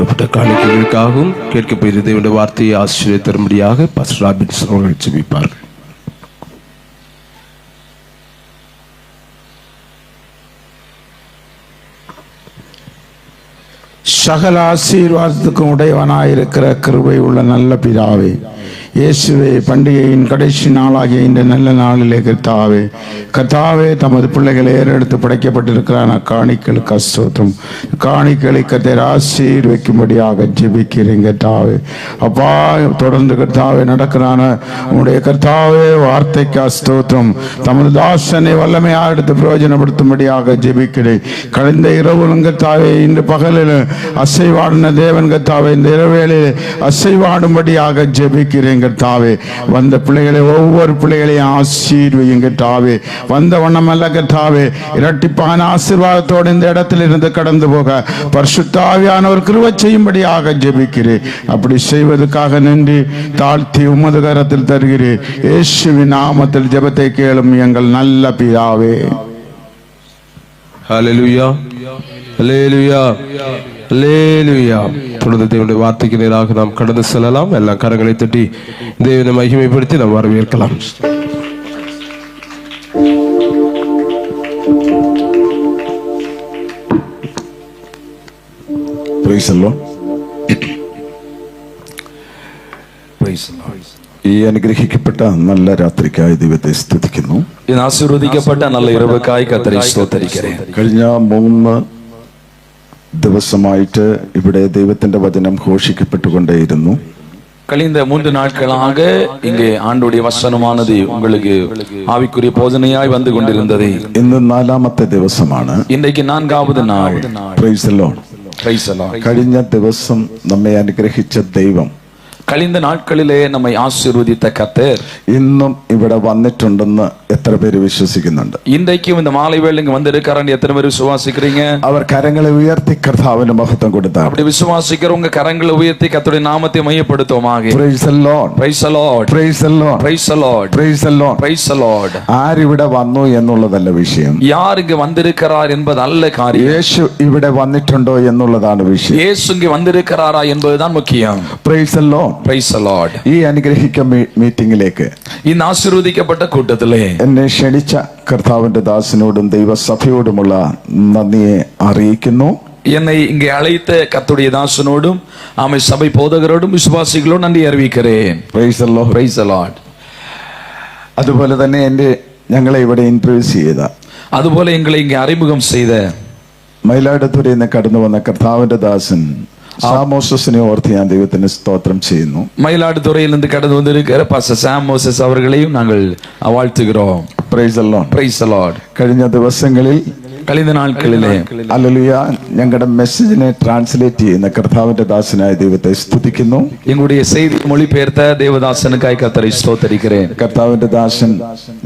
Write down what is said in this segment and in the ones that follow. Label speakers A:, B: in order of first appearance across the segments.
A: கொடுக்கப்பட்ட காணிக்கைகளுக்காகவும் கேட்கப்பட்ட தேவனுடைய வார்த்தையை ஆசிரியர் தரும்படியாக பாஸ்டர் ராபின்ஸ் அவர்கள் ஜெபிப்பார்கள்.
B: சகல ஆசீர்வாதத்துக்கும் உடையவனாயிருக்கிற கிருபை உள்ள நல்ல பிதாவே, இயேசுவே, பண்டிகையின் கடைசி நாளாகிய இந்த நல்ல நாளிலே கர்த்தாவே தமது பிள்ளைகளை ஏறெடுத்து படைக்கப்பட்டிருக்கிறான காணிக்கைகளுக்கு ஸ்தோத்திரம். காணிக்கைகளை கர்த்தர் ஆசீர்வதிக்கும்படியாக ஜெபிக்கிறேன் கர்த்தாவே. அப்பா, தொடர்ந்து கர்த்தாவே நடக்கிறான உங்களுடைய கர்த்தாவே வார்த்தைக்கு ஸ்தோத்திரம். தமது தாசனை வல்லமையாக எடுத்து பிரயோஜனப்படுத்தும்படியாக ஜெபிக்கிறேன். கடந்த இரவு கர்த்தாவே, இன்று பகலில் அசைவாடின தேவன் கர்த்தாவே, இந்த இரவேளையில் அசைவாடும்படியாக ஜெபிக்கிறேன் கர்த்தாவே. வந்த பிள்ளைகளை ஒவ்வொரு பிள்ளைகளையும் ஆசீர்வதியும் கர்த்தாவே. வந்த வண்ணமல்ல கர்த்தாவே, இரட்டிப்பான ஆசீர்வாதத்தோடு இந்த இடத்தில் இருந்து கடந்து போக பரிசுத்த ஆவியானவர் கிருபை செய்யும்படியாக ஜெபிக்கிறேன். அப்படி செய்வதற்காக நன்றி தாழ்த்தி உமது கரத்தில் தருகிறேன். இயேசுவின் நாமத்தில் ஜெபத்தை கேளும் எங்கள் நல்ல பிதாவே.
A: ஹல்லேலூயா, ஹல்லேலூயா, ஹல்லேலூயா. தொடர்ந்து தேவனுடைய வார்த்தைக்கு நேராக நாம் கடந்து செல்லலாம். எல்லா கரங்களை தட்டி தேவனை மகிமைப்படுத்தி நாம் வரவேற்கலாம்.
B: ഈ അനുഗ്രഹിക്കപ്പെട്ട നല്ല രാത്രിക്കായി ദൈവത്തെ സ്തുതിക്കുന്നു.
C: ആശീർവദിക്കപ്പെട്ട നല്ല ഇരവുക്കായി കർത്തരെ സ്തോത്രിக்கிறேன்.
B: കഴിഞ്ഞ 3 ദിവസമായിട്ട് ഇവിടെ ദൈവത്തിന്റെ വചനം ഘോഷിക്കപ്പെട്ടുകൊണ്ടേയിരുന്നു.
C: கழிந்த 3 நாட்களாக இங்கே ஆண்டவருடைய வசனமானது உங்களுக்கு ஆவிக்குரிய போதனையாய் வந்து கொண்டிருந்தது.
B: ഇന്ന് 4ാമത്തെ ദിവസമാണ്.
C: இன்றைக்கு 4வது நாள்.
B: Price the Lord.
C: Praise the Lord.
B: കഴിഞ്ഞ ദിവസം നമ്മെ അനുഗ്രഹിച്ച ദൈവം
C: கழிந்த நாட்களிலே நம்மை ஆசீர்வதித்த கர்த்தர்
B: ഇന്നും ഇവിടെ വന്നിട്ടുണ്ടെന്ന് എത്ര പേര് വിശ്വസിക്കുന്നുണ്ട്?
C: இன்றைக்கும் இந்த மாலை வேளைக்கு வந்திருக்காரன்னு எத்தனை பேர் விசுவாசிக்கிறீங்க?
B: അവർ കരങ്ങളെ ഉയർത്തി കർത്താവിന് മഹത്വം കൊടുത്താൽ
C: அப்படி விசுவாசிக்கிறவங்க கரங்களை உயர்த்தி கர்த்தருடைய நாமத்தை மையப்படுத்துவோமாக.
B: Praise the Lord.
C: Praise the Lord.
B: Praise the Lord.
C: Praise the Lord.
B: Praise the Lord.
C: Praise the Lord.
B: ആരിവിടെ വന്നു എന്നുള്ളതല്ല വിഷയം.
C: யார் இங்க வந்திருக்கிறார் என்பதல்ல காரியம்.
B: യേശു ഇവിടെ വന്നിട്ടുണ്ടോ എന്നുള്ളതാണ് വിഷയം.
C: இயேசு இங்க வந்திருக்கிறாரா என்பதுதான் முக்கியம்.
B: Price the Lord.
C: Praise the Lord.
B: ഈ അനുഗ്രഹിക്ക മീറ്റിംഗിലേക്ക്
C: இந்த ஆசீர்വദിക്കപ്പെട്ട കൂട്ടത്തിലെ
B: എന്നെ ക്ഷണിച്ച കർത്താവിന്റെ ദാസനോടും ദൈവസഭയോടുമുള്ള നന്ദിയെ അറിയിക്കുന്നു.
C: என்னை இங்கே அழைத்த கர்த்தருடைய தாசனோடும் ஆமை சபை போதகரோடும் விசுவாசிகளோடும் நன்றி அறிவிக்கிறேன்.
B: Praise the Lord.
C: Praise the Lord.
B: അതുപോലെ തന്നെ ഞങ്ങളെ ഇവിടെ ഇൻട്രൊഡ്യൂസ് ചെയ്ത,
C: അതുപോലെ எங்களை இங்கே அறிமுகம் செய்த
B: മയിലാടുതുറയിൽ നിന്ന് കടന്നു വന്ന കർത്താവിന്റെ ദാസൻ സാമോസസിനെ ഓർത്ത് ഞാൻ ദൈവത്തിന് സ്തോത്രം ചെയ്യുന്നു.
C: மயிலாடுதுறையிலிருந்து கடந்து வந்திருக்கிற பாஸ்டர் சாம் மோசஸ் அவர்களையும் நாங்கள் வாழ்த்துகிறோம்.
B: Praise the Lord.
C: Praise the Lord.
B: കഴിഞ്ഞ ദിവസങ്ങളിൽ
C: கழிந்த நாட்களிலே
B: ഹല്ലേലൂയ ഞങ്ങളുടെ മെസ്സേജിനെ ട്രാൻസ്ലേറ്റ് ചെയ്യുന്ന കർത്താവിന്റെ ദാസനായ ദൈവത്തെ സ്തുതിക്കുന്നു.
C: எங்களுடைய செய்தி மொழிபெயர்த்த தேவதாசனுக்காய் கர்த்தரை ஸ்தோத்திரிக்கிறேன்.
B: കർത്താവിന്റെ ദാസൻ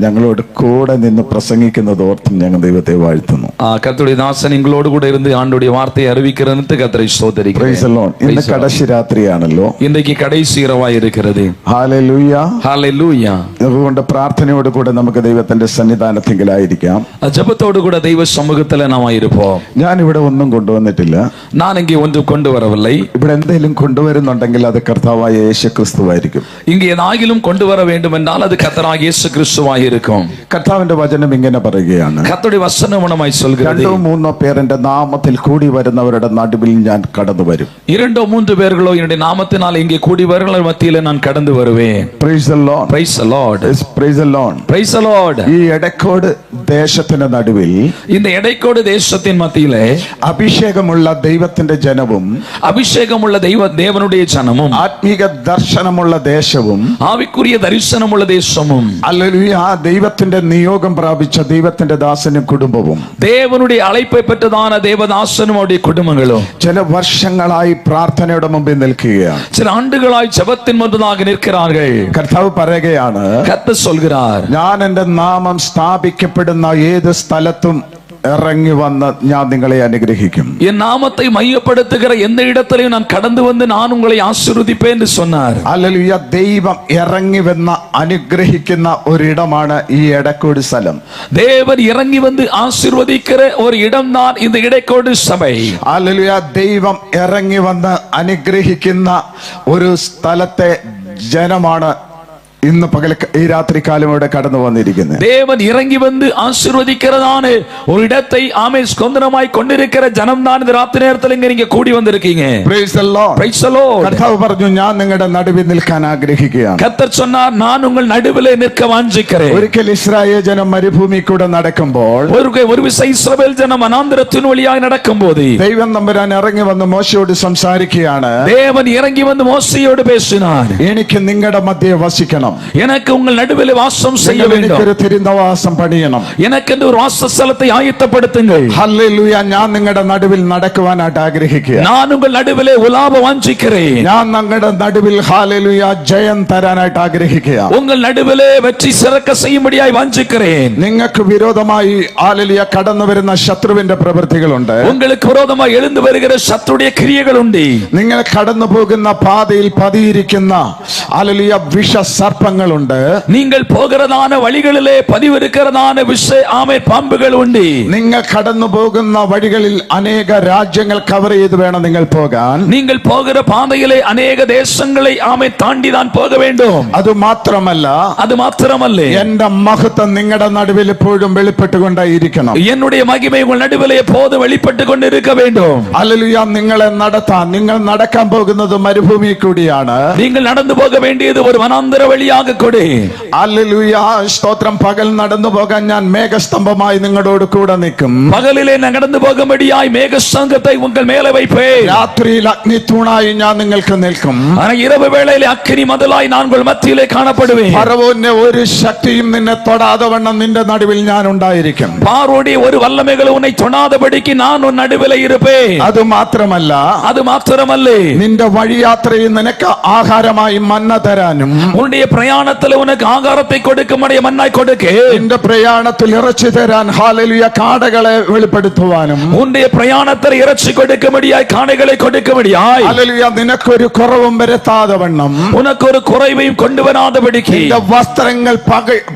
B: ഞങ്ങളോട് കൂടെ നിന്ന് പ്രസംഗിക്കുന്നത് ഓർത്തും ഞങ്ങൾ ദൈവത്തെ വാഴ്ത്തുന്നു.
C: கர்த்தருடைய தாசன் எங்களோடு கூட இருந்து ஆண்டவருடைய வார்த்தையை அறிவிக்கிறதுக்கு கர்த்தரை ஸ்தோத்திரிக்கிறேன்.
B: Praise the Lord. ഇന്ന് കടശി രാത്രിയാണല്ലോ.
C: இன்றைக்கு கடைசி இரவாய் இருக்கிறது.
B: Hallelujah,
C: hallelujah.
B: അതുകൊണ്ട് പ്രാർത്ഥനയോട് കൂടെ നമുക്ക് ദൈവത്തിന്റെ സന്നിധാനത്തിലായിരിക്കാം.
C: ஜெபத்தோடு கூட தெய்வ சமூகத்தில் நாம இருப்போம்.
B: ഞാൻ ഇവിടെ ഒന്നും കൊണ്ടുവന്നിട്ടില്ല.
C: நான் இங்கே ஒன்று கொண்டு வரவில்லை.
B: ഇവിടെ എന്തെങ്കിലും കൊണ്ടുവരുന്നുണ്ടെങ്കിൽ അത് കർത്താവായ യേശുക്രിസ്തുവായിരിക്കും.
C: இங்கே ஏதாகிலும் கொண்டு வர வேண்டும் என்றால் அது கர்த்தராகிய இயேசு கிறிஸ்துவாய் இருக்கும்.
B: കർത്താവിന്റെ വചനം ഇങ്ങനെ പറയുകയാണ്.
C: கர்த்தருடைய வசனம் மூலமாய் சொல்கிறது,
B: 2-3 പേർ എന്റെ നാമത്തിൽ കൂടി വരുന്നവരുടെ നടുവിൽ ഞാൻ കടന്നു വരും.
C: 2-3 பேர்களோ என்னுடைய நாமத்தினால் இங்கே கூடி வருகிறவர்கள் மத்தியிலே நான் கடந்து வருவேன்.
B: Praise the Lord.
C: Praise the Lord.
B: Praise the Lord.
C: Praise the Lord.
B: ഈ എടക്കോട് ദേശത്തിന്റെ നടുവിൽ,
C: இந்த எடைக்கோடு தேசத்தின் மத்தியிலே
B: അഭിഷേകമുള്ള ദൈവത്തിന്റെ ജനവും
C: அபிஷேகமுள்ள தேவனுடைய ஜனமும்
B: ആത്മീക ദർശനമുള്ള ദേശവും
C: ஆவிக்குரிய தரிசனமுள்ள தேசமும்
B: ഹല്ലേലൂയ ദൈവത്തിന്റെ നിയോഗം പ്രാപിച്ച ദൈവത്തിന്റെ ദാസനും കുടുംബവും
C: தேவனுடைய அழைப்பை பெற்றதான தேவதாசனும் அவருடைய குடும்பங்களும்
B: ചില വർഷങ്ങളായി പ്രാർത്ഥനയുടെ മുമ്പിൽ നിൽക്കുകയാണ്.
C: சில ஆண்டுகளாய் ஜெபத்தின் முன்பதாக நிற்கிறார்கள்.
B: കർത്താവ് പറയുകയാണ്,
C: கர்த்தர் சொல்கிறார்,
B: ഞാൻ എന്റെ നാമം സ്ഥാപിക്കപ്പെടുന്ന ഏത് സ്ഥലത്തും ഇറങ്ങി വന്ന് ഞാൻ നിങ്ങളെ അനുഗ്രഹിക്കും.
C: என் நாமத்தை மையப்படுத்துகிற எந்த இடத்திலையும் நான் கடந்து வந்து நான் உங்களை ஆசீர்வதிப்பேன் என்று சொன்னார்.
B: ഹല്ലേലൂയ. ദൈവം ഇറങ്ങി വന്ന അനുഗ്രഹിക്കുന്ന ഒരിടമാണ് ഈ എടക്കോട് സ്ഥലം.
C: தேவன் இறங்கி வந்து ஆசீர்வதிக்கிற ஒரு இடம்தான் இந்த இடைக்கோடு சபை.
B: ഹല്ലേലൂയ. ദൈവം ഇറങ്ങി വന്ന് അനുഗ്രഹിക്കുന്ന ഒരു സ്ഥലത്തെ ജനമാണ് ഇന്ന് ഈ രാത്രികാലം ഇവിടെ കടന്നു വന്നിരിക്കുന്നത്.
C: தேவன் இறங்கி வந்து ஆசீர்வதிக்கிறதான ஒரு இடத்தை ஆமே சொந்தமாய் கொண்டிருக்கிற ஜனம்தான் இந்த ராத்திரி நேரத்தில் இங்க கூடி வந்திருக்கீங்க.
B: Praise the Lord.
C: Praise the Lord.
B: കർത്താവ് പറഞ്ഞു ഞാൻ നിങ്ങളുടെ നടുവിൽ നിൽക്കാൻ ആഗ്രഹിക്കുകയാണ്.
C: கர்த்தர் சொன்னார் நான் உங்கள் நடுவிலே நிற்க வாஞ்சிக்கிறேன்.
B: ഒരിക്കൽ ഇസ്രായേൽ ജനം മരുഭൂമി കൂടെ നടക്കുമ്പോൾ
C: ஒரு விசை இஸ்ரவேல் ஜனம் வனாந்திரத்தின் வழியாக நடக்கும்போது
B: ദൈവം തമ്പുരാൻ ഇറങ്ങി വന്ന് മോശയോട് സംസാരിക്കുകയാണ്.
C: தேவன் இறங்கி வந்து மோசேயோடு பேசினார்.
B: എനിക്ക് നിങ്ങളുടെ മധ്യേ വസിക്കണം.
C: எனக்கு உங்கள் நடுவில் வாசம் செய்ய வேண்டும்.
B: എനിക്കൊരു തിരുനിവാസം പണിയണം.
C: எனக்கு ஒரு வாசஸ்தலத்தை ஆயத்தப்படுத்துங்கள்.
B: ഹല്ലേലൂയ. ഞാൻ നിങ്ങളുടെ നടുവിൽ നടക്കുവാനായിട്ട് ആഗ്രഹിക്കുക.
C: நான் உங்கள் நடுவிலே உலாவ வாஞ்சிக்கிறேன்.
B: ഞാൻ നിങ്ങളുടെ നടുവിൽ ഹല്ലേലൂയ ജയം തരാനായിട്ട് ആഗ്രഹിക്കുക.
C: உங்கள் நடுவிலே வெற்றி சிறக்க செய்யும்படியாய் வாஞ்சிக்கிறேன்.
B: നിങ്ങൾക്ക് വിരോധമായി ഹല്ലേലൂയ കടന്നു വരുന്ന ശത്രുവിന്റെ പ്രവൃത്തികളുണ്ട്.
C: உங்களுக்கு விரோதமாய் எழுந்து வருகிற சத்துருடைய கிரியைகள் உண்டு.
B: നിങ്ങൾ കടന്നു പോകുന്ന പാതയിൽ പതിയിരിക്കുന്ന ഹല്ലേലൂയ വിഷസർപ്പങ്ങളുണ്ട്.
C: நீங்கள் போகிறதான வழிகளிலே பதிவிருக்கிறதான விஷ ஆமை பாம்புகள் உண்டு.
B: നിങ്ങൾ കടന്നു പോകുന്ന വഴികളിൽ അനേക രാജ്യങ്ങൾ കവർ ചെയ്ത് വേണം നിങ്ങൾ പോകാൻ.
C: நீங்கள் போகிற பாதையிலே அநேக தேசங்களை ஆமை தாண்டி தான் போக வேண்டும்.
B: അത് മാത്രമല്ല എന്റെ മഹത്വം നിങ്ങളുടെ നടുവിൽ എപ്പോഴും വെളിപ്പെട്ടുകൊണ്ടേയിരിക്കണം.
C: என்னுடைய மகிமை உங்கள் நடுவிலே எப்போதும் வெளிப்பட்டு கொண்டு இருக்க வேண்டும்.
B: ഹല്ലേലൂയ. നിങ്ങളെ നടത്താൻ നിങ്ങൾ നടക്കാൻ പോകുന്നത് മരുഭൂമി കൂടിയാണ്.
C: நீங்கள் நடந்து போக வேண்டியது ஒரு வனாന്തர வழியாக கொடு.
B: ഹല്ലേലൂയ. സ്തോത്രം. പകൽ നടന്നു പോകാൻ ഞാൻ മേഘസ്തംഭമായി നിങ്ങളോട് കൂടെ നിൽക്കും.
C: பகலிலே நடந்து போகும்படியாய் மேகஸ்தம்பத்தை உங்கள் மேலே வைப்பேன்.
B: രാത്രിയിൽ അഗ്നി തൂണായി ഞാൻ നിങ്ങൾക്ക് നിൽക്കും.
C: இரவு வேளையிலே அக்கினி மதலாய் நான் உங்கள் மத்தியிலே காணப்படுவேன்.
B: ഫറവോന്റെ ഒരു ശക്തിയും നിന്നെ തൊടാതെ വണ്ണം നിന്റെ നടുവിൽ ഞാൻ ഉണ്ടായിരിക്കും.
C: பார்வோடைய ஒரு வல்லமைகள் உன்னை தொடாதபடிக்கு நான் உன் நடுவிலே இருப்பேன்.
B: അത് മാത്രമല്ല നിന്റെ വഴിയാത്രയിൽ നിനക്ക് ആഹാരമായി മന്ന തരാനും
C: உன்னுடைய பிரயாணத்தில் உனக்கு ஆகாரத்தை கொடுக்கும்படிய மன்னாய் கொடுக்க
B: നിന്റെ പ്രയാണത്തിൽ ഇറച്ചി തരാൻ ഹല്ലേലൂയ കാടകളെ വെളിപ്പെടുത്തുവാനും
C: உன்னுடைய பிரயாணத்தில் இறைச்சி கொடுக்கும்படியாய் காடைகளை கொடுக்கும்படியாய்
B: ഹല്ലേലൂയ നിനക്കൊരു കുറവും വരുത്താതെ വണ്ണം
C: உனக்கு ஒரு குறைவையும் கொண்டு வராதபடிக்கு
B: നിന്റെ വസ്ത്രങ്ങൾ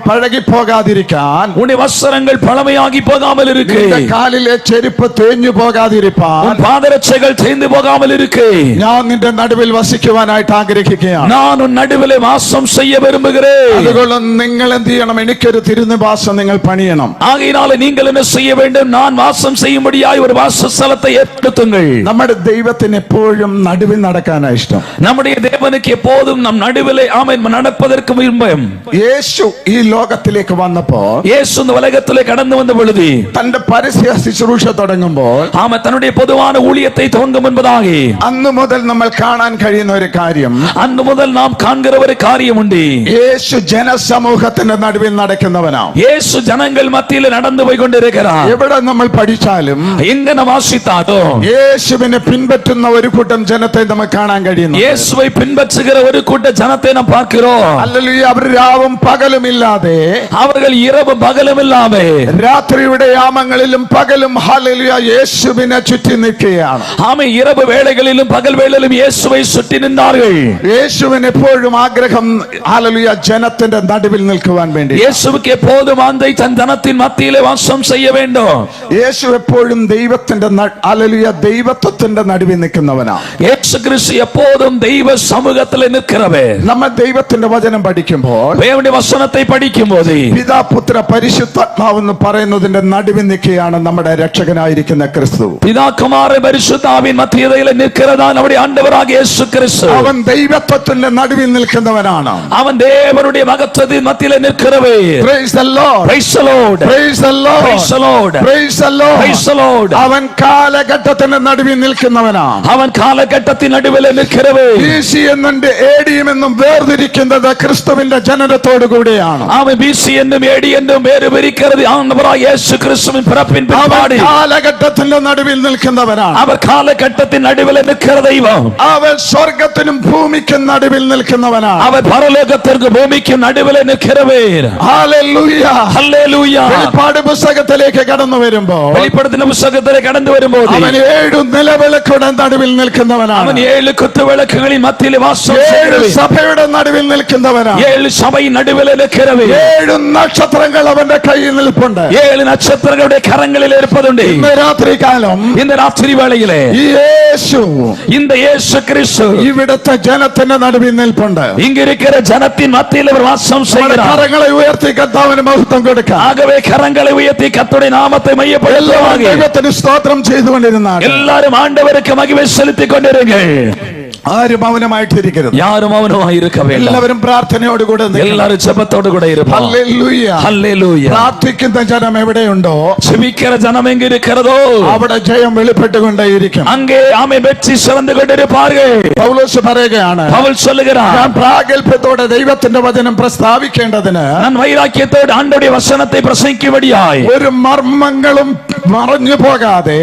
B: പഴകി പോകാതിരിക്കാൻ
C: உன்னுடைய வஸ்திரங்கள் பழமையாகி போகாமல் இருக்க
B: നിന്റെ കാലിലെ ചെരുപ്പ് തേഞ്ഞു പോകാതിരിക്കാൻ
C: உன் பாதரட்சைகள் தேய்ந்து போகாமல் இருக்க
B: ഞാൻ നിന്റെ നടുവിൽ വസിക്കുവാനായിട്ട് ആഗ്രഹിക്കുകയാണ്.
C: நான் உன் நடுவிலே வாசம் செய்ய விரும்புகிறேன்.
B: അതുകൊണ്ട് നിങ്ങൾ എന്ത് ചെയ്യണം? എനിക്കൊരു തിരുനിവാസം നിങ്ങൾ പണിയണം.
C: ஆகையினால நீங்கள் என்ன செய்ய வேண்டும்? நான் வாசம் செய்யும்படியாய் ஒரு வாசஸ்தலத்தை ஏற்படுத்துங்கள்.
B: നമ്മുടെ ദൈവത്തിന് എപ്പോഴും നടുവിൽ നടക്കാനാണ് ഇഷ്ടം.
C: நம்முடைய தேவனுக்கு எப்போதும் நம் நடுவிலே ஆமென் நடப்பதற்கு விரும்பும்.
B: യേശു ഈ ലോകത്തിലേക്ക് വന്നപ്പോൾ
C: இயேசு இந்த உலகத்திலே கடந்து வந்த பொழுது
B: തന്റെ പരസ്യ ശുശ്രൂഷ തുടങ്ങുമ്പോൾ
C: ஆமென் தன்னுடைய பொதுவான ஊழியத்தை துவங்கும் என்பதாக
B: അന്ന് മുതൽ നമ്മൾ കാണാൻ കഴിയുന്ന ഒരു കാര്യം,
C: அன்று முதல் நாம் காண்கிற ஒரு காரியம் உண்டு.
B: യേശു ജനസമൂഹത്തിന്റെ നടുവിൽ നടക്കുന്നവനാണ്.
C: இயேசு ஜனங்கள் மத்தியில் நடந்து போய் கொண்டிருக்கிறார்.
B: എവിടെ നമ്മൾ പഠിച്ചാലും
C: எங்க நாம் வாசித்தாலும்
B: യേശുവിനെ പിൻപറ്റുന്ന ഒരു കൂട്ടം ജനത്തെ നമുക്ക് കാണാൻ കഴിയുന്നു.
C: இயேசுவை பின்பற்றுகிற ஒரு கூட்ட ஜனத்தை நாம் பார்க்கிறோம்.
B: ഹല്ലേലൂയ. അവർ രാവും പകലും ഇല്ലാതെ,
C: அவர்கள் இரவு பகலும் இல்லாம
B: രാത്രിയുടെ യാമങ്ങളിലും പകലും ഹല്ലേലൂയ യേശുവിനെ ചുറ്റി നിൽക്കുകയാണ്.
C: ஆமை இரவு வேளைகளிலும் பகல் வேளையிலும் இயேசுவை சுற்றி நின்றார்கள்.
B: യേശുവിന് എപ്പോഴും ആഗ്രഹം ഹല്ലേലൂയ ജനത്തിന്റെ നടുവിൽ നിൽക്കുവാൻ വേണ്ടി.
C: இயேசுவுக்கு எப்போதும் வாஞ்சை தன் ஜனத்தின் மத்தியிலே வாசம் செய்ய வேண்டும்.
B: യേശു എപ്പോഴും ദൈവത്തിന്റെ ഹല്ലേലൂയ ദൈവത്വത്തിന്റെ നടുവിൽ നിൽക്കുന്നവനാണ്.
C: இயேசு கிறிஸ்து எப்போதும் தெய்வ சமூகத்தில் நிற்கிறவர்.
B: നമ്മൾ ദൈവത്തിന്റെ വചനം പഠിക്കുമ്പോൾ
C: தேவனுடைய வசனத்தை படிக்கும்போது
B: പിതാ പുത്ര പരിശുദ്ധാത്മാവ് എന്ന് പറയുന്നതിന്റെ നടുവിൽ നിൽക്കുകയാണ് നമ്മുടെ രക്ഷകനായിരിക്കുന്ന ക്രിസ്തു.
C: பிதா குமார பரிசுத்தாவின் மத்தியிலே நிற்கிறதா நம்முடைய ஆண்டவராகிய இயேசு கிறிஸ்து.
B: അവൻ ദൈവത്വത്തിന്റെ നടുവിൽ നിൽക്കുന്നവനാണ്.
C: அவன் தேவனுடைய மகத்துவத்தின் மத்தியிலே நிற்கிறவர்.
B: Praise the Lord.
C: Praise the Lord.
B: Praise the Lord.
C: Praise the Lord.
B: Praise the Lord.
C: Praise the Lord.
B: അവൻ കാലഘട്ടത്തിന്റെ നടുവിൽ നിൽക്കുന്നവനാണ്.
C: அவன் காலகட்டத்தின் நடுவிலே நிற்கிறவர்.
B: BC എന്നും AD എന്നും വേർതിരിക്കുന്നത് ക്രിസ്തുവിന്റെ ജനനത്തോടു കൂടിയാണ്.
C: அவன் BC என்னும் AD என்னும் வேறு பிரிக்கிறது ஆண்டவராகிய இயேசு கிறிஸ்துவின் பிறப்பின் பிற்பாடு.
B: കാലഘട്ടത്തിന്റെ നടുവിൽ നിൽക്കുന്നവനാണ്.
C: அவர் காலகட்டத்தின் நடுவிலே நிற்கிற தெய்வம்.
B: അവൻ സ്വർഗ്ഗത്തിനും ഭൂമിക്കും നടുവിൽ നിൽക്കുന്നവനാണ്.
C: அவர் பரலோக உலகத்திற்கு பூமிக்கும் நடுவில் நிற்கிறவர்.
B: ഹല്ലേലൂയ.
C: ഹല്ലേലൂയ.
B: വെളിപ്പാട് പുസ്തകത്തിലേക്ക് കടന്നു വരുമ്പോൾ
C: വെളിപ്പെടുത്തുന്ന പുസ്തകത്തിലേക്ക് കടന്നു വരുമ്പോൾ
B: അവൻ 7 നിലവിളക്കുകളുടെ നടുവിൽ നിൽക്കുന്നവനാണ്.
C: അവൻ 7 കുത്തുവിളക്കുകളിൻ മധ്യയിൽ വാസം
B: 7 സഭയുടെ നടുവിൽ നിൽക്കുന്നവനാണ്.
C: 7 സഭയിൻ നടുവിൽ നിൽக்கிறவர்.
B: 7 നക്ഷത്രങ്ങൾ അവന്റെ കയ്യിൽ നിൽപ്പുണ്ട്.
C: 7 നക്ഷത്രങ്ങളുടെ കരങ്ങളിൽ ഇരിപ്പതുണ്ട്.
B: ഇന്ന് രാത്രി കാലം
C: இந்த ராத்திரி வேளையிலே
B: യേശു
C: இந்த இயேசு கிறிஸ்து
B: ഇവിടുത്തെ ജനത്തിന്റെ നടുവിൽ നിൽപ്പുണ്ട്.
C: இங்க இருக்கிற ஜனத்தின் மத்தியில் அவர் வாசம் செய்கிறார்.
B: കരങ്ങളെ ഉയർത്തി കർത്താവിന് മഹത്വം കൊടുക്കാം.
C: ஆகவே கரங்களை உயர்த்தி கர்த்தருடைய நாமத்தை மையப்படுத்துவாங்க.
B: ദൈവത്തിന് സ്തോത്രം ചെയ്തുകൊണ്ടിരുന്നാൽ
C: எல்லாரும் ஆண்டவருக்கு மகிமை செலுத்திக் கொண்டிருங்கள்.
B: ആരും മൗനമായിട്ടിരിക്കരുത്.
C: யாரும் மௌனமாய் இருக்க வேண்டாம்.
B: എല്ലാവരും പ്രാർത്ഥനയോടുകൂടെ
C: எல்லாரும் ஜெபத்தோடு கூட இருப்போம்.
B: ഹല്ലേലൂയ.
C: ഹല്ലേലൂയ.
B: പ്രാർത്ഥിക്കുന്ന ജനം എവിടെയുണ്ടോ
C: ஜெபிக்கிற ஜனம் எங்க இருக்கிறதோ
B: അവിടെ ജയം വെളിപ്പെട്ടുകൊണ്ടേയിരിക്കും.
C: அங்கே ஆமென் வெற்றி சிறந்து கொண்டிருப்பார்கள்.
B: പൗലോസ് പറയുകയാണ്,
C: பவுல் சொல்லுகிறார்,
B: ഞാൻ പ്രാഗൽഭ്യത്തോടെ ദൈവത്തിന്റെ വചനം പ്രസ്താവിക്കേണ്ടതിന്
C: நான் வைராக்கியத்தோடு ஆண்டவருடைய வசனத்தை பிரசங்கிக்கும்படியாய்
B: ഒരു മർമ്മങ്ങളും മറഞ്ഞു പോകാതെ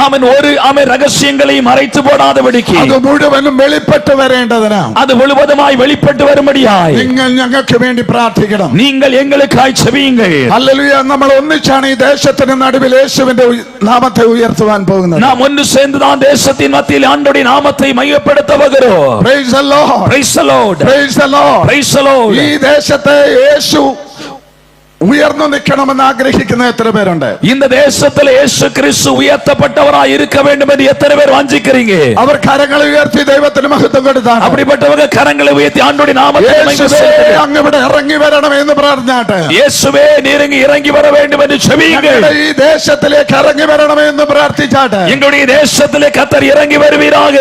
C: ஆமென் ஒரு ஆமென் ரகசியங்களை மறைத்து போடாதபடிக்கு
B: അത് മുഴുവനും വെളിപ്പെട്ട് വരേണ്ടതിന്
C: அது முழுவதுமாய் வெளிப்பட்டு வரும்படியாய்
B: നിങ്ങൾ ഞങ്ങൾക്ക് വേണ്ടി പ്രാർത്ഥിക്കണം.
C: நீங்கள் எங்களுக்காய் செபியுங்கள்.
B: ഹല്ലേലൂയ. നമ്മൾ ഒന്നിച്ചാണ് ഈ ദേശത്തിന് നടുവിൽ യേശുവിന്റെ നാമത്തെ ഉയർത്തുവാൻ പോകുന്നത്.
C: நாம் ஒன்று சேர்ந்துதான் தேசத்தின் மத்தியில் ஆண்டவருடைய நாமத்தை மையப்படுத்த போகிறோம்.
B: Praise the Lord.
C: Praise the Lord.
B: Praise the Lord.
C: Praise the Lord.
B: ഈ ദേശത്തെ യേശു ഉയർന്നു നിൽക്കണമെന്ന് ആഗ്രഹിക്കുന്ന എത്ര പേരുണ്ട്?
C: இந்த தேசத்தில் இயேசு கிறிஸ்து உயர்த்தப்பட்டவராய் இருக்க வேண்டும் என்று எத்தனை பேர் வாஞ்சிக்கிறீங்க?
B: അവർ കരങ്ങൾ ഉയർത്തി ദൈവത്തിന് മഹത്വം കൊടുത്താണ്.
C: அப்படிப்பட்டவங்க கரங்களை உயர்த்தி ஆண்டவருடைய நாமத்தை மையப்படுத்துங்கள்.
B: അങ്ങ് ഇവിടെ ഇറങ്ങി വരണം എന്ന് പറഞ്ഞാട്ട്
C: இயேசுவே நீர் இறங்கி வர வேண்டும் என்று செபியுங்கள்.
B: ഈ ദേശത്തിലേക്ക് ഇറങ്ങി വരണം എന്ന് പ്രാർത്ഥിച്ചാട്ട്
C: எங்களுடைய தேசத்திலே கர்த்தர் இறங்கி வருவீராக.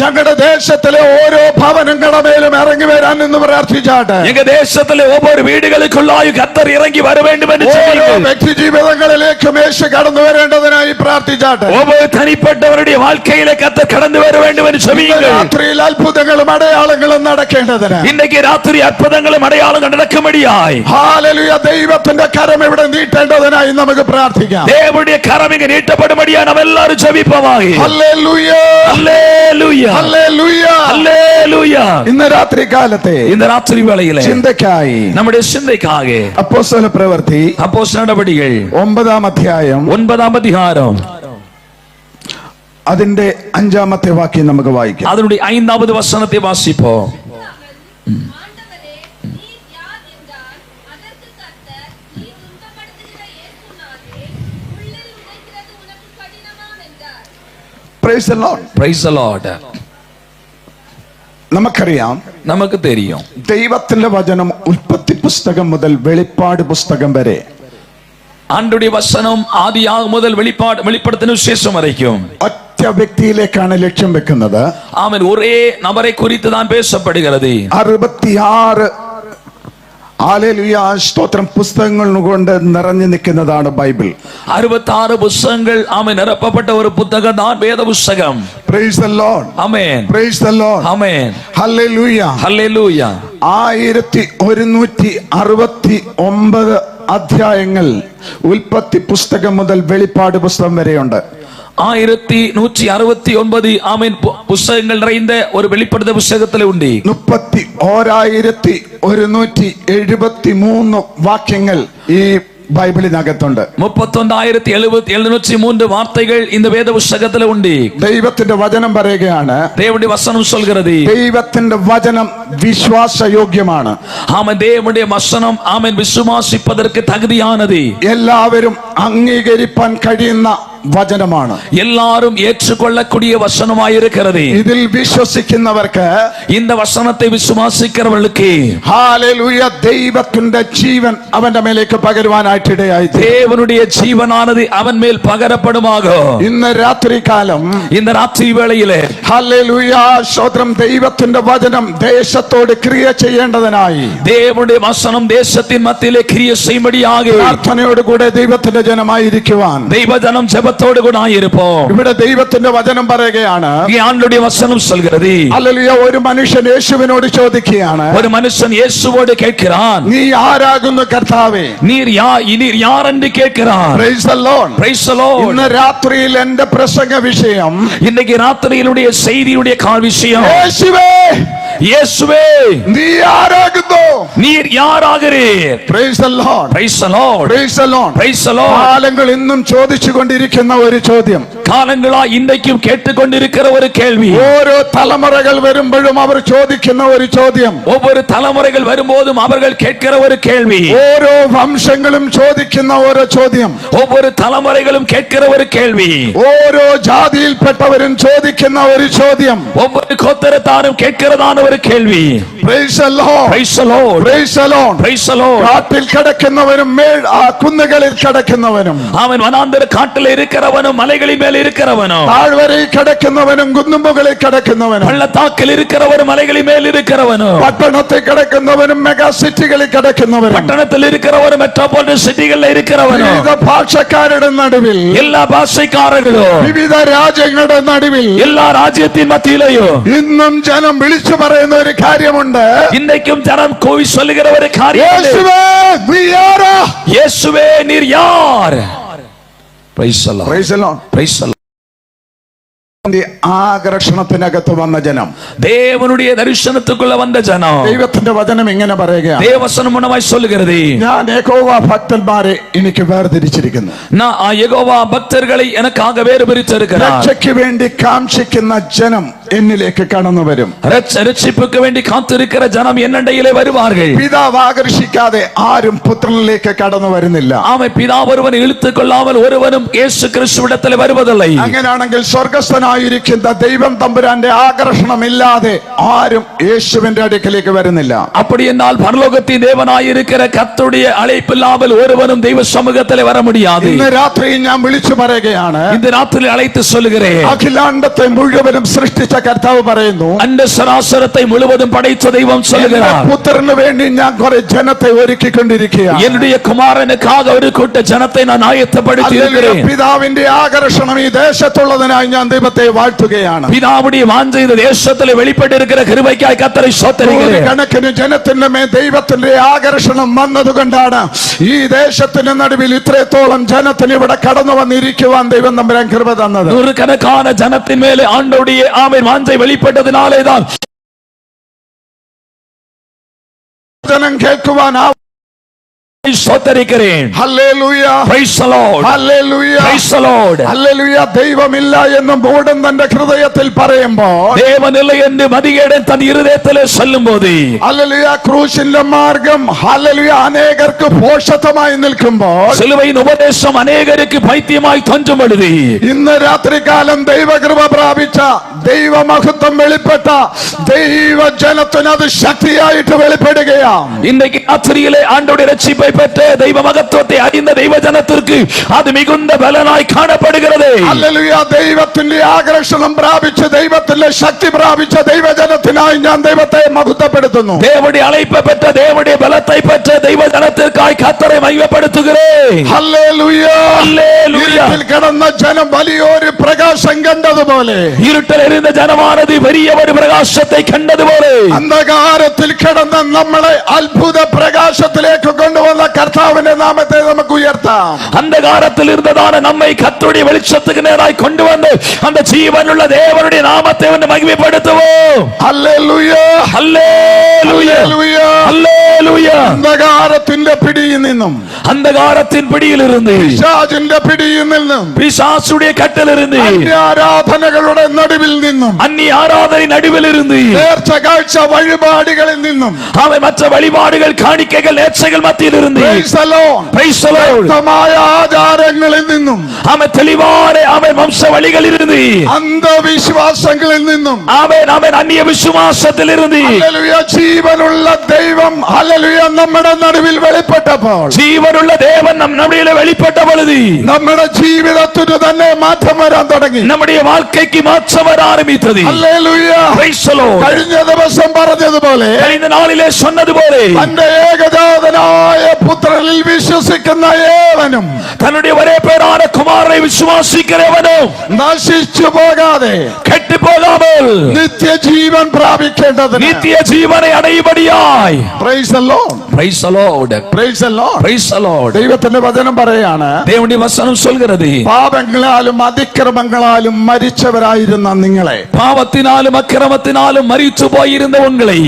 B: ഞങ്ങളുടെ ദേശത്തിലെ ഓരോ ഭവനങ്ങളുടെ മേലും ഇറങ്ങി വരാൻ എന്ന് പ്രാർത്ഥിച്ചാട്ട്
C: எங்க தேசத்திலே ஒவ்வொரு வீடுகளுக்குள்ளாய் கர்த்தர் இறங்கி வர வேண்டும் என்று
B: ഓരോ
C: செபியுங்கள்.
B: വ്യക്തി ജീവിതങ്ങളിലേക്കും യേശു കടന്നു വരേണ്ടതിനായി പ്രാർത്ഥിച്ചാട്ട്
C: ஒவ்வொரு தனிப்பட்டவருடைய வாழ்க்கையிலே கர்த்தர் கடந்து வர வேண்டும் என்று செபியுங்கள்.
B: രാത്രിയിൽ അത്ഭുതങ്ങളും അടയാളങ്ങളും നടക്കേണ്ടതിന്
C: இன்றைக்கு ராத்திரி அற்புதங்களும் அடையாளங்கள் நடக்கும்படியாய்
B: ഹല്ലേലൂയ. ദൈവത്തിന്റെ കരം ഇവിടെ നീട്ടേണ്ടതിനായി നമുക്ക് പ്രാർത്ഥിക്കാം.
C: தேவனுடைய கரம் இங்கு நீட்டப்படும்படியாய் நாம் எல்லாரும் ஜெபிப்போமாக.
B: ഹല്ലേലൂയ.
C: ഹല്ലേലൂയ.
B: ഹല്ലേലൂയ.
C: ഹല്ലേലൂയ.
B: ഇന്ന് രാത്രി കാലത്തെ
C: இந்த ராத்திரி வேளையிலே
B: ചിന്തയ്ക്കായി
C: நம்முடைய சிந்தைக்காக
B: അപ്പോസ്തല പ്രവൃത്തി
C: அப்போஸ்தலர் நடபடிகள்
B: 9-ാം അധ്യായം
C: 9-ஆம் அதிகாரம்
B: അതിന്റെ 5-ാമത്തെ വാക്യം നമുക്ക് വായിക്കാം.
C: அதனுடைய 5வது வசனத்தை வாசிப்போம்.
D: ஆண்டவரே, நீர் யார் என்றார். அதற்கு கர்த்தர், நீ துன்பப்படுத்துகிற இயேசுநாதரே, உள்ளில் உதைக்கிறது உனக்கு கடினமாம் என்றார்.
B: Praise the Lord.
C: Praise the Lord.
B: നമുക്കറിയാം,
C: நமக்கு தெரியும்
B: ദൈവത്തിന്റെ വചനം ഉൽപ്പത്തി പുസ്തകം മുതൽ വെളിപ്പാട് പുസ്തകം വരെ
C: ஆண்டவருடைய வசனம் ஆதியாகமம் முதல் வெளிப்படுத்தின விசேஷம் வரைக்கும்
B: ഒറ്റ വ്യക്തിയിലേക്കാണ് ലക്ഷ്യം വെക്കുന്നത്.
C: ஆமென் ஒரே நபரை குறித்து தான் பேசப்படுகிறது.
B: 66 ഹല്ലേലൂയ സ്തോത്രം പുസ്തകങ്ങൾ കൊണ്ട് നിറഞ്ഞു നിൽക്കുന്നതാണ് ബൈബിൾ.
C: 66 പുസ്തകങ്ങൾ ആമേൻ നിറപ്പപ്പെട്ട ഒരു പുസ്തകം தான் വേദ പുസ്തകം.
B: Praise the Lord.
C: Amen.
B: Praise the Lord.
C: Amen.
B: Hallelujah.
C: Hallelujah.
B: 1169 അധ്യായങ്ങൾ ഉൽപ്പത്തി പുസ്തകം മുതൽ വെളിപ്പാട് പുസ്തകം വരെയുണ്ട്.
C: 1169 ആമേൻ പുസ്തകങ്ങൾ நிறைந்த ഒരു വെളിപ്പെടുത്തൽ പുസ്തകത്തിലെ ഉണ്ട്.
B: 31,173 വാക്യങ്ങൾ ഈ ബൈബിളിനകത്തുണ്ട്.
C: 31,703 വാർത്തകൾ இந்த വേദ പുസ്തകത്തിലെ ഉണ്ട്.
B: ദൈവത്തിന്റെ വചനം പറയുകയാണ്,
C: தேவனுடைய வசனம் சொல்கிறது,
B: ദൈവത്തിന്റെ വചനം വിശ്വാസയോഗ്യമാണ്.
C: ஆமென் தேவனுடைய வசனம் ஆமென் விசுவாசிப்பதற்கு தகுதியானது.
B: എല്ലാവരും അംഗീകരിപ്പാൻ കഴിയുന്ന വചനമാണ്.
C: எல்லாரும் ஏற்றுக்கொள்ளக்கூடிய வசனமாய் இருக்கிறது.
B: ഇതിൽ വിശ്വസിക്കുന്നവർക്ക്,
C: இந்த வசனத்தை விசுவாசிக்கிறவர்களுக்கு
B: ഹല്ലേലൂയ, ദൈവത്തിന്റെ ജീവൻ അവന്റെ മേലേക്ക് പകരുവാനായിട്ട് ഇടയായി.
C: தேவனுடைய ஜீவனானது அவன் மேல் பகரப்படுமாக.
B: ഇന്ന് രാത്രികാലം
C: இந்த ராத்திரி வேளையிலே
B: ഹല്ലേലൂയ സ്തോത്രം, ദൈവത്തിന്റെ വചനം ദേശത്തോട് ക്രിയ ചെയ്യേണ്ടതിനായി
C: தேவனுடைய வசனம் தேசத்தின் மத்தியிலே கிரியை செய்யும்படியாக
B: പ്രാർത്ഥനയോടുകൂടെ ദൈവത്തിന്റെ ജനമായിരിക്കുവാൻ
C: தெய்வஜனம் ஜெபத்தோடு கூட இருப்போம்.
B: ഇവിടെ ദൈവത്തിന്റെ വചനം പറയുകയാണ്,
C: ஆண்டவருடைய வசனம் சொல்கிறது,
B: ഹല്ലേലൂയ, ഒരു മനുഷ്യൻ യേശുവിനോട് ചോദിക്കുകയാണ്,
C: ஒரு மனுஷன் இயேசுவோடு கேட்கிறான்,
B: നീ ആരാകുന്നു കർത്താവേ?
C: நீர் யார் என்று கேட்கிறான்.
B: Praise the Lord.
C: Praise the Lord.
B: ഇന്ന് രാത്രിയിൽ എന്റെ പ്രസംഗ വിഷയം
C: இன்னைக்கு ராத்திரியினுடைய செய்தியுடைய கால் விஷயம்,
B: യേശുവേ
C: இயேசுவே
B: നീ ആരാകുന്നു?
C: நீர் யாராகிறீர்?
B: Praise the Lord.
C: Praise the Lord.
B: Praise the Lord.
C: Praise the Lord.
B: കാലങ്ങൾ ഇന്നും ചോദിച്ചുകൊണ്ടിരിക്കുന്ന ഒരു ചോദ്യം,
C: காலங்களா இன்றைக்கும் கேட்டுக்கொண்டிருக்கிற ஒரு கேள்வி,
B: ഓരോ തലമുറകൾ വരുമ്പോഴും അവർ ചോദിക്കുന്ന ഒരു ചോദ്യം,
C: ஒவ்வொரு தலைமுறைகள் வரும்போதும் அவர்கள் கேட்கிற ஒரு கேள்வி,
B: ഓരോ വംശങ്ങളും ചോദിക്കുന്ന ഓരോ ചോദ്യം,
C: ஒவ்வொரு தலைமுறைகளும் கேட்கிற ஒரு கேள்வி,
B: ഓരോ ജാതിയിൽപ്പെട്ടവരും ചോദിക്കുന്ന ഒരു ചോദ്യം.
C: ஒவ்வொரு கோத்திரத்தாரும் கேட்கிறதான ஒரு கேள்வி.
B: Praise the Lord.
C: Praise the Lord.
B: Praise the Lord.
C: Praise the Lord.
B: കാട്ടിൽ കിടക്കുന്നവനും കുന്നുകളിൽ കിടക്കുന്നവനും,
C: அவன் வனாந்தர காட்டில் இருக்கிறவனும் மலைகளின் மேல் இருக்கிறவனும்,
B: താഴ്വരയിൽ കിടക്കുന്നവനും കുന്നുമുകളിൽ കിടക്കുന്നവനും,
C: பள்ளத்தாக்கில் இருக்கிறவரும் மலைகளின் மேல் இருக்கிறவனும்,
B: പട്ടണത്തിൽ കിടക്കുന്നവനും മെഗാ സിറ്റികളിൽ കിടക്കുന്നവനും,
C: பட்டணத்தில் இருக்கிறவரும் மெட்ரோபாலிட்டன் சிட்டிகளில் இருக்கிறவனும்,
B: വിവിധ ഭാഷക്കാരുടെ നടുവിൽ,
C: எல்லா பாஷைக்காரர்களும்,
B: വിവിധ രാജ്യങ്ങളുടെ നടുവിൽ
C: எல்லா ராஜ்யத்தின் மத்தியிலேயும்
B: ഇന്നും ജനം വിളിച്ചു പറയുന്ന ഒരു കാര്യമുണ്ട്.
C: இன்றைக்கும் ஜனம் கோவி சொல்லுகிற ஒரு காரியம்,
B: യേശുവേ, നീ ആരാ?
C: இயேசுவே நீர் யார்? Praise the Lord.
B: Praise the Lord.
C: Praise the Lord.
B: ആകർഷണത്തിനകത്ത് വന്ന ജനം,
C: தேவனுடைய தரிசனத்துக்குள்ள வந்த ஜனம்,
B: ദൈവത്തിന്റെ വചനം ഇങ്ങനെ പറയുകയാണ്,
C: தேவசனம் மூலமாய் சொல்லுகிறது,
B: ഞാൻ യഹോവ ഭക്തന്മാരെ എനിക്ക് വേർതിരിച്ചിരിക്കുന്നു.
C: நான் யெகோவா பக்தர்களை எனக்காக வேறு பிரித்திருக்கிறார்.
B: രക്ഷയ്ക്ക് വേണ്ടി കാംക്ഷിക്കുന്ന ജനം എന്നിലേക്ക് കടന്നു വരും.
C: ரட்சிப்புக்கு வேண்டி காத்திருக்கிற ஜனம் என்னண்டையிலே வருவார்கள்.
B: പിതാവ് ആകർഷിക്കാതെ ആരും പുത്രനിലേക്ക് കടന്നു വരുന്നില്ല.
C: அவன் பிதா ஒருவனை இழுத்துக் கொள்ளாமல் ஒருவனும் இயேசு கிறிஸ்துவிடத்தில் வருவதில்லை.
B: അങ്ങനെയാണെങ്കിൽ സ്വർഗസ്ഥനായിരിക്കുന്ന ദൈവം തമ്പുരാന്റെ ആകർഷണമില്ലാതെ ആരും യേശുവിന്റെ അടുക്കലേക്ക് വരുന്നില്ല.
C: அப்படி என்றால் பரலோகத்தின் தேவனாயிருக்கிற கர்த்தருடைய அழைப்பில்லாமல் ஒருவனும் தெய்வ சமூகத்தில் வர முடியாது.
B: ഇന്ന് രാത്രി ഞാൻ വിളിച്ചു പറയുകയാണ്,
C: இந்த ராத்திரி அழைத்து சொல்லுகிறேன்,
B: അഖിലാണ്ടത്തെ മുഴുവനും സൃഷ്ടിച്ച കർത്താവ് പറയുന്നു,
C: அந்த சராசரத்தை முழுவதும் படைத்த தெய்வம் சொல்லுகிறார்,
B: പുത്രന് വേണ്ടി ഞാൻ കുറെ ജനത്തെ ഒരുക്കിക്കൊണ്ടിരിക്കുകയാണ്.
C: என்னுடைய குமாரனுக்காக ஒரு கூட்ட ஜனத்தை நான் ஆயத்தப்படுத்தி இருக்கிறேன்.
B: പിതാവിന്റെ ആകർഷണം ഈ ദേശത്തുള്ളതിനായി ഞാൻ ദൈവത്തെ വാഴ്ത്തുകയാണ്.
C: பிதாவுடைய வாஞ்சை இந்த தேசத்தில் வெளிப்பட்டிருக்கிற கிருபைக்காய் கர்த்தரை ஸ்தோத்திரிக்கிறேன்.
B: കണക്കിന് ജനത്തിന്റെ മേൽ ദൈവത്തിന്റെ ആകർഷണം വന്നതുകൊണ്ടാണ് ഈ ദേശത്തിന്റെ നടുവിൽ ഇത്രത്തോളം ജനത്തിന് ഇവിടെ കടന്നു വന്നിരിക്കുവാൻ ദൈവം തമ്പുരാൻ കൃപ തന്നത്.
C: நூறுக்கணக்கான ஜனத்தின் மேலே ஆண்டவருடைய ஆமென் வாஞ்சை வெளிப்பட்டதினாலே தான்
B: ജനം കേൾക്കുവാൻ
C: ஸ்தோத்திரிக்கிறேன்.
B: ഹല്ലേലൂയ.
C: Praise the Lord.
B: ഹല്ലേലൂയ.
C: Praise the Lord.
B: ഹല്ലേലൂയ. ദൈവമില്ല എന്ന് മൂഢൻ തന്റെ ഹൃദയത്തിൽ പറയുമ്പോൾ,
C: தேவன் இல்லை என்று மதிகேடன் தன் இருதயத்திலே சொல்லும்போது,
B: ഹല്ലേലൂയ, ക്രൂശിന്റെ മാർഗം ഹല്ലേലൂയ അനേകർക്ക് പോഷത്വമായി നിൽക്കുമ്പോൾ,
C: சிலுவையின் உபதேசம் அநேகருக்கு பைத்தியமாய் தோன்றும் பொழுது,
B: ഇന്ന് രാത്രികാലം ദൈവകൃപ പ്രാപിച്ച ദൈവമഹത്വം വെളിപ്പെട്ട ദൈവജനത്തിന് അത് ശക്തിയായിട്ട് വെളിപ്പെടുകയാണ്.
C: இன்றைக்கு ராத்திரியிலே ஆண்டவருடைய ரட்சிப்பை பெற்ற தெய்வ மகத்துவத்தை அறிந்த தெய்வ ஜனத்திற்கு அது மிகுந்த பலனாய் காணப்படுகிறது.
B: ഹല്ലേലൂയ. ദൈവത്തിന്റെ ആകർഷണം പ്രാപിച്ച് ദൈവത്തിന്റെ ശക്തി പ്രാപിച്ച ദൈവജനത്തിനായി ഞാൻ ദൈവത്തെ മഹത്വപ്പെടുത്തുന്നു.
C: தேவனுடைய அழைப்பை பெற்ற தேவனுடைய பலத்தை பெற்ற தெய்வ ஜனத்திற்காய் கர்த்தரை மகிமைப்படுத்துகிறேன்.
B: ഹല്ലേലൂയ.
C: ഹല്ലേലൂയ.
B: ഇരുട്ടിൽ കിടന്ന ജനം വലിയൊരു പ്രകാശം കണ്ടതുപോലെ,
C: இருட்டில் இருந்த ஜனமானது பெரிய ஒரு பிரகாசத்தை கண்டது போல,
B: അന്ധകാരത്തിൽ കിടന്ന നമ്മളെ അത്ഭുത പ്രകാശത്തിലേക്ക് കൊണ്ടുവന്ന കർത്താവിന്റെ നാമത്തെ നമുക്ക് ഉയർത്താം.
C: அந்தகாரத்தில் இருந்ததான நம்மை கர்த்தருடைய வெளிச்சத்துக்கு நேராய் கொண்டு வந்து அந்த ஜீவனுள்ள தேவனுடைய நாமத்தை மகிமைப்படுத்துவோம்.
B: ഹല്ലേലൂയ.
C: ஹல்லேலூயா.
B: ഹല്ലേലൂയ.
C: ஹல்லேலூயா.
B: അന്ധകാരത്തിന്റെ പിടിയിൽ നിന്നും,
C: அந்தகாரத்தின் பிடியில் இருந்து,
B: പിശാചിന്റെ പിടിയിൽ നിന്നും,
C: பிசாசுடைய கட்டில் இருந்து,
B: ആരാധനകളുടെ നടുവിൽ നിന്നും,
C: அந்நிய ஆராதனை நடுவில் இருந்து,
B: നേർച്ച കാഴ്ച വഴിപാടുകളിൽ നിന്നും,
C: அவை மற்ற வழிபாடுகள் காணிக்கைகள் நேர்ச்சைகள் மத்தியில் இருந்து,
B: Praise the Lord.
C: Praise the Lord.
B: വ്യക്തമായ ആചാരങ്ങളിൽ നിന്നും,
C: அவை தெளிவான அவை வம்ச வழிகளில் இருந்து,
B: അന്ധവിശ്വാസങ്ങളിൽ നിന്നും,
C: ஆமென் ஆமென் அந்நிய விசுவாசத்தில் இருந்து,
B: ഹല്ലേലൂയ, ജീവനുള്ള ദൈവം ഹല്ലേലൂയ നമ്മുടെ നടുവിൽ വെളിപ്പെട്ടപ്പോൾ,
C: ஜீவனுள்ள தேவன் நம்முடைய வெளிப்பட்ட பொழுது
B: നമ്മുടെ ജീവിതത്തിന് തന്നെ മാറ്റം വരാൻ തുടങ്ങി.
C: நம்முடைய வாழ்க்கைக்கு மாற்றம் வர ஆரம்பித்தது.
B: ഹല്ലേലൂയ.
C: Praise the Lord.
B: കഴിഞ്ഞ ദിവസം പറഞ്ഞതുപോലെ,
C: இந்த നാളിலே சொன்னது போல,
B: തന്റെ ഏകജാതനായ പുത്രനിൽ വിശ്വസിക്കുന്ന ഏവനും
C: தன்னுடைய ஒரே பேரான குமாரனை விசுவாசிக்கிறவனும்
B: നശിച്ചു പോകാതെ
C: கெட்டு கெட்டு போகாமல்
B: നിത്യജീവൻ പ്രാപിക്കേണ്ടതിന്
C: நித்திய ஜீவனை அடையும்படியாய்.
B: Praise the Lord.
C: Praise the Lord.
B: Praise the Lord.
C: Praise the Lord.
B: ദൈവത്തിന്റെ വചനം പറയാണ്,
C: தேவனுடைய வசனம் சொல்கிறது,
B: പാപങ്ങളാലും അതിക്രമങ്ങളാലും മരിച്ചവരായിരുന്ന നിങ്ങളെ,
C: பாவத்தினாலும் அக்கிரமத்தினாலும் மரித்து போயிருந்த உங்களை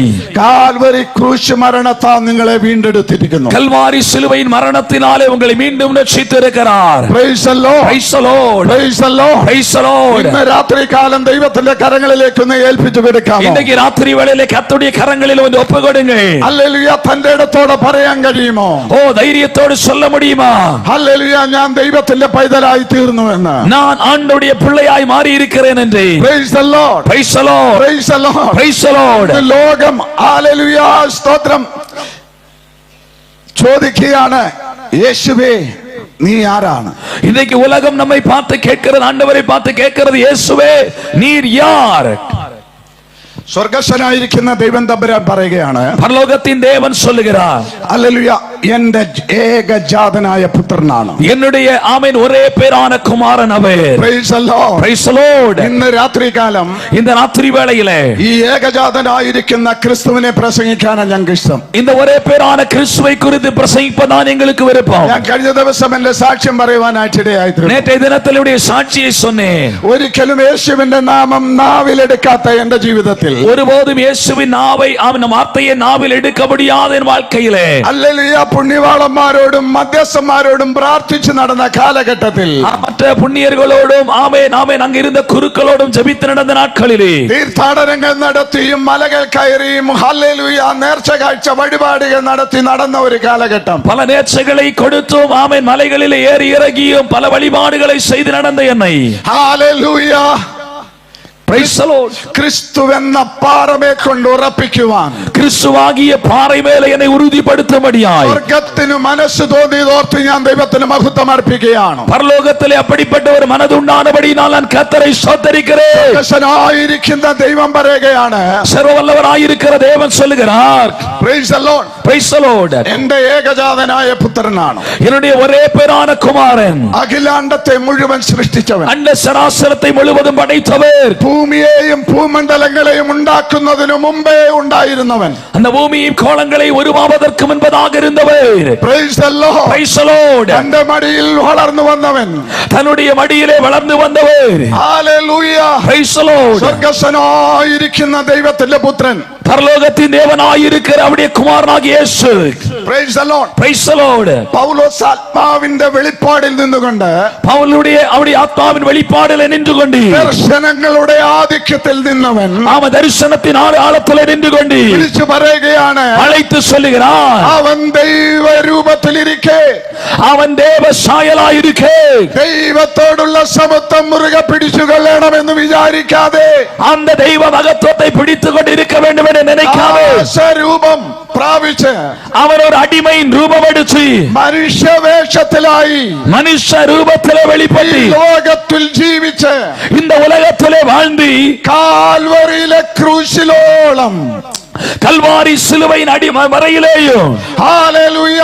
B: കാൽവരി ക്രൂശ് മരണത്താൽ നിങ്ങളെ വീണ്ടെടുത്തിരിക്കുന്നു.
C: கல்வாரி சிலுவையின் மரணத்தினாலே உங்களை மீண்டும் ரட்சித்திருக்கிறார்.
B: Praise the Lord.
C: Praise the Lord.
B: Praise the Lord.
C: Praise the Lord.
B: ഇന്ന് രാത്രി കാലം ദൈവത്തിന്റെ കരങ്ങളിലേക്ക് ഒന്ന് ഏൽപ്പിച്ചു കൊടുക്കാമോ?
C: இன்னைக்கு ராத்திரி வேளையிலே கர்த்தருடைய கரங்களில் வந்து ஒப்பு கொடுங்க.
B: ഹല്ലേലൂയ. തന്റെ ഇടത്തോടെ പറയാൻ കഴിയുമോ?
C: ஓ, தைரியத்தோடு சொல்ல முடியுமா?
B: ഹല്ലേലൂയ, ഞാൻ ദൈവത്തിന്റെ പൈതലായി തീർന്നു എന്ന്.
C: நான் ஆண்டவருடைய பிள்ளையாய் மாறி இருக்கிறேன் என்று.
B: Praise the Lord.
C: Praise the Lord.
B: Praise the Lord.
C: Praise the Lord.
B: ഇത് ലോകം ഹല്ലേലൂയ സ്തോത്രം ചോദിക്കുകയാണ്, യേശുവേ നീ ആരാണ്?
C: இன்னைக்கு உலகம் நம்மை பார்த்து கேட்கிறது, ஆண்டவரை பார்த்து கேட்கிறது, இயேசுவே நீர் யார்?
B: സ്വർഗസ്ഥനായിരിക്കുന്ന ദൈവം തമ്പുരാൻ പറയുകയാണ്,
C: பரலோகத்தின் தேவன் சொல்லுகிறார்,
B: ഹല്ലേലൂയ, എന്റെ ഏകജാതനായ പുത്രനാണ്.
C: என்னுடைய ஆமென் ஒரே பேரான குமாரன் அவர்.
B: Praise the Lord.
C: Praise the Lord.
B: ഇന്ന് രാത്രികാലം
C: இந்த ராத்திரி வேளையிலே
B: ഈ ഏകജാതനായിരിക്കുന്ന ക്രിസ്തുവിനെ പ്രസംഗിക്കാനാണ് ഞങ്ങൾക്ക് ഇഷ്ടം.
C: இந்த ஒரே பேரான கிறிஸ்துவை குறித்து பிரசங்கிப்பதான் எங்களுக்கு விருப்பம்.
B: ഞാൻ കഴിഞ്ഞ ദിവസം എന്റെ സാക്ഷ്യം പറയുവാനായിട്ടിടയായിരുന്നു.
C: நேற்றைய தினத்தில் என்னுடைய சாட்சியை சொன்னேன்.
B: ഒരിക്കലും യേശുവിന്റെ നാമം നാവിലെടുക്കാത്ത എന്റെ ജീവിതത്തിൽ
C: ஒருபோதும் இயேசுவின் நாவை, அவன் வார்த்தையை நாவில் எடுக்க முடியாத என் வாழ்க்கையிலே,
B: ഹല്ലേലൂയ, പുണ്യവാളന്മാരോടും മധ്യസ്ഥന്മാരോടും പ്രാർത്ഥിച്ചു നടന്ന കാലഘട്ടത്തിൽ,
C: மற்ற புண்ணியர்களோடும் ஆமென் ஆமென் அங்க இருந்த குருக்களோடும் ஜெபித்து நடந்த நாட்களிலே,
B: തീർത്ഥാടനങ്ങൾ നടത്തിയും മലകൾ കയറിയും ഹല്ലേലൂയ നേർച്ച കാഴ്ച വഴിപാടുകൾ നടത്തി നടന്ന ഒരു കാലഘട്ടം.
C: பல நேர்ச்சைகளை கொடுத்தும் ஆமென் மலைகளிலே ஏறி இறங்கியும் பல வழிபாடுகளை செய்து நடந்த என்னை,
B: ഹല്ലേലൂയ,
C: Praise the Lord,
B: ക്രിസ്തുവെന്ന പാറമേ കൊണ്ട് ഉറപ്പിക്കുവാൻ,
C: கிறிஸ்துவாகிய பாறை மேலே என்னை உறுதிப்படுத்தும்படியாய்
B: സ്വർഗത്തിന് മനസ്സ് തോന്നിയതോർത്ത് ഞാൻ ദൈവത്തിന് മഹത്വം അർപ്പിക്കുകയാണ്.
C: பரலோகத்திலே அப்படிப்பட்ட ஒரு மனது உண்டானபடியினால் நான் கர்த்தரை ஸ்தோத்திரிக்கிறேன்.
B: സ്വർഗസ്ഥനായിരിക്കുന്ന ദൈവം പറയുകയാണ്,
C: സർവ്വവല്ലവராயிருக்கிற தேவன் சொல்லுகிறார்,
B: Praise the Lord,
C: Praise the Lord,
B: എന്റെ ഏകജാതനായ പുത്രനാണ്,
C: என்னுடைய ஒரே பேரான குமாரன்,
B: അഖിലാണ്ടത്തെ മുഴുവൻ സൃഷ്ടിച്ചവൻ,
C: அண்ட சராசரத்தை முழுவதும் படைத்தவர்,
B: ഭൂമിയെയും ഭൂമണ്ഡലങ്ങളെയും ഉണ്ടാക്കുന്നതിനു മുമ്പേ ഉണ്ടായിരുന്നവൻ,
C: அந்த பூமியின் கோளங்களை உருவாவதற்கு முன்பதாக இருந்தவர்.
B: Praise the Lord.
C: Praise the Lord.
B: തന്റെ മടിയിൽ വളർന്നു വന്നവൻ,
C: தன்னுடைய மடியிலே வளர்ந்து வந்தவர்.
B: Hallelujah.
C: Praise the Lord.
B: സ്വർഗസ്ഥനായിരിക്കുന്ന ദൈവത്തിന്റെ പുത്രൻ,
C: பரலோகத்தின் தேவனாயிருக்கிற அவருடைய குமாரனாகிய இயேசு.
B: Praise the Lord.
C: Praise the Lord.
B: പൗലോസ് ആത്മാവിന്റെ വെളിപ്പാടിൽ നിന്നുകൊണ്ട്,
C: பவுலுடைய அவருடைய ஆத்மாவின் வெளிப்பாடில் நின்று கொண்டு,
B: ദർശനങ്ങളുടെ ആധിക്യത്തിൽ നിന്നവൻ
C: அவன் தரிசனத்தின் ஆழத்தில் நின்று கொண்டு
B: വിളിച്ചു പറയുകയാണ്,
C: அழைத்து சொல்லுகிறான்,
B: അവൻ ദൈവരൂപത്തിലിരിക്കെ,
C: அவன் தேவ சாயலாயிருக்கே,
B: ദൈവത്തോടുള്ള സമത്വം മുറുകെ പിടിച്ചുകൊള്ളണമെന്ന് വിചാരിക്കാതെ,
C: அந்த தெய்வ மகத்துவத்தை பிடித்துக் கொண்டு இருக்க வேண்டும் என்று நினைக்காதே,
B: രൂപം പ്രാപിച്ച്
C: அவன் ஒரு அடிமையின் ரூபம் எடுத்து
B: മനുഷ്യവേഷത്തിലായി
C: மனுஷ ரூபத்திலே வெளிப்பட்டு
B: ലോകത്തിൽ ജീവിച്ച്
C: இந்த உலகத்திலே வாழ்ந்து
B: കാൽവറിയിലെ ക്രൂശിലോളം
C: கல்வாரி சிலுவையின் அடி வரையிலேயும்
B: ഹല്ലേലൂയ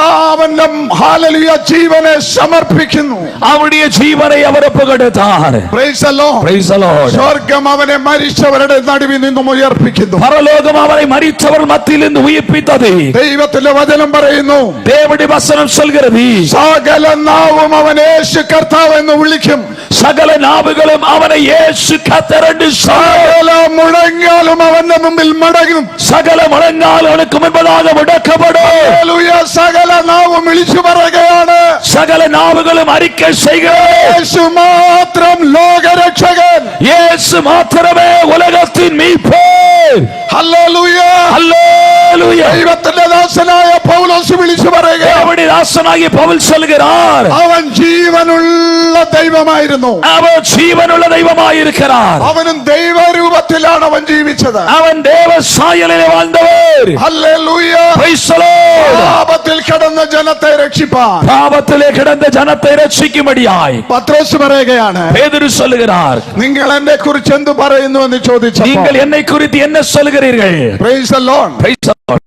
B: ജീവനെ സമർപ്പിക്കുന്നു.
C: அவருடைய ஜீவனை அவர் ஒப்புக்கொடுத்தார்.
B: Praise the Lord.
C: Praise the Lord.
B: സ്വർഗ്ഗം അവനെ മരിച്ചവരുടെ നടുവിൽ നിന്നും ഉയർപ്പിക്കുന്നു.
C: பரலோகம் அவரை மரித்தவர் மத்தியிலிருந்து உயிர்ப்பித்தது.
B: ദൈവത്തിന്റെ വചനം പറയുന്നു,
C: தேவனுடைய வசனம் சொல்கிறது,
B: സകല നാവും അവൻ യേശു കർത്താവ് എന്ന് വിളിക്കും,
C: சகல நாவுகளும் அவனை இயேசு கர்த்தர் என்று
B: സകല മുഴങ്ങാലും അവന്റെ മുമ്പിൽ മടങ്ങും,
C: சகல முழங்கால் அவனுக்கு முன்பதாக முடக்கப்படும்.
B: ഹല്ലേലൂയ. സകല നാവും വിളിച്ചു പറയുകയാണ്,
C: சகல நாவுகளும் அறிக்கை செய்கிறது,
B: യേശു മാത്രം ലോകരക്ഷകൻ.
C: இயேசு மாத்திரமே உலகத்தின் மீட்பர்.
B: ഹല്ലേലൂയ.
C: அல்லேலூயா.
B: ദൈവത്തിന്റെ ദാസനായ പൗലോസ് വിളിച്ചു പറയുകയാണ്,
C: தேவனுடைய தாசனாகிய பவுல் சொல்கிறார்,
B: അവൻ ജീവനുള്ള ദൈവമായിരുന്നു,
C: அவர் ஜீவனுள்ள தெய்வமாயிருக்கிறார்,
B: അവനും ദൈവരൂപത്തിലാണ് അവൻ ജീവിച്ചത്.
C: அவன் தேவ சாயலிலே வாழ்ந்தவர்.
B: ഹല്ലേലൂയ.
C: Praise the Lord.
B: പാപത്തിൽ കിടന്ന ജനത്തെ രക്ഷിപ്പാൻ
C: பாவத்திலே கிடந்த ஜனத்தை ரட்சிக்கும்படியாய்
B: പത്രോസ് പറയുകയാണ്,
C: பேதுரு சொல்லுகிறார்,
B: നിങ്ങൾ എന്നെ കുറിച്ച് എന്ത് പറയുന്നു എന്ന് ചോദിച്ചപ്പോൾ,
C: நீங்கள் என்னை குறித்து என்ன சொல்கிறீர்கள்?
B: Praise the Lord.
C: Praise the Lord.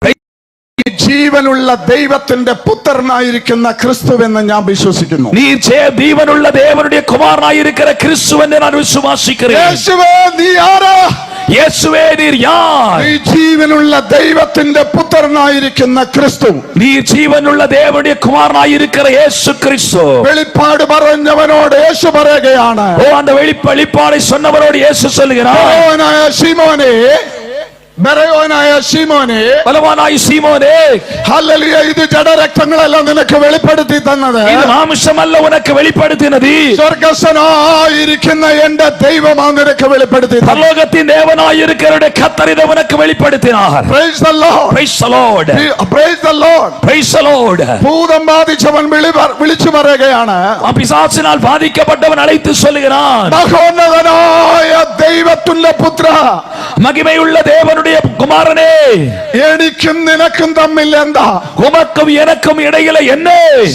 B: ഈ ജീവനുള്ള ദൈവത്തിന്റെ പുത്രനായിരിക്കുന്ന ക്രിസ്തുവെന്ന് ഞാൻ വിശ്വസിക്കുന്നു.
C: நீ ஜீவனுள்ள தேவனுடைய குமாரனாய் இருக்கிற கிறிஸ்து என்று நான் விசுவாசிக்கிறேன்.
B: യേശുവേ നീ ആരാ?
C: இயேசுவே நீர் யார்?
B: നീ ജീവനുള്ള ദൈവത്തിന്റെ പുത്രനായിരിക്കുന്ന ക്രിസ്തു.
C: நீ ஜீவனுள்ள தேவனுடைய குமாரனாய் இருக்கிற இயேசு கிறிஸ்து.
B: വെളിപ്പാട് പറഞ്ഞവനോട് യേശു പറയുകയാണ്,
C: ஓ அந்த வெளிப்பாடை சொன்னவரோடு இயேசு சொல்லுகிறார்,
B: ബലവാനായ ശിമോനേ, ബലവാനായ ശിമോനേ,
C: பலவானாய் சீமோனே,
B: ഹല്ലേലൂയ, ഇത് ജഡരക്തങ്ങളെല്ലാം നിനക്ക് വെളിപ്പെടുത്തി തന്നത്
C: இது மாம்சமல்ல உனக்கு வெளிப்படுத்தினது,
B: സ്വർഗ്ഗസ്ഥനായിരിക്കുന്ന എന്റെ ദൈവമാണ് നിനക്ക് വെളിപ്പെടുത്തി തന്നത്.
C: பரலோகத்தின் தேவனாய் இருக்கிற கர்த்தர் இதை உனக்கு வெளிப்படுத்தினார்.
B: Praise the Lord.
C: Praise the Lord.
B: Praise the Lord.
C: Praise the Lord.
B: ഭൂതം ബാധിച്ചവൻ വിളിച്ചു പറയുകയാണ്,
C: பிசாசினால் பாதிக்கப்பட்டவன் அழைத்து சொல்லுகிறான்,
B: മഹോന്നതനായ ദൈവത്തിന്റെ പുത്ര,
C: மகிமையுள்ள தேவனுடைய குமாரனே,
B: എനിക്കും നിനക്കും തമ്മിൽ എന്താ?
C: உமக்கும் எனக்கும் இடையில என்ன?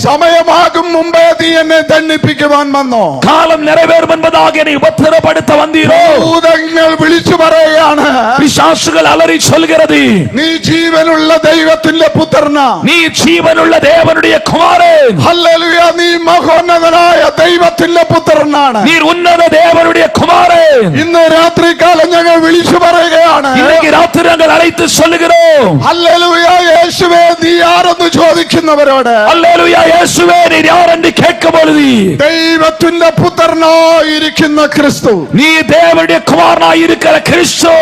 B: സമയമാകും മുമ്പേ നീ എന്നെ ദണ്ഡിപ്പിക്കുവാൻ വന്നോ?
C: காலம் நிறைவேறும் என்பதாக என்னை உபத்திரப்படுத்த வந்தீரோ?
B: ഭൂതങ്ങൾ വിളിച്ചു പറയുകയാണ്,
C: பிசாசுகள் அலறி சொல்கிறது,
B: നീ ജീവനുള്ള ദൈവത്തിന്റെ പുത്രനാ,
C: நீ ஜீவனுள்ள தேவனுடைய குமாரன்,
B: ഹല്ലേലൂയ, നീ മഹോന്നതനായ ദൈവത്തിന്റെ പുത്രനാണ്.
C: நீர் உன்னத தேவனுடைய குமாரன்.
B: ഇന്ന് രാത്രികാലം ഞങ്ങൾ വിളിച്ചു പറയുകയാണ്,
C: இன்னைக்கு ராத்திரி நாங்கள் அழைத்து சொல்லுகிறோம்,
B: ഹല്ലേലൂയ, യേശുവേ നീ ആരെന്ന് ചോദിക്കുന്നവരോട്,
C: அல்லேலூயா, இயேசுவே நீர் யார் என்று கேட்கும் பொழுது,
B: ദൈവത്തിന്റെ പുത്രനായിരിക്കുന്ന ക്രിസ്തു.
C: நீ தேவனுடைய குமாரனாய் இருக்கிற கிறிஸ்து.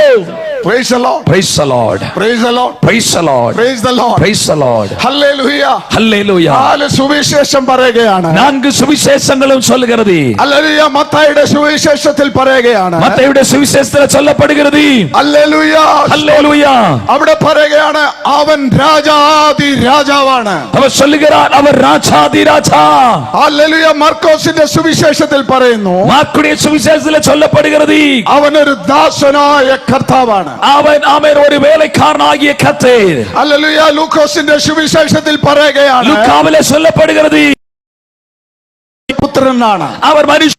B: Praise the Lord.
C: Praise the Lord.
B: Praise the Lord.
C: Praise the Lord.
B: Praise the Lord.
C: Praise the Lord.
B: Hallelujah.
C: Hallelujah.
B: നാല് സുവിശേഷം പറയുകയാണ്.
C: 4 சுவிசேஷங்களும் சொல்லுகிறது.
B: ഹല്ലേലൂയ. മത്തായിയുടെ സുവിശേഷത്തിൽ പറയുകയാണ്.
C: மத்தேயுடைய சுவிசேஷத்தில் சொல்லப்படுகிறது.
B: ഹല്ലേലൂയ.
C: Hallelujah.
B: അവിടെ പറയുകയാണ്, അവൻ രാജാതി രാജാവാണ്.
C: அவர் சொல்லுகிறார், அவர் ராஜாதி ராஜா.
B: ഹല്ലേലൂയ. മർക്കോസിന്റെ സുവിശേഷത്തിൽ പറയുന്നു,
C: மார்க்குடைய சுவிசேஷத்தில் சொல்லப்படுகிறது,
B: അവൻ ഒരു ദാസനായ കർത്താവാണ്.
C: அவன் ஒரு வேலைக்காரனாகிய கர்த்தர்.
B: ഹല്ലേലൂയ. ലൂക്കോസിന്റെ സുവിശേഷത്തിൽ പറയുകയാണ്,
C: லூக்காவிலே சொல்லப்படுகிறது,
B: പുത്രനാണ്.
C: அவர் மனுஷ,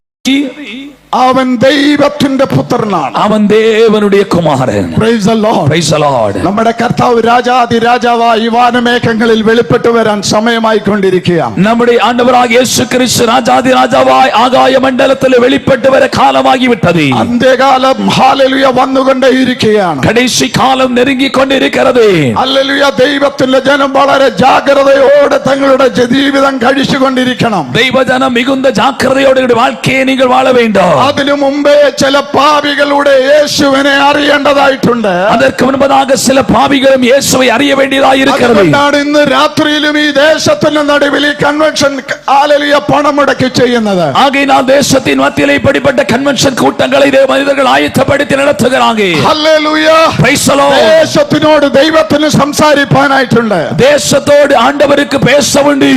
B: അവൻ ദൈവത്തിന്റെ പുത്രനാണ്.
C: அவன் தேவனுடைய குமாரன்.
B: Praise the Lord.
C: Praise the Lord.
B: നമ്മുടെ കർത്താവ് രാജാതി രാജാവായി വാനമേഘങ്ങളിൽ വെളിപ്പെട്ടു വരാൻ സമയമായി കൊണ്ടിരിക്കുകയാണ്.
C: நம்முடைய ஆண்டவராகிய இயேசு கிறிஸ்து ராஜாதி ராஜாவாய் ஆகாய மண்டலத்தில் வெளிப்பட்டு வர காலமாகி விட்டது.
B: അന്ത്യകാലം ഹല്ലേലൂയ വന്നുകൊണ്ടേയിരിക്കുകയാണ്.
C: கடைசி காலம் நெருங்கி கொண்டிருக்கிறது.
B: ഹല്ലേലൂയ. ദൈവത്തിന്റെ ജനം വളരെ ജാഗ്രതയോടെ തങ്ങളുടെ ജീവിതം കഴിച്ചുകൊണ്ടിരിക്കണം.
C: தெய்வஜனம் மிகுந்த ஜாக்கிரதையோடு வாழ்க்கையை நீங்கள் வாழ வேண்டும்.
B: അതിനു മുമ്പേ ചില പാപികളുടെ യേശുവിനെ അറിയേണ്ടതായിട്ടുണ്ട്.
C: அதற்கு முன்பதாக சில பாவிகளும் இயேசுவை அறிய வேண்டியதாக இருக்கிறது.
B: അതുകൊണ്ടാണ് ഇന്ന് രാത്രിയിലും ഈ ദേശത്തിന്റെ നടുവിൽ ഈ കൺവെൻഷൻ ഹല്ലേലൂയ പണം മുടക്കി ചെയ്യുന്നത്.
C: ஆகையினால் தேசத்தின் மத்தியிலே இப்படிப்பட்ட கன்வென்ஷன் கூட்டங்களை மனிதர்கள் ஆயத்தப்படுத்தி நடத்துகிறாங்க.
B: ഹല്ലേലൂയ.
C: Praise the Lord.
B: ദേശത്തിനോട് ദൈവത്തിന് സംസാരിക്കാനായിട്ടുണ്ട്.
C: தேசத்தோடு ஆண்டவருக்கு பேச உண்டு.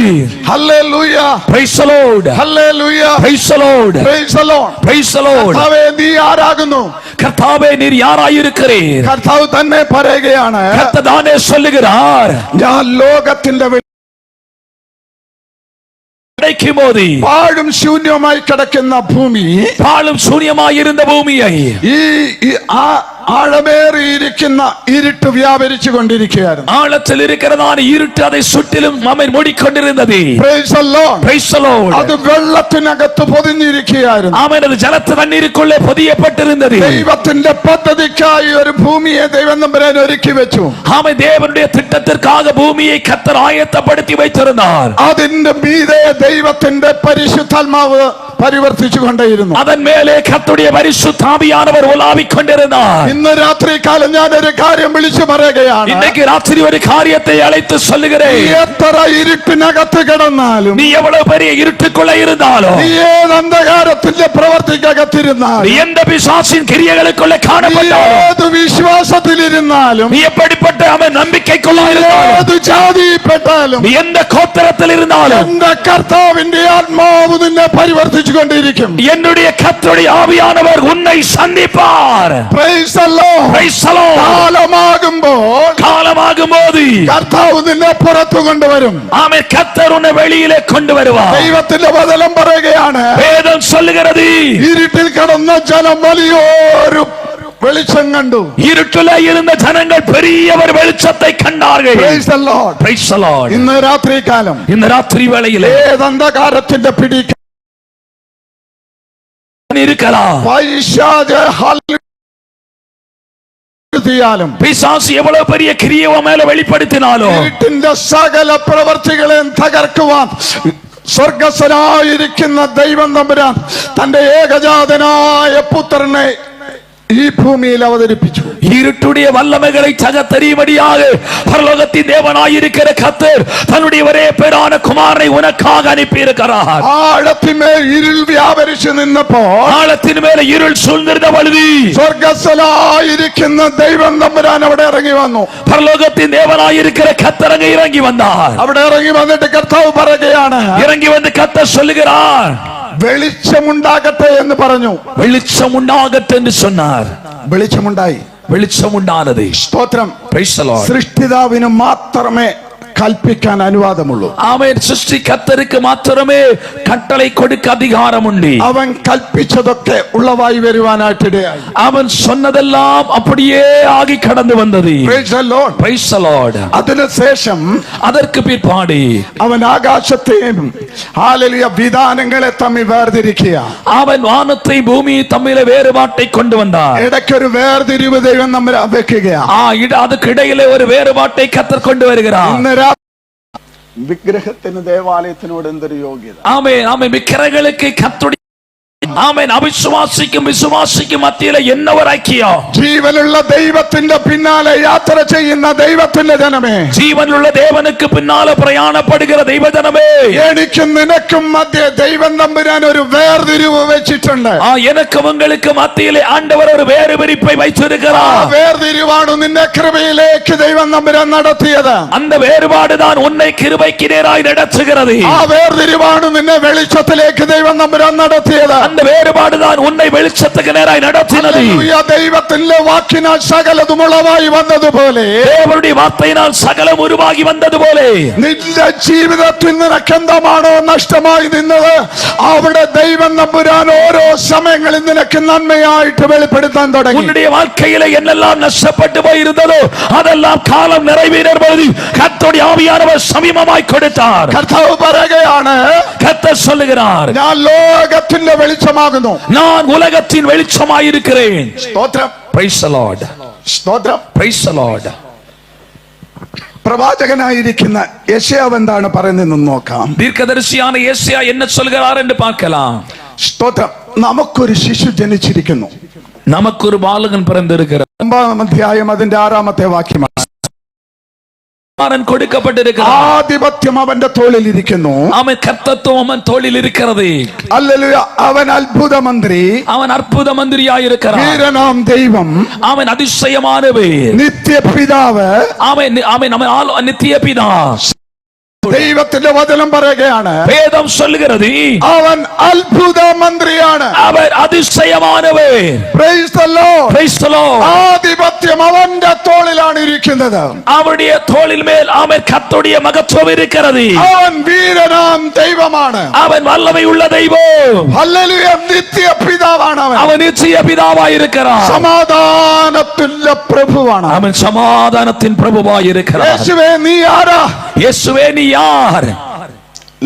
B: ഹല്ലേലൂയ.
C: Praise the Lord.
B: ഹല്ലേലൂയ.
C: Praise the Lord.
B: Praise the Lord.
C: Praise the Lord.
B: കർത്താവേ നീ ആരാകുന്നു?
C: கர்த்தாவே நீர் யாராயிருக்கிறீர்?
B: കർത്താവ് തന്നെ പറയുകയാണ്,
C: கர்த்தர் தானே சொல்லுகிறார்,
B: ഞാൻ ലോകത്തിന്റെ
C: கிடைக்கும் போது
B: പാഴും ശൂന്യമായി കിടക്കുന്ന ഭൂമി,
C: பாழும் சூனியமாய் இருந்த பூமியை
B: ഈ ആഴമേറിയിരിക്കുന്ന ഇരുട്ട് വ്യാപരിച്ചു കൊണ്ടിരിക്കുകയായിരുന്നു.
C: ஆழத்தில் இருக்கிறதான இருட்டு அதை சுற்றிலும் நம்மை மூடிக்கொண்டிருந்தது.
B: Praise the Lord.
C: Praise the Lord.
B: അത് വെള്ളത്തിനകത്ത് പൊതിഞ്ഞിരിക്കുകയായിരുന്നു.
C: ஆமென். அது ஜலத்து தண்ணீருக்குள்ளே பொதியப்பட்டிருந்தது.
B: ദൈവത്തിന്റെ പദ്ധതിക്കായി ഒരു ഭൂമിയെ ദൈവം തമ്പുരാൻ ഒരുക്കി വെച്ചു.
C: ஆமென். தேவனுடைய திட்டத்திற்காக பூமியை கர்த்தர் ஆயத்தப்படுத்தி வைத்திருந்தார்.
B: അതിന്റെ മീതെ ദൈവത്തിന്റെ പരിശുദ്ധാത്മാവ് പരിവർത്തിച്ചു കൊണ്ടേയിരുന്നു.
C: அதன் மேலே கர்த்தருடைய பரிசுத்த ஆவியானவர் உலாவிக் கொண்டிருந்தார்.
B: ഇന്ന് രാത്രികാലം ഞാനൊരു കാര്യം വിളിച്ചു പറയുകയാണ്.
C: இன்னைக்கு ராத்திரி ஒரு காரியத்தை அழைத்து சொல்லுகிறேன்.
B: നീ എത്ര ഇരുട്ടിനകത്ത് കിടന്നാലും,
C: நீ எவ்வளவு பெரிய இருட்டுக்குள்ள இருந்தாலும்,
B: നീ ഏത് അന്ധകാരത്തിന്റെ പ്രവർത്തിക്കകത്തിരുന്നാലും,
C: நீ எந்த பிசாசின் கிரியைகளுக்குள்ள
B: നീ
C: காணப்பட்டாலும்,
B: ഏത് വിശ്വാസത്തിലിരുന്നാലും,
C: நீ எப்படிப்பட்ட அவன் நம்பிக்கைக்குள்ள இருந்தாலும்,
B: ഏത് ജാതിയിൽപ്പെട്ടാലും,
C: நீ எந்த கோத்திரத்தில் இருந்தாலும்,
B: എന്റെ കർത്താവിന്റെ ആത്മാവ് നിന്നെ പരിവർത്തിച്ചു കൊണ്ടിരിക്കും.
C: என்னுடைய கர்த்தருடைய ஆவியானவர் உன்னை சந்திப்பார்.
B: Praise the Lord.
C: Praise the Lord.
B: കാലമാകുമ്പോൾ
C: காலமாகும்போது
B: കർത്താവ് നിന്നെ പുറത്തു കൊണ്ടുവരും.
C: ஆமென். கர்த்தர் உன்னை வெளியிலே கொண்டு வருவார்.
B: ദൈവത്തിന്റെ വചനം പറയുകയാണ്,
C: வேதம் சொல்லுகிறது,
B: ഇരുട്ടിൽ കിടന്ന ജനം വലിയൊരു വെളിച്ചം കണ്ടു.
C: ഇരുട്ടിലെ ഇരുന്ന ജനങ്ങൾ പെരിയ ഒരു വെളിച്ചത്തെ കണ്ടാர்கள்.
B: Praise the Lord.
C: Praise the Lord.
B: ഇന്ന് രാത്രി കാലം,
C: ഇന്ന് രാത്രി വേളയിൽ
B: ഏതന്ധകാരത്തിന്റെ പിടി
C: இருக்கலாம். பிசாசு எவ்வளவு பெரிய கிரியையை மேல வெளிப்படுத்தினாலும்
B: ഇരുട്ടിന്റെ സകല പ്രവർത്തികളെയും തകർക്കുവാൻ സ്വർഗ്ഗസ്ഥനായിരിക്കുന്ന ദൈവം തമ്പുരാൻ തന്റെ ഏകജാതനായ പുത്രനെ ഈ ഭൂമിയിൽ അവതരിപ്പിച്ചു.
C: இருட்டுடைய வல்லமைகளை தகர்த்தெறியும்படியாக பரலோகத்தின் தேவனாயிருக்கிற கர்த்தர் தன்னுடைய ஒரே பேரான குமாரனை உனக்காக அனுப்பி இருக்கிறார்.
B: ആഴത്തിന്മേൽ ഇരുൾ വ്യാപരിച്ചു നിന്നപ്പോൾ,
C: ആഴത്തിന്മേൽ ഇരുൾ സൂழ்ന്നിരുന്ന പൊழுது
B: സ്വർഗ്ഗസ്ഥനായിരിക്കുന്ന ദൈവം തമ്പുരാൻ അവിടെ ഇറങ്ങി വന്നു.
C: பரலோகத்தின் தேவனாயிருக்கிற கர்த்தர் அங்கே இறங்கி வந்தார்.
B: അവിടെ ഇറങ്ങി വന്നിട്ട് കർത്താവ് പറയുകയാണ്,
C: இறங்கி வந்து கர்த்தர் சொல்லுகிறார்,
B: വെളിച്ചമുണ്ടാകട്ടെ എന്ന് പറഞ്ഞു.
C: வெளிச்சம் உண்டாகட்டும் என்று சொன்னார்.
B: വെളിച്ചമുണ്ടായി.
C: வெளிச்சம் உண்டானது.
B: സ്തോത്രം.
C: Praise the Lord.
B: സൃഷ്ടിതാവിന് മാത്രമേ കൽപ്പിക്കാൻ അനുവാദമുള്ളൂ.
C: അവൻ സൃഷ്ടികർത്താവിற்கு മാത്രമേ കട്ടളை കൊടുക്ക അധികാരമുണ്ട്.
B: അവൻ കൽപ്പിച്ചതൊക്കെ ഉള്ളവായി വരുവാനായിട്ടിടയായി.
C: അവൻ சொன்னதெல்லாம் அப்படியே ஆகி கடந்து வந்தது.
B: Praise the Lord.
C: Praise the Lord.
B: അതിനുശേഷം
C: அதற்கு பிற்பாடு
B: അവൻ ആകാശത്തെയും ഹല്ലേലൂയ വിധാനങ്ങളെ തമ്മിൽ വേർതിരിക്കുക.
C: അവൻ വാനത്തെ ഭൂമിയെ തമ്മിലെ വേറുപാട്ടെ കൊണ്ടുവந்தார்.
B: ഇടയ്ക്കൊരു വേർതിരിവ് ദൈവം നമ്മൾ വെക്കുകയാണ്.
C: അതുക്കിടയിലെ ഒരു വേറുപാട്ടെ കർത്തർ കൊണ്ടുവരുகிறார்.
B: വിഗ്രഹത്തിന് ദേവാലയത്തിനോട് എന്തൊരു യോഗ്യത.
C: ആമേൻ ആമേൻ. വിഗ്രഹങ്ങൾക്ക് കർത്തരുടെ ആമേൻ അവിശ്വാസിക്കും വിശ്വാസിക്കും മധ്യയിലെ എന്ന ഒരു ഐക്യം.
B: ജീവനുള്ള ദൈവത്തിന്റെ പിന്നാലെ യാത്ര ചെയ്യുന്ന ദൈവത്തിന്റെ ജനമേ,
C: ജീവനുള്ള ദേവനുക്ക് പിന്നാലെ പ്രയാണപ്പെടുകിற ദൈവജനമേ,
B: എനിക്കും നിനക്കും മധ്യ ദൈവം തമ്പുരാൻ ഒരു വേർതിരിവ് വെച്ചിട്ടുണ്ട്.
C: எனக்கும் உங்களுக்கு மத்தியிலே ஆண்டவர் ஒரு வேறுபிரிப்பை வைத்திருக்கிறார்.
B: ആ വേർതിരിവാണ് നിന്നെ കൃപയിലേക്ക് ദൈവം തമ്പുരാൻ നടത്തിയത്.
C: அந்த வேறுபாடு தான் உன்னை கிருபைக்கு நேராய் நடத்துகிறது.
B: ആ വേർതിരിവാണ് നിന്നെ വെളിച്ചത്തിലേക്ക് ദൈവം തമ്പുരാൻ നടത്തിയത്.
C: அந்த வேறுபாடு தான் உன்னை வெளிச்சத்துக்கு நேராய் நடத்தினது.
B: ദൈവത്തിന്റെ വാക്കിനാൽ സകലതും ഉളവായി വന്നതുപോലെ,
C: தேவனுடைய வார்த்தையினால் சகலம் உருவாகி வந்தது போல,
B: നിന്റെ ജീവിതത്തിൽ നിനക്കെന്താണോ നഷ്ടമായി നിന്നത്, അവിടെ ദൈവം തമ്പുരാൻ ഓരോ സമയങ്ങളിൽ നിനക്ക് നന്മയായിട്ട് വെളിപ്പെടുത്താൻ തുടങ്ങി.
C: உன்னுடைய வாழ்க்கையில என்னெல்லாம் நஷ்டப்பட்டு போயிருந்ததோ அதெல்லாம் காலம் நிறைவேறும் பொழுது கர்த்தருடைய ஆவியானவர் சமீபமாய் கொடுத்தார்.
B: കർത്താവ് പറയുകയാണ്,
C: கர்த்தர் சொல்லுகிறார்,
B: ഞാൻ ലോകത്തിന്റെ വെളിച്ചമാകുന്നു.
C: நான் உலகத்தின் வெளிச்சமாயிருக்கிறேன்.
B: സ്തോത്രം.
C: Praise the Lord.
B: സ്തോത്രം.
C: Praise the Lord.
B: പ്രവാചകനായിരിക്കുന്ന യെശയ്യാവ് എന്താണ് പറയുന്നതെന്ന് നോക്കാം.
C: தீர்க்கதரிசியான யெശയ്யா என்ன சொல்கிறார் என்று பார்க்கலாம்.
B: സ്തോത്രം. നമുക്കൊരു ശിശു ജനിച്ചിരിക്കുന്നു.
C: நமக்கு ஒரு பாலகன் பிறந்திருக்கிறார்.
B: 9-ാം അധ്യായം അതിന്റെ 6-ാമത്തെ വാക്യമാണ്.
C: கொடுக்கப்பட்டிருக்கிறார்.
B: ആധിപത്യം അവന്റെ തോളിൽ ഇരിക്കുന്നു.
C: அவன் கர்த்தத்துவம் அவன் தோளில் இருக்கிறது.
B: ഹല്ലേലൂയ. അവൻ അത്ഭുത മന്ത്രി,
C: அவன் அற்புத மந்திரியாயிருக்கிறார்.
B: വീരനാം ദൈവം,
C: அவன் அதிசயமானவர்,
B: നിത്യപിതാവ്,
C: அவன் அவன் அவன் நித்திய பிதா.
B: ദൈവത്തിന്റെ വചനം പറയുകയാണ്,
C: വേദം சொல்லுகிறது
B: അവൻ അത്ഭുത മന്ത്രിയാണ്.
C: அவர் அதிசயமானவர்.
B: Praise the Lord.
C: Praise the Lord.
B: ആധിപത്യം അവന്റെ തോളിലാണ് ഇരിക്കുന്നത്.
C: அவருடைய தோளில் மேல் அவன் கர்த்தருடைய மகத்துவம் இருக்கிறது.
B: അവൻ വീരനാം ദൈവമാണ്.
C: அவன் வல்லமை உள்ள தெய்வம்.
B: ഹല്ലേലൂയ. നിത്യപിതാവാണ് അവൻ.
C: அவன் நித்திய பிதாவாயிருக்கிறார்.
B: സമാധാനത്തിന്റെ പ്രഭുവാണ്.
C: அவன் சமாதானத்தின் பிரபுவாயிருக்கிறார்.
B: യേശുവേ നീ ആരാ?
C: இயேசுவே நீ யார்?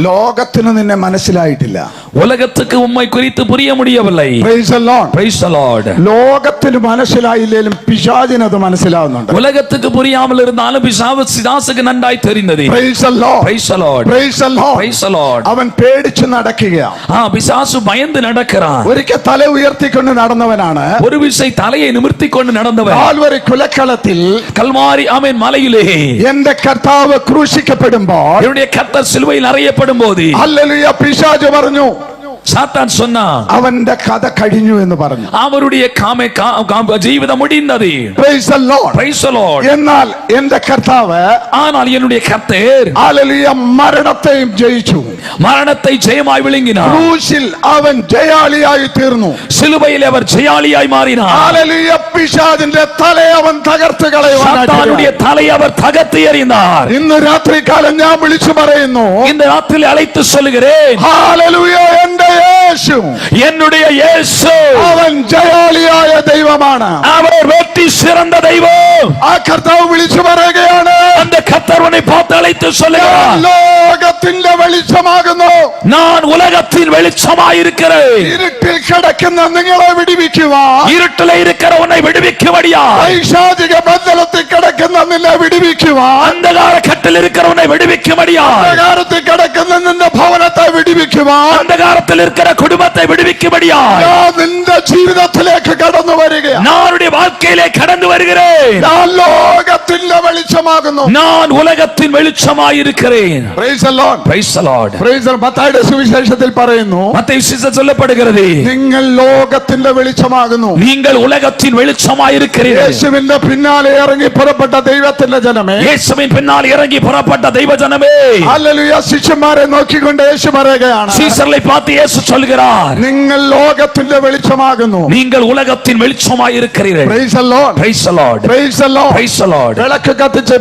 B: ലോകത്തിന് നിന്നെ മനസ്സിലായിട്ടില്ല.
C: உலகத்துக்கு உம்மை குறித்து புரிய முடியவில்லை.
B: Praise the Lord.
C: Praise the Lord.
B: ലോകത്തിന് മനസ്സിലായില്ലേലും പിശാചിന് അത് മനസ്സിലാവുന്നുണ്ട്.
C: உலகத்துக்கு புரியாமல் இருந்தாலும் பிசாசுக்கு நன்றாய் தெரிந்தது.
B: Praise the Lord.
C: Praise the Lord.
B: Praise the Lord.
C: Praise the Lord.
B: അവൻ പേടിച്ച് നടക്കുകയാണ്.
C: பிசாசு பயந்து நடக்கிறான்.
B: ഒരിക്കൽ തല ഉയർത്തിക്കൊണ്ട് നടന്നവനാണ്.
C: ஒரு விசை தலையை நிமிர்த்தி கொண்டு நடந்தவன்
B: കാൽവരി കുലക്കളത്തിൽ
C: கல்வாரி ஆமென் மலையிலே
B: എന്റെ കർത്താവ് ക്രൂശിക്കപ്പെടുമ്പോൾ,
C: என்னுடைய கர்த்தர் சிலுவையில் அறையப்படும் போது
B: ഹല്ലേലൂയ, പിശാച് പറഞ്ഞു,
C: சாத்தான் சொன்னான்
B: അവന്റെ കഥ കഴിഞ്ഞു എന്ന് പറഞ്ഞു.
C: அவருடைய ஜீவிதம் முடிந்தது.
B: Praise the Lord.
C: Praise the Lord.
B: എന്നാൽ എന്റെ കർത്താവ്,
C: ஆனால் என்னுடைய கர்த்தர்
B: ഹല്ലേലൂയ, മരണത്തെയും ജയിച്ചു.
C: மரணத்தை ஜெயமாய் விழுங்கினார்.
B: ക്രൂശിൽ അവൻ ജയാളിയായി തീർന്നു.
C: சிலுவையில் அவர் ஜெயாளியாய் மாறினார்.
B: ഹല്ലേലൂയ. പിശാചിന്റെ തലയെ അവൻ തകർത്ത്
C: சாத்தானுடைய
B: കളയുവാൻ
C: தலையை அவர் தகர்த்து எறிந்தார்.
B: ഇന്ന് രാത്രികാലം ഞാൻ വിളിച്ചു പറയുന്നു,
C: இந்த ராத்திரியில் அழைத்து சொல்லுகிறேன்,
B: ഹല്ലേലൂയ, എന്റെ യേശു,
C: என்னுடைய இயேசு
B: അവൻ ജയാളിയായ ദൈവമാണ്.
C: அவர் வெற்றி சிறந்த தெய்வம்.
B: ആ കർത്താവ് വിളിച്ചു പറയുകയാണ്,
C: அந்த கர்த்தர் உன்னை பார்த்து அழைத்து சொல்லுகிறார்,
B: ലോകത്തിന്റെ വെളിച്ചമാകുന്നു,
C: நான் உலகத்தின் வெளிச்சமாயிருக்கிறேன்.
B: ഇരുട്ടിൽ കിടക്കുന്ന നിങ്ങളെ വിടുവിക്കുവാൻ,
C: இருட்டில் இருக்கிற உன்னை விடுவிக்கும்படியா,
B: പൈശാചിക ബന്ധനത്തിൽ കിടക്കുന്ന നിന്നെ വിടുവിക്കുവാൻ,
C: அந்தகார கட்டில் இருக்கிற உன்னை விடுவிக்கும்படியா,
B: അന്ധകാരത്തിൽ കിടക്കുന്ന നിന്റെ ഭവനത്തെ വിടുവിക്കുവാൻ,
C: அந்தகாரத்தில் இருக்கிற குடும்பத்தை விடுவிக்கும்படியா
B: ഞാൻ നിന്റെ ജീവിതത്തിലേക്ക് കടന്നു വരികയാണ്.
C: நானுடைய வாழ்க்கையிலே கடந்து வருகிறேன்.
B: ഞാൻ ലോകത്തിന്റെ വെളിച്ചമാകുന്നു.
C: நான் உலகத்தின் வெளிச்சமாயிருக்கிறேன்.
B: Praise the Lord.
C: Praise the Lord.
B: Praise the Lord. മത്തായിയുടെ സുവിശേഷത്തിൽ പറയുന്നു,
C: மத்தேயு சுவிசேஷத்தில் சொல்லப்படுகிறது,
B: നിങ്ങൾ ലോകത്തിന്റെ വെളിച്ചമാകുന്നു.
C: நீங்கள் உலகத்தின் வெளிச்சமாயிருக்கிறீர்கள்.
B: യേശുവിന്റെ പിന്നാലെ ഇറങ്ങി പുറപ്പെട്ട ദൈവത്തിന്റെ ജനമേ,
C: இயேசுவின் பின்னால் இறங்கி புறப்பட்ட தெய்வ ஜனமே,
B: ഹല്ലേലൂയ. ശിഷ്യന്മാരെ നോക്കിക്കൊണ്ട് യേശു പറയുകയാണ്,
C: சீசர்களை பார்த்து இயேசு சொல்கிறார்,
B: നിങ്ങൾ ലോകത്തിന്റെ വെളിച്ചമാകുന്നു.
C: நீங்கள் உலகத்தின் வெளிச்சமாயிருக்கிறீர்கள்.
B: Praise the Lord.
C: Praise the Lord.
B: Praise the Lord.
C: Praise the Lord.
B: വിളക്ക് കത്തിച്ച്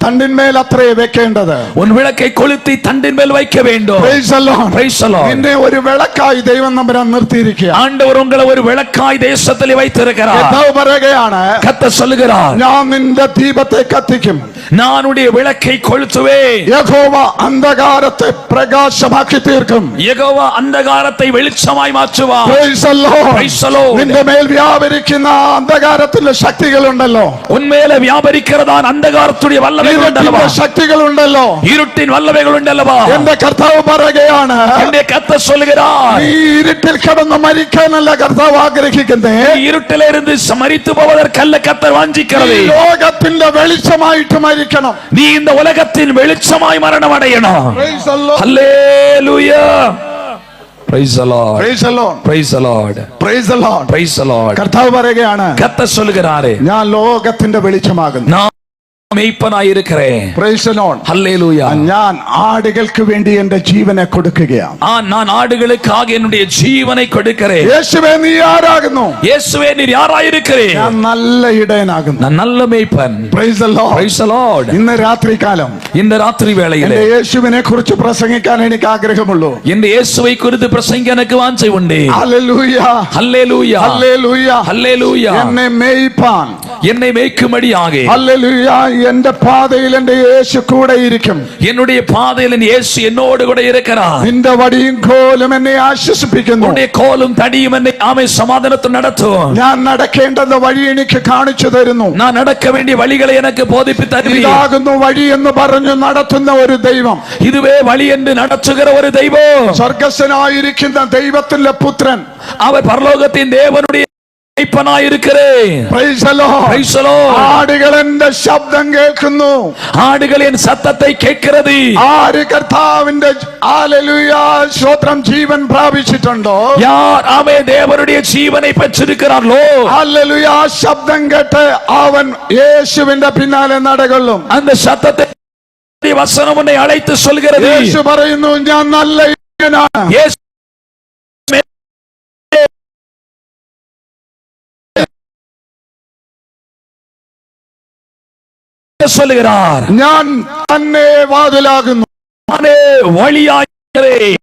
B: തണ്ടിന്മേൽ അത്രേ വെക്കേണ്ടത്.
C: உன் விளக்கை கொளுத்தி தண்டின் மேல் வைக்க வேண்டும்.
B: Praise the Lord.
C: Praise the Lord.
B: നിന്നെ ഒരു വിളക്കായി ദൈവം നമ്പരാൻ നിർത്തിയിരിക്കുക.
C: ஆண்டவர் உங்களை ஒரு விளக்காய் தேசத்தில் வைத்திருக்கிறார்.
B: കർത്താവ് പറയുകയാണ്,
C: கர்த்தர் சொல்லுகிறார்,
B: ഞാൻ നിന്റെ ദീപത്തെ കത്തിക്കും,
C: நான் உடைய விளக்கை கொளுத்துவேன்.
B: യഹോവ അന്ധകാരത്തെ പ്രകാശമാക്കി തീർക്കും.
C: யெகோவா அந்தகாரத்தை வெளிச்சமாய் மாற்றுவார்.
B: Praise the Lord.
C: Praise the Lord.
B: നിന്റെ മേൽ വ്യാപരിക്കുന്ന അന്ധകാരത്തിന്റെ ശക്തികളുണ്ടല്ലോ,
C: உன்மேல வியாபரிக்கிறதான் அந்தகாரத்துடைய வல்லமைகள் உண்டல்லவா,
B: ശക്തികളുണ്ടല്ലോ,
C: இருட்டின் வல்லமைகள் உண்டல்லவா.
B: എന്റെ കർത്താവ് പറയുകയാണ്,
C: என்னுடைய கர்த்தர் சொல்லுகிறார்,
B: ഈ ഇരുട്ടിൽ കിടന്ന് മരിക്കാനല്ല കർത്താവ് ആഗ്രഹിക്കുന്നേ,
C: இருட்டில இருந்து மரித்து போவதற்கல்ல கர்த்தர் வாஞ்சிக்கிறது.
B: ഈ ലോകത്തിന്റെ വെളിച്ചമായിട്ട് മരിക്കണം.
C: நீ இந்த உலகத்தின் வெளிச்சமாய் மரணம் அடையணும்.
B: Praise the Lord.
C: Hallelujah. Praise the Lord.
B: Praise the Lord.
C: Praise the Lord.
B: Praise the Lord.
C: Praise the Lord.
B: കർത്താവ് പറയുകയാണ്,
C: கர்த்தர் சொல்லுகிறாரே,
B: ഞാൻ ലോകത്തിന്റെ വെളിച്ചമാകുന്നു.
C: நான் மேய்ப்பனாய் இருக்கிறேன்.
B: Praise the Lord.
C: ஹல்லேலூயா.
B: ഞാൻ ആടുകൾക്ക് വേണ്ടി എന്റെ ജീവനെ കൊടുക്കുകയാണ്.
C: நான் ஆடுகளுக்காக என்னுடைய ஜீவனை கொடுக்கிறேன்.
B: യേശുവേ നീ ആരാകുന്നു?
C: இயேசுவே நீர் யாராயிருக்கிறீர்?
B: ഞാൻ നല്ല ഇടയനാകുന്നു.
C: நான் நல்ல மேய்ப்பன்.
B: Praise the Lord.
C: Praise the Lord.
B: ഇന്ന് രാത്രികാലം
C: இந்த ராத்திரி வேளையிலே
B: എന്റെ യേശുവിനെ കുറിച്ച് പ്രസംഗിക്കാൻ എനിക്ക് ആഗ്രഹമുള്ളൂ.
C: இந்த இயேசுவை குறித்து பிரசங்க எனக்கு வாஞ்சை உண்டு.
B: ഹല്ലേലൂയ.
C: ஹல்லேலூயா.
B: ഹല്ലേലൂയ.
C: ஹல்லேலூயா.
B: എന്നെ മേയ്പ്പാൻ,
C: என்னை மேய்க்கும்படியாக
B: ഹല്ലേലൂയ, എന്റെ പാതയിൽ എന്റെ യേശു കൂടെ ഇരിക്കും.
C: என்னுடைய பாதையில் என் இயேசு என்னோடு கூட இருக்கிறார்.
B: നിന്റെ വടിയും കോലും എന്നെ ആശ്വസിപ്പിക്കുന്നു.
C: உன்னுடைய கோலும் தடியும் என்னை ஆமை சமாதானத்தை நடத்தும்.
B: ഞാൻ നടക്കേണ്ടുന്ന വഴി എനിക്ക് കാണിച്ചു തരുന്നു.
C: நான் നടக்க വേண்டிய വழிகளை எனக்கு போதிப்பு தருவீர்.
B: ഇതാകുന്നു വഴി എന്ന് പറഞ്ഞു നടത്തുന്ന ഒരു ദൈവം,
C: இதுவே வழி என்று நடத்துகிற ஒரு தெய்வம்.
B: സ്വർഗസ്ഥനായിരിക്കുന്ന ദൈവത്തിന്റെ പുത്രൻ,
C: அவர் பரலோகத்தின் தேவனுடைய மேய்ப்பனாயிருக்கிறேன்.
B: Praise the Lord.
C: Praise the Lord.
B: ആടുകൾ എന്റെ ശബ്ദം കേൾക്കുന്നു.
C: ஆடுகள் என் சத்தத்தை கேட்கிறது.
B: ആര് കർത്താവിന്റെ ഹല്ലേലൂയ സ്തോത്രം ജീവൻ പ്രാപിച്ചിട്ടുണ്ടോ?
C: யார் ஆமே தேவனுடைய ஜீவனை பெற்றிருக்கிறார்களோ,
B: ഹല്ലേലൂയ ആ ശബ്ദം കേട്ട് അവൻ യേശുവിന്റെ പിന്നാലെ നടകൊള്ളും.
C: அந்த சத்தத்தை வசனம் உன்னை அழைத்து சொல்கிறது.
B: യേശു പറയുന്നു, ഞാൻ നല്ല ഇടയനാണ്.
C: இயேசு சொல்லுகிறார்,
B: ഞാൻ തന്നെ വാതിലാകുന്നു.
C: நானே வழியாகிறேன்.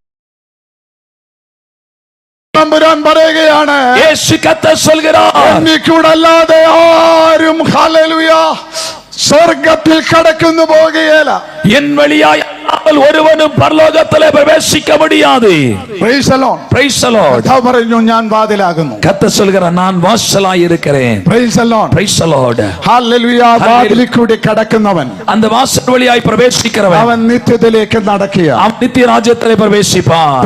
B: തമ്പുരാൻ പറയുകയാണ്,
C: இயேசு கர்த்தர் சொல்கிறார்,
B: എന്നിക്കൂടല്ലാതെ ആരും ഹല്ലേലൂയ സ്വർഗത്തിൽ കടക്കുന്നു പോകുകയില്ല.
C: என் வழியாய் அல்லாமல் ஒருவனும் பரலோகத்திலே பிரவேசிக்க முடியாது.
B: Praise the Lord.
C: Praise the Lord.
B: കർത്താവ് പറഞ്ഞു, ഞാൻ വാതിലാകുന്നു.
C: கர்த்தர் சொல்கிறார், நான் வாசலாய் இருக்கிறேன்.
B: Praise the Lord.
C: Praise the Lord.
B: Hallelujah വാതിലിൽ കൂടി കടക്കുന്നവൻ
C: அந்த வாசல் வழியாய் பிரவேசிக்கிறவன்
B: അവൻ നിത്യത്തിലേക്ക് നടക്കുക.
C: அவன் நித்திய ராஜ்யத்திலே பிரவேசிப்பான்.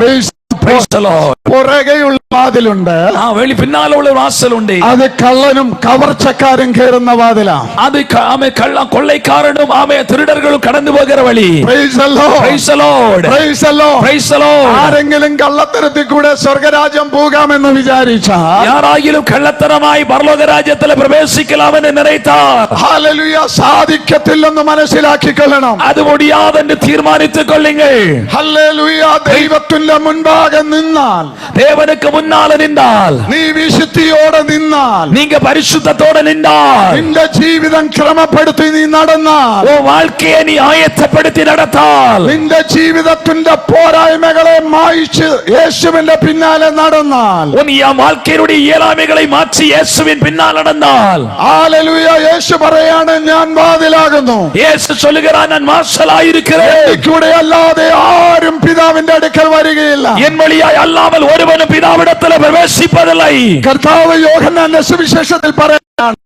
C: Praise the Lord.
B: പുറകെയുള്ള വാതിലുണ്ട്,
C: வெளி பின்னால உள்ள வாசல் உண்டு.
B: അത് കള്ളനും കവർച്ചക്കാരും കയറുന്ന വാതിലാ.
C: அது ஆமே கொள்ளைக்காரனும் ஆமே திருடர்களும் கடந்து போகிற வழி.
B: Praise the Lord.
C: Praise the Lord.
B: Praise the Lord.
C: Praise the Lord.
B: ആരെങ്കിലും കള്ളത്തരത്തിൽ കൂടെ സ്വർഗരാജ്യം പോകാമെന്ന് വിചാരിച്ചാൽ,
C: யாராகிலும் கள்ளத்தனமாய் பரலோக ராஜ்யத்தில் பிரவேசிக்கலாம் என்று நினைத்தார்,
B: ഹല്ലേലൂയ സാധിക്കത്തില്ലെന്ന് മനസ്സിലാക്കിക്കൊള്ളണം.
C: அது முடியாது என்று தீர்மானித்துக் கொள்ளுங்கள்.
B: ഹല്ലേലൂയ ദൈവത്തിന്റെ മുൻപാകെ முன்பாக நின்னால்,
C: தேவனுக்கு முன்னால நின்றால்,
B: நீ விசுத்தியோட நின்னால்,
C: நீங்க பரிசுத்தத்தோட நின்றால்,
B: இந்த ஜீவிதம் கிரமப்படுத்தி நீ நடந்தால்,
C: உன் வாழ்க்கையை நீ ஆயத்தப்படுத்தி நடத்தால்,
B: നിന്റെ ജീവിതത്തിന്റെ പോരായ്മകളെ മായിച്ച് യേശുവിന്റെ പിന്നാലെ നടന്നാൽ,
C: உன் வாழ்க்கையினுடைய இயலாமைகளை மாற்றி இயேசுவின் பின்னால் நடந்தால்,
B: ഹല്ലേലൂയ. യേശു പറയാണ്, ഞാൻ വാതിലാകുന്നു.
C: இயேசு சொல்லுகிறார், நான் வாசலாயிருக்கிறேன்.
B: എനിക്കൂടെ അല്ലാതെ ആരും പിതാവിന്റെ അടുക്കൽ വരികയില്ല.
C: என் வழியாய் அல்லாமல் ஒருவனும் பிதாவிடத்தில் பிரவேசிப்பதில்லை.
B: കർത്താവ് യോഹന്നാന്റെ സുവിശേഷത്തിൽ പറയുകയാണ്,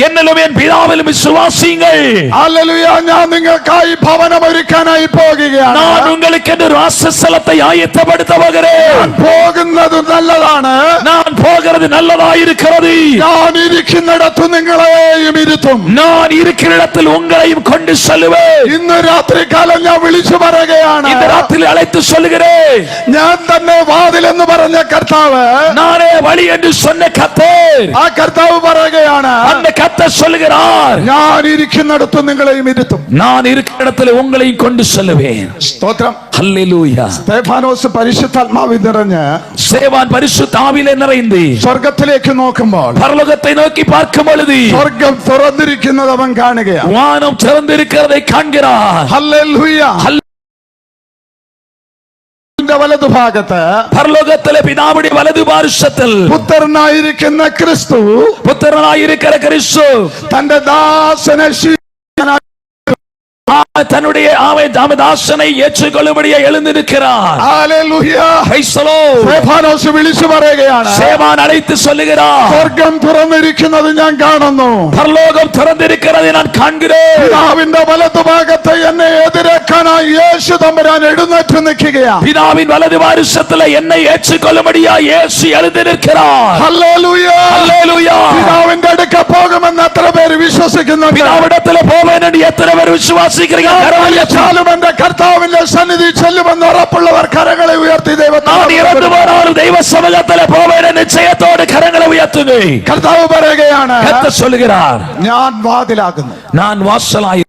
C: എന്നിലും എൻ പിതാവിലും വിശ്വാസിയുങ്ങൾ.
B: ഹല്ലേലൂയ. ഞാൻ നിങ്ങൾക്കായി ഭവനം ഒരുക്കാനായി പോകുകയാണ്.
C: நான் உங்களுக்கு ഒരു വാസസ്ഥലத்தை ஆயத்தப்படுத்த போகிறேன்.
B: ഞാൻ പോകുന്നത് നല്ലതാണ്.
C: நான் போகிறது நல்லதாயிருக்கிறது.
B: ഞാൻ ഇരിക്കുന്നിടത്ത് നിങ്ങളെയും ഇരുത്തും.
C: நான் இருக்கிற இடத்தில் உங்களையும் கொண்டு செல்லுவேன்.
B: ഇന്ന് രാത്രികാലം ഞാൻ വിളിച്ചു പറയുകയാണ്,
C: இந்த ராத்திரியில் அழைத்து சொல்லுகிறேன்,
B: ഞാൻ തന്നെ വാതിലെന്ന് പറഞ്ഞ കർത്താവ്,
C: நானே வழி என்று சொன்ன கர்த்தர்,
B: ആ കർത്താവ് പറയുകയാണ്,
C: அந்த கர்த்தர் சொல்லுகிறார்,
B: ഞാൻ ഇരിക്കുന്നിടത്ത് നിങ്ങളെയും ഇരുത്തും.
C: நான் இருக்கிற இடத்தில் உங்களையும் கொண்டு செல்லுவேன்.
B: സ്തോത്രം.
C: ஹல்லேலூயா.
B: സ്തെഫാനോസ് പരിശുദ്ധാത്മാവിൽ നിറഞ്ഞ്
C: சேவான் பரிசுத்த ஆவியிலே நிறைந்து
B: സ്വർഗത്തിലേക്ക് നോക്കുമ്പോൾ
C: பரலோகத்தை நோக்கி பார்க்கும் பொழுது
B: സ്വർഗം തുറന്നിരിക്കുന്നത് അവൻ കാണുകയാണ്.
C: வானம் திறந்திருக்கிறதை காண்கிறார்.
B: ഹല്ലേലൂയ. വലതുഭാഗത്ത്
C: பரலோகத்திலே பிதாவுடைய வலது பாரிசத்தில்
B: പുത്രനായിരിക്കുന്ന ക്രിസ്തു
C: புத்திரனாயிருக்கிற கிறிஸ்து
B: തന്റെ ദാസനെ
C: தன்னுடைய தாசனை ஏற்றுக்கொள்ளும்படியே எழுந்திருக்கிறார்.
B: ഹല്ലേലൂയ.
C: Praise the Lord.
B: സ്തെഫാനോസ് വിളിച്ചു പറയുകയാണ്,
C: சேவான் அழைத்து சொல்லுகிறார்,
B: സ്വർഗം തുറന്നിരിക്കുന്നത് ഞാൻ കാണുന്നു.
C: பரலோகம் திறந்திருக்கிறதை நான் காண்கிறேன்.
B: പിതാവിന്റെ വലതുഭാഗത്ത് എന്നെ എതിരേക്കാനായി യേശു തമ്പുരാൻ എഴുന്നേറ്റ് നിൽക്കുകയാണ്.
C: பிதாவின் வலது பாரிசத்தில் என்னை ஏற்றுக்கொள்ளும்படியா இயேசு எழுந்திருக்கிறார்.
B: ഹല്ലേലൂയ.
C: ஹல்லேலூயா.
B: പിതാവിന്റെ അടുക്ക പോകുമെന്ന് എത്ര പേര് വിശ്വസിക്കുന്നുണ്ട്?
C: பிதாவிடத்தில் போவேன் என்று எத்தனை பேர் விசுவாசிக்கிறீங்க?
B: ാലും എന്റെ കർത്താവിന്റെ സന്നിധി ചെല്ലുമെന്ന് ഉറപ്പുള്ളവർ കരങ്ങളെ ഉയർത്തി
C: நான் இறந்து போனாலும் தெய்வ சமூகத்தில் போவேன் என்ற நிச்சயத்தோடு கரங்களை உயர்த்துங்க.
B: കർത്താവ് പറയുകയാണ്,
C: கர்த்தர் சொல்லுகிறார்,
B: ഞാൻ വാതിലാകുന്നു.
C: நான் வாசலாய்.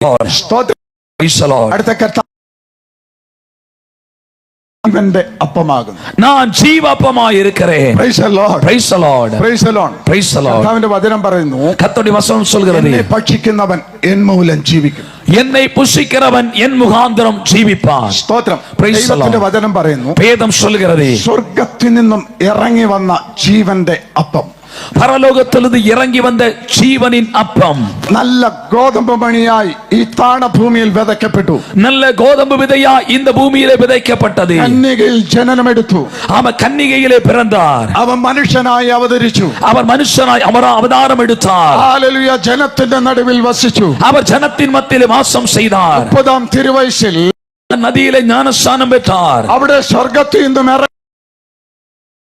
C: Praise the Lord.
B: അടുത്ത കർത്താവ് ഇവന്റെ അപ്പമാകുന്നു.
C: நான் ஜீவப்பமாய் இருக்கிறேன்.
B: Praise the Lord.
C: Praise the Lord.
B: Praise the Lord.
C: Praise the Lord.
B: കർത്താവിന്റെ വചനം പറയുന്നു,
C: கர்த்தருடைய வசனம் சொல்கிறது,
B: എന്നെ ഭക്ഷിക്കുന്നവൻ എൻ മൂലം ജീവിക്കും.
C: என்னை புசிக்கிறவன் என் முகாந்திரம் ஜீவிப்பான்.
B: സ്തോത്രം.
C: Praise the Lord.
B: ദൈവത്തിന്റെ വചനം പറയുന്നു,
C: வேதம் சொல்கிறது,
B: സ്വർഗത്തിൽ നിന്നും ഇറങ്ങി വന്ന ജീവന്റെ അപ്പം,
C: பரலோகத்திலிருந்து இறங்கி வந்த ஜீவனின் அப்பம்
B: നല്ല ഗോതമ്പ് മണിയായി ഈ താണഭൂമിയിൽ വിതയ്ക്കപ്പെട്ടു.
C: நல்ல கோதம்பு விதையா இந்த பூமியிலே விதைக்கப்பட்டது.
B: കന്യകയിൽ ജനനമെടുത്തു.
C: அவன் கன்னிகையிலே பிறந்தார்.
B: അവൻ മനുഷ്യനായി അവതരിച്ചു.
C: அவர் மனுஷனாய் அவதாரம் எடுத்தார்.
B: ഹല്ലേലൂയ. ജനത്തിന്റെ നടുവിൽ വസിച്ചു.
C: அவர் ஜனத்தின் மத்தியிலே வாசம் செய்தார்.
B: 30 തിരുവയസ്സിൽ
C: நதியிலே ஞானஸ்நானம் பெற்றார்.
B: അവിടെ സ്വർഗത്തിൽ നിന്നും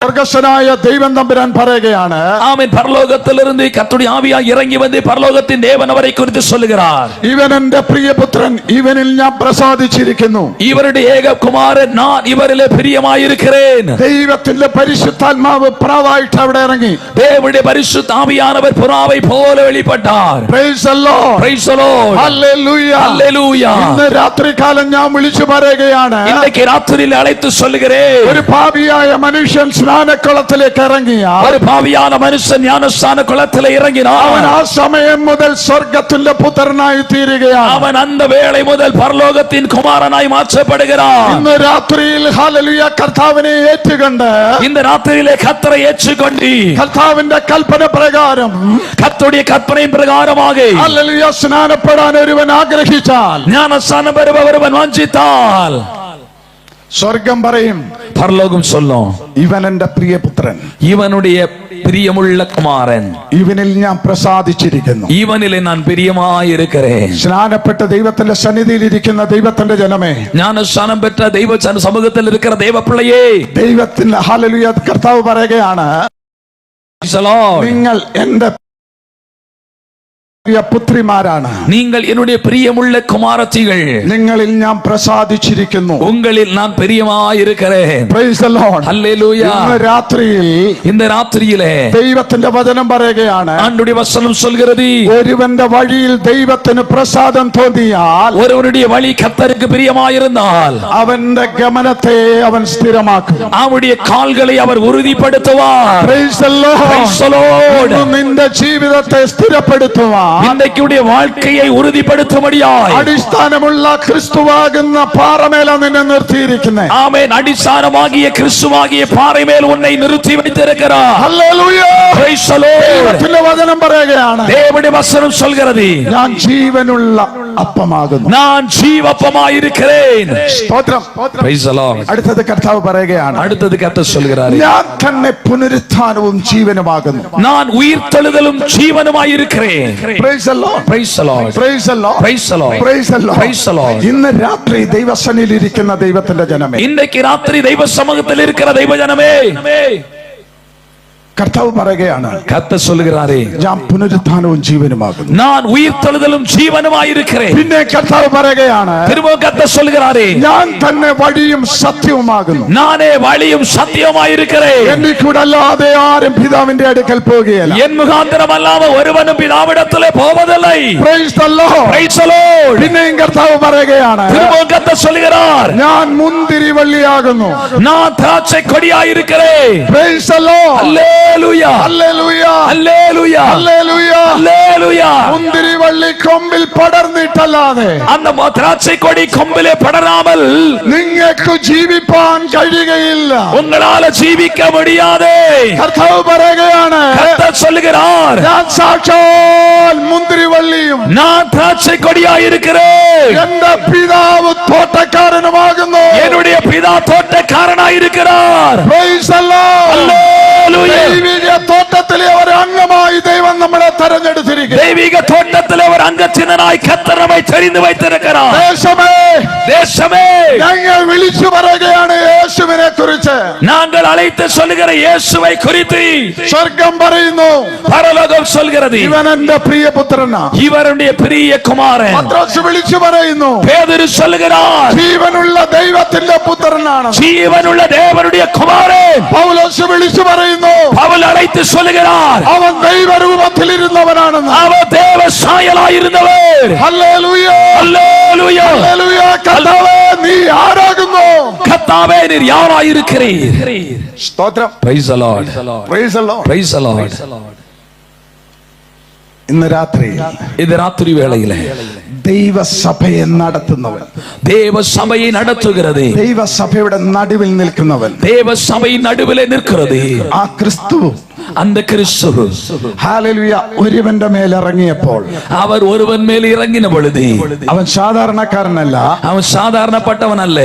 B: സ്വർഗസ്ഥനായ ദൈവം തമ്പുരാൻ പറയുകയാണ്,
C: ஆமென். பரலோகத்திலிருந்து கர்த்தருடைய ஆவியாய் இறங்கி வந்து பரலோகத்தின் தேவன் அவரை குறித்து சொல்லுகிறார்,
B: ഇവൻ എന്റെ പ്രിയപുത്രൻ, ഇവനിൽ ഞാൻ പ്രസാദിച്ചിരിക്കുന്നു.
C: இவருடைய ஏக குமாரன், நான் இவரிலே பிரியமாயிருக்கிறேன்.
B: ദൈവത്തിന്റെ പരിശുദ്ധാത്മാവ് പ്രാവായിട്ട് അവിടെ ഇറങ്ങി.
C: தேவனுடைய பரிசுத்த ஆவியானவர் புறாவை போல வெளிப்பட்டார்.
B: Praise the Lord.
C: Praise the Lord.
B: Hallelujah.
C: Hallelujah.
B: ഇന്ന് രാത്രികാലം ഞാൻ വിളിച്ചു പറയുകയാണ്,
C: இன்றைக்கு ராத்திரியில் அழைத்து சொல்லுகிறேன்,
B: ഒരു പാപിയായ മനുഷ്യൻ സ്നാനക്കുളത്തിലേക്ക് ഇറങ്ങിയ
C: ஒரு பாவியான மனுஷன் ஞானஸ்நான குளத்திலே இறங்கினான்.
B: അവൻ ആ സമയം മുതൽ സ്വർഗത്തിന്റെ പുത്രനായി തീരുകയാണ്.
C: அவன் அந்த வேளை முதல் பரலோகத்தின் குமாரனாய் மாற்றப்படுகிறான்.
B: ഇന്ന് രാത്രിയിൽ ഹല്ലേലൂയ കർത്താവിനെ ഏറ്റുകൊണ്ട്
C: இந்த ராத்திரியிலே கர்த்தரை ஏற்றுக்கொண்டு
B: കർത്താവിന്റെ കൽപ്പന പ്രകാരം
C: கர்த்தருடைய கற்பனையின் பிரகாரமாக
B: ഹല്ലേലൂയ സ്നാനപ്പെടാൻ ഒരുവൻ ആഗ്രഹിച്ചാൽ,
C: ஞானஸ்நானம் பெறுபவர் ஒருவன் வாஞ்சித்தால்,
B: സ്വർഗം പറയും,
C: பரலோகம் சொல்லும்,
B: ഇവൻ എന്റെ പ്രിയപുത്രൻ,
C: இவனுடைய பிரியமுள்ள குமாரன்,
B: ഇവനിൽ ഞാൻ പ്രസാദിച്ചിരിക്കുന്നു.
C: இவனிலே நான் பிரியமாயிருக்கிறேன்.
B: സ്നാനപ്പെട്ട ദൈവത്തിന്റെ സന്നിധിയിൽ ഇരിക്കുന്ന ദൈവത്തിന്റെ ജനമേ,
C: ஞானஸ்நானம் பெற்ற தெய்வ சமூகத்தில் இருக்கிற தெய்வ பிள்ளையே,
B: ദൈവത്തിന്റെ ഹല്ലേലൂയ കർത്താവ് പറയുകയാണ്, നിങ്ങൾ എന്റെ പുത്രിമാരാണ്.
C: நீங்கள் என்னுடைய பிரியமுள்ள குமாரத்திகள்.
B: നിങ്ങളിൽ ഞാൻ പ്രസാദിച്ചിരിക്കുന്നു.
C: உங்களில் நான் பிரியமாயிருக்கிறேன்.
B: Praise the Lord.
C: Hallelujah.
B: ഇന്ന് രാത്രിയിൽ
C: இந்த ராத்திரியிலே
B: ദൈവത്തിന്റെ വചനം പറയുകയാണ്,
C: ஆண்டவருடைய வசனம் சொல்கிறது,
B: ഒരുവന്റെ വഴിയിൽ ദൈവത്തിന് പ്രസാദം തോന്നിയാൽ
C: ஒருவனுடைய வழி கர்த்தருக்கு பிரியமாயிருந்தால்
B: അവന്റെ ഗമനത്തെ അവൻ സ്ഥിരമാക്കും.
C: அவருடைய கால்களை அவர் உறுதிப்படுத்துவார்.
B: Praise the Lord.
C: Praise the Lord.
B: നിന്റെ ജീവിതത്തെ സ്ഥിരപ്പെടുത്തുവാൻ
C: இன்றைக்குடைய வாழ்க்கையை உறுதிப்படுத்தும்படியாய்
B: അടിസ്ഥാനമുള്ള ക്രിസ്തുവാകുന്ന പാറമേല നിന്നെ നിർത്തിയിരിക്കുന്നത്.
C: ஆமென். அடிസ്ഥാനமாகிய கிறிஸ்துவாகிய பாறை மேல் உன்னை நிறுத்தி வைத்திருக்கிறார்.
B: ഹല്ലേലൂയ.
C: Praise the Lord.
B: ദൈവത്തിന്റെ വചനം പറയുകയാണ്,
C: தேவனுடைய வசனம் சொல்கிறது,
B: ഞാൻ ജീവനുള്ള അപ്പമാകുന്നു.
C: நான் ஜீவப்பமாயிருக்கிறேன்.
B: സ്തോത്രം.
C: Praise the Lord.
B: അടുത്തത് കർത്താവ് പറയുകയാണ്,
C: அடுத்தது கர்த்தர் சொல்கிறார்,
B: ഞാൻ തന്നെ പുനരുത്ഥാനവും ജീവനുമാകുന്നു.
C: நான் உயிர்த்தெழுதலும் ஜீவனுமாயிருக்கிறேன்.
B: Praise the Lord.
C: Praise the Lord.
B: Praise the Lord.
C: Praise the Lord.
B: Praise the Lord.
C: Praise the Lord.
B: ഇന്ന് രാത്രി ദൈവസന്നിധിയിൽ ഇരിക്കുന്ന ദൈവത്തിന്റെ ജനമേ,
C: இன்றைக்கு ராத்திரி தெய்வ சமூகத்தில் இருக்கிற தெய்வ ஜனமே,
B: കർത്താവ് പറയുകയാണ്,
C: கர்த்தர் சொல்கிறாரே,
B: ഞാൻ പുനരുത്ഥാനവും ജീവനുമാകുന്നു.
C: நான் உயிர்த்தெழுதலும் ஜீவனுமாயிருக்கிறேன்.
B: പിന്നെ കർത്താവ് പറയുകയാണ്,
C: திரும்ப கர்த்தர் சொல்கிறாரே,
B: ഞാൻ തന്നെ വഴിയും സത്യവുമാകുന്നു.
C: நானே வழியும் சத்தியமாயிருக்கிறேன்.
B: എന്നിൽ കൂടെ അല്ലാതെ ആരും പിതാവിന്റെ അടുക്കൽ പോകുകയില്ല.
C: என் முகாந்திரம் அல்லாம ஒருவனும் பிதாவிடத்திலே போவதில்லை.
B: Praise the Lord.
C: Praise the Lord.
B: പിന്നെയും കർത്താവ് പറയുകയാണ്,
C: திரும்ப கர்த்தர் சொல்கிறார்,
B: ഞാൻ മുന്തിരി വള്ളിയാകുന്നു.
C: நான் திராட்சை கொடியாயிருக்கிறேன்.
B: Praise the Lord.
C: Hallelujah.
B: Hallelujah.
C: Hallelujah.
B: Hallelujah.
C: Hallelujah.
B: മുന്തിരി വള്ളി കൊമ്പിൽ പടർന്നിട്ടല്ലാതെ
C: அந்த திராட்சை கொடி கொம்பிலே படராமல்
B: നിങ്ങൾക്ക് ജീവിപ്പാൻ കഴിയുകയില്ല.
C: உங்களால ஜீவிக்க முடியாது.
B: കർത്താവ് പറയുകയാണ്,
C: கர்த்தர் சொல்கிறார்,
B: ഞാൻ സാക്ഷാൽ മുന്തിരി വള്ളിയും
C: நான் திராட்சை கொடியாயிருக்கிறேன்.
B: എന്റെ പിതാവ് തോട്ടക്കാരനുമാകുന്നു.
C: என்னுடைய பிதா தோட்டக்காரனாயிருக்கிறார்.
B: Praise the Lord.
C: Hallelujah.
B: ദൈവിക തോട്ടത്തിലെ ഒരു അംഗമായി ദൈവം നമ്മളെ തെരഞ്ഞെടുത്തിരിക്കുന്നു.
C: தெய்வீக தோட்டத்திலே ஒரு அங்கத்தினராய் கர்த்தர் நம்மை தெரிந்து வைத்திருக்கிறார்.
B: ദേശമേ,
C: தேசமே,
B: ഞങ്ങൾ വിളിച്ചു പറയുകയാണ് യേശുവിനെ കുറിച്ച്.
C: நாங்கள் அழைத்து சொல்லுகிற இயேசுவை குறித்து
B: സ്വർഗം പറയുന്നു,
C: பரலோகம் சொல்கிறது,
B: ഇവൻ എന്റെ പ്രിയപുത്രനാ.
C: இவருடைய பிரிய குமாரன்.
B: പത്രോസ് വിളിച്ചു പറയുന്നു,
C: பேதுரு சொல்லுகிறார்,
B: ജീവനുള്ള ദൈവത്തിന്റെ പുത്രനാണ്.
C: ஜீவனுள்ள தேவனுடைய குமாரன்.
B: പൗലോസ് വിളിച്ചു പറയുന്നു,
C: பவுல் அழைத்து சொல்லுகிறார்,
B: അവൻ ദൈവരൂപത്തിലിരുന്നവനാണെന്ന്.
C: அவர் தேவ சாயலாயிருந்தவர்.
B: ഹല്ലേലൂയ.
C: ஹல்லேலூயா.
B: ഹല്ലേലൂയ. കർത്താവേ, നീ ആരാകുന്നു?
C: கர்த்தாவே, நீர் யாராயிருக்கிறீர்?
B: സ്തോത്രം.
C: Praise the Lord.
B: Praise the Lord.
C: Praise the Lord.
B: ഇന്ന് രാത്രി
C: இது ராத்திரி வேளையிலே
B: ദൈവസഭയെ നടത്തുന്നവൻ,
C: தேவ சபையை நடத்துகிறது,
B: ദൈവസഭയുടെ നടുവിൽ നിൽക്കുന്നവൻ,
C: தேவ சபை நடுவிலே நிற்கிறது
B: ആ ക്രിസ്തു
C: அந்த கிறிஸ்து.
B: ഹല്ലേലൂയ ഒരുവന്റെ മേൽ ഇറങ്ങിയപ്പോൾ
C: அவர் ஒருவன் மேல் இறங்கின பொழுது
B: അവൻ സാധാരണക്കാരനല്ല.
C: அவன் சாதாரணப்பட்டவன் அல்ல.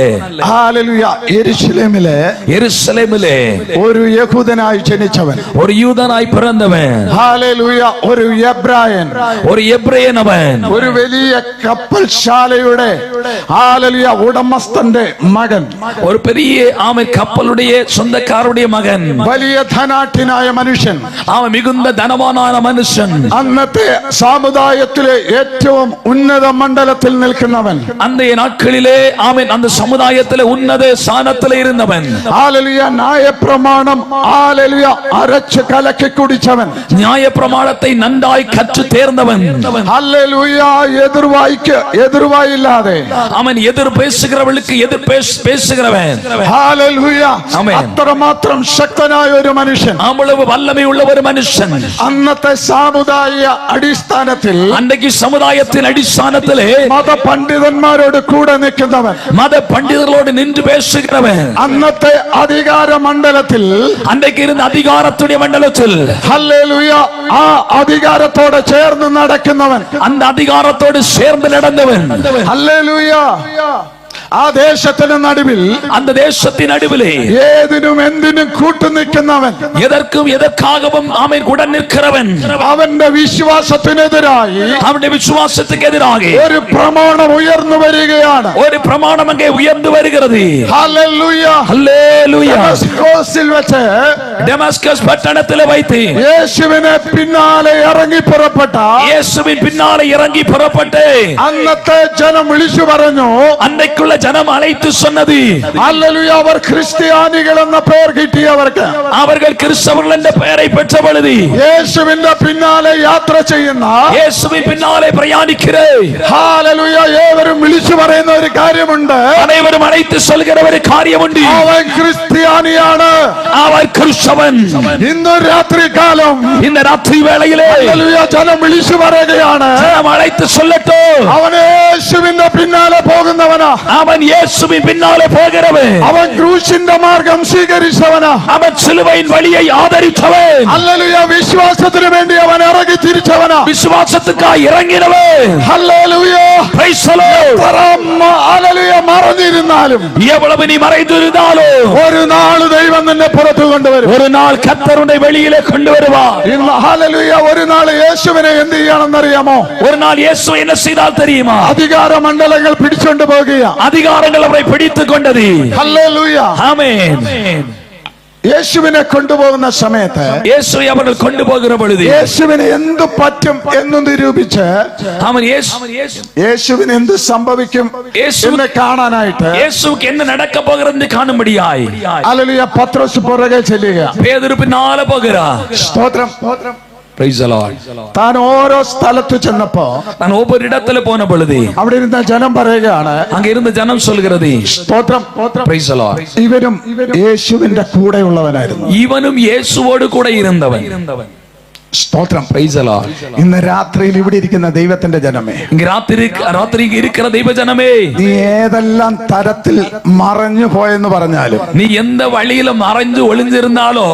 B: ഹല്ലേലൂയ യെരൂശലേമിലെ
C: எருசலேமிலே
B: ഒരു യഹൂദനായി ജനിച്ചവൻ,
C: ஒரு யூதனாய் பிறந்தவன்,
B: ഹല്ലേലൂയ ഒരു എബ്രായൻ,
C: ஒரு எபிரேயன் அவன்,
B: ഒരു വലിയ കപ്പൽശാലയുടെ ഹല്ലേലൂയ ഉടമസ്ഥന്റെ മകൻ,
C: ஒரு பெரிய ஆமை கப்பலுடைய சொந்தக்காரருடைய மகன்,
B: വലിയ ധനാഠ്യനായ മനുഷ്യൻ,
C: அவன் மிகுந்த தனவானான மனுஷன்,
B: അന്നത്തെ സമുദായത്തിലെ ഏറ്റവും ഉന്നത മണ്ഡലത്തിൽ നിൽക്കുന്നവൻ,
C: அந்தைய நாட்களிலே ஆமென் அந்த சமுதாயத்திலே உன்னத ஸ்தானத்திலே இருந்தவன்,
B: ഹല്ലേലൂയ ന്യായപ്രമാണം ഹല്ലേലൂയ അരച്ച് കലക്കി കുടിച്ചവൻ,
C: நியாயப்பிரமாணத்தை நன்றாய் கற்று தேர்ந்தவன்,
B: ഹല്ലേലൂയ എതിർവായില്ലാതെ
C: அவன் எதிர் பேசுகிறவளுக்கு எதிர் பேசுகிறவன்,
B: ഹല്ലേലൂയ
C: ആമേൻ.
B: അത്രമാത്രം ശക്തനായ ഒരു മനുഷ്യൻ.
C: அவ்வளவு வல்லமை உள்ள ஒரு மனுஷன்.
B: അന്നത്തെ സാമുദായിക അടിസ്ഥാനത്തിൽ
C: அன்றைக்கு சமுதாயத்தின் அடிസ്ഥാனத்திலே
B: മതപണ്ഡിതന്മാരോട് കൂടെ നിൽക്കുന്നവൻ,
C: மத பண்டிதர்களோடு நின்று பேசுகிறவன்,
B: അന്നത്തെ അധികാര മണ്ഡലത്തിൽ
C: அன்றைக்கு இருந்த அதிகாரத்துடைய மண்டலத்தில்
B: ഹല്ലേലൂയ ആ അധികാരത്തോടെ ചേർന്ന് നടക്കുന്നവൻ,
C: அந்த அதிகாரத்தோடு சேர்ந்து நடந்தவன்,
B: ഹല്ലേലൂയ ആ ദേശത്തിന് നടുവിൽ
C: அந்த தேசத்தின் நடுவிலே
B: ഏതിനും എന്തിനും കൂട്ടുനിൽക്കുന്നവൻ,
C: எதற்கும் எதற்காகவும் ஆமென் உடன் நிற்கிறவன்,
B: അവന്റെ വിശ്വാസത്തിനെതിരായി
C: அவனுடைய விசுவாசத்துக்கு எதிராக
B: ഒരു പ്രമാണം ഉയർന്നു വരികയാണ്.
C: ஒரு பிரமாணம் அங்கே உயர்ந்து வருகிறது.
B: ഹല്ലേലൂയ.
C: ஹல்லேலூயா.
B: ദമസ്കോസിൽ വെച്ച്
C: ഡെമാസ്കസ് പട്ടണത്തിലെ வைத்து
B: യേശുവിനെ പിന്നാലെ ഇറങ്ങി പുറപ്പെട്ട
C: യേശുവിൻ പിന്നാലെ ഇറങ്ങി പുറപ്പെട്ട്
B: അന്നത്തെ ജനം വിളിച്ചു പറഞ്ഞു.
C: അന്നേക്കുള്ള ജനം അழைத்து சொன்னது,
B: ഹല്ലേലൂയ, അവർ ക്രിസ്ത്യാനികൾ എന്ന പേർ കിട്ടിയവർക്ക്,
C: அவர்கள் கிறிஸ்தவர்கள் என்ற பெயரை பெற்ற பொழுது
B: യേശുവിന്റെ പിന്നാലെ യാത്ര ചെയ്യുന്ന,
C: இயேசுவின் பின்னாலே பிரயாணிக்கிற
B: ഹല്ലേലൂയ, ഏവരും വിളിച്ചു പറയുന്ന ഒരു കാര്യമുണ്ട്.
C: அனைவரும் அழைத்து சொல்கிற ஒரு காரியம் உண்டு.
B: അവൻ ക്രിസ്ത്യാനിയാണ്.
C: அவர் கிறிஸ்தவன்.
B: ഇന്ന് രാത്രി കാലം
C: இந்த ராத்திரி வேளையிலே
B: ഹല്ലേലൂയ ജനം വിളിച്ചു പറയുകയാണ്,
C: ஜனம் அழைத்து சொல்லட்டும்,
B: അവൻ യേശുവിന്റെ പിന്നാലെ പോകുന്നവനാ,
C: அவன் இயேசுவின் பின்னாலே போகிறவன்,
B: അവൻ ക്രൂശിന്റെ മാർഗം സ്വീകരിച്ചവനാ,
C: அவன் சிலுவையின் வழியை ஆதரித்தவன்,
B: ഹല്ലേലൂയ, വിശ്വാസത്തിന് വേണ്ടി അവൻ ഇറങ്ങി തിരിച്ചവനാ,
C: விசுவாசத்துக்காக இறங்கினவன்.
B: ഹല്ലേലൂയ,
C: Praise the Lord.
B: ഹല്ലേലൂയ, മറഞ്ഞിരുന്നാലും
C: எவ்வளவு நீ மறைந்திருந்தாலும்
B: ഒരു നാള് ദൈവം നിന്നെ പുറത്തു കൊണ്ടുവരും.
C: ஒரு நாள் கர்த்தர் உன்னை வெளியிலே கொண்டு வருவார்.
B: ഇന്ന് ഹല്ലേലൂയ ഒരു നാള് യേശുവിനെ എന്ത് ചെയ്യണമെന്നറിയാമോ?
C: ஒரு நாள் இயேசு என்ன செய்தால் தெரியுமா?
B: അധികാര മണ്ഡലങ്ങൾ പിടിച്ചോണ്ട് പോകുക.
C: அதிகாரங்கள் அவரை பிடித்துக் கொண்டது.
B: ഹല്ലേലൂയ.
C: ஆமென்.
B: യേശുവിനെ കൊണ്ടുപോകുന്ന സമയത്ത്
C: இயேசுவை அவர்கள் கொண்டு போகிற பொழுது
B: യേശുവിന് എന്ത് പറ്റും എന്ന് നിരൂപിച്ച്
C: அவன்
B: യേശുവിന് എന്ത് സംഭവിക്കും എന്ന് കാണാനായിട്ട്
C: இயேசுவுக்கு என்ன நடக்க போகிறது காணும்படியாய்
B: ഹല്ലേലൂയ പത്രോസ് പുറകെ ചെല്ലുക.
C: பேதுரு பின்னால போகிறார்.
B: സ്തോത്രം.
C: Praise the Lord.
B: താൻ ഓരോ സ്ഥലത്ത് ചെന്നപ്പോ
C: நான் ஒவ்வொரு இடத்துல போன பொழுது
B: അവിടെ ഇരുന്ന ജനം പറയുകയാണ്,
C: அங்க இருந்த ஜனம் சொல்கிறது,
B: സ്തോത്രം.
C: Praise the Lord.
B: ഇവരും യേശുവിന്റെ കൂടെയുള്ളവനായിരുന്നു.
C: இவனும் இயேசுவோடு கூட இருந்தவன்.
B: സ്തോത്രം.
C: Praise the Lord.
B: ഇന്ന് രാത്രിയിൽ ഇവിടെ ഇരിക്കുന്ന ദൈവത്തിന്റെ ജനമേ,
C: இங்க ராத்திரி இருக்கிற தெய்வ ஜனமே,
B: നീ ഏതെല്ലാം തരത്തിൽ മറഞ്ഞു പോയെന്ന് പറഞ്ഞാലും,
C: நீ எந்த வழியில மறைஞ்சு ஒளிஞ்சிருந்தாலோ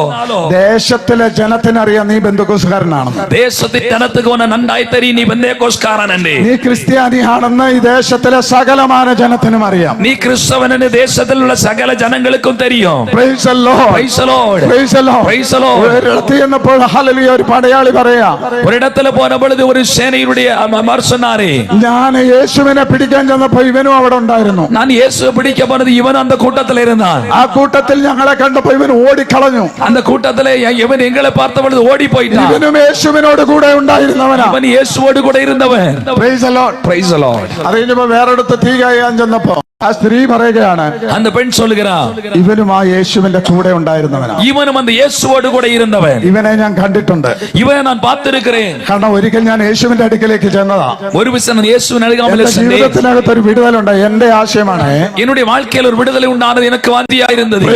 B: ദേശത്തിലെ ജനത്തിനറിയാം നീ ബന്ധുക്കോസുകാരനാണെന്ന്,
C: தேசத்தின் ஜனத்துக்கு உன்னை நன்றாய் தெரியும், நீ பெந்தேகோஸ்காரன் என்று.
B: നീ ക്രിസ്ത്യാനിയാണെന്ന് ഈ ദേശത്തിലെ സകലമാന ജനത്തിനും അറിയാം.
C: நீ கிறிஸ்தவன் என்று தேசத்தில் உள்ள சகல ஜனங்களுக்கும் தெரியும்.
B: Praise the Lord.
C: Praise the Lord.
B: Praise the Lord.
C: Praise the Lord.
B: ഒരിടത്ത് ചെന്നപ്പോൾ ഹല്ലേലൂയ ഒരു പടയാളി പറയാ,
C: ஒரு இடத்துல போன பொழுது ஒரு சேனையுடைய அமர் சொன்னாரே,
B: ഞാൻ യേശുവിനെ പിടിക്കാൻ ചെന്നപ്പോ ഇവനും അവിടെ ഉണ്ടായിരുന്നു.
C: நான் இயேசுவை பிடிக்க போனது இவன் அந்த கூட்டத்தில் இருந்தான்.
B: ആ കൂട്ടത്തിൽ ഞങ്ങളെ കണ്ടപ്പോ ഇവൻ ഓടിക്കളഞ്ഞു.
C: அந்த கூட்டத்தில் இவன் எங்களை பார்த்த பொழுது ஓடி போயிட்டான்.
B: ഇവനും യേശുവിനോട് കൂടെ ഉണ്ടായിരുന്നവനാ.
C: இவன் இயேசுவோடு கூட இருந்தவன்.
B: Praise the Lord.
C: Praise the Lord.
B: അത് കഴിഞ്ഞപ്പോ വേറൊരിടത്ത് തീ കായാൻ ചെന്നപ്പോ ആ സ്ത്രീ പറയുകയാണ്,
C: அந்த பெண் சொல்லுகிறான்,
B: ഇവനും ആ യേശുവിന്റെ കൂടെ ഉണ്ടായിരുന്നവനാ.
C: இவனும் அந்த இயேசுவோடு கூட இருந்தவன்.
B: ഇവനെ ഞാൻ കണ്ടിട്ടുണ്ട്.
C: இவனை நான் பார்த்திருக்கிறேன்.
B: കാരണം ഒരിക്കൽ ഞാൻ യേശുവിന്റെ അടുക്കലേക്ക് ചെന്നതാ.
C: ஒரு விஷயம் நான் இயேசுவின் அருகாமையில்
B: എന്റെ
C: சென்றேன்.
B: ജീവിതത്തിനകത്ത് ഒരു വിടുതലുണ്ട്. എന്റെ ആശയമാണ്,
C: என்னுடைய வாழ்க்கையில் ஒரு விடுதலை உண்டானது எனக்கு வாந்தியா இருந்தது.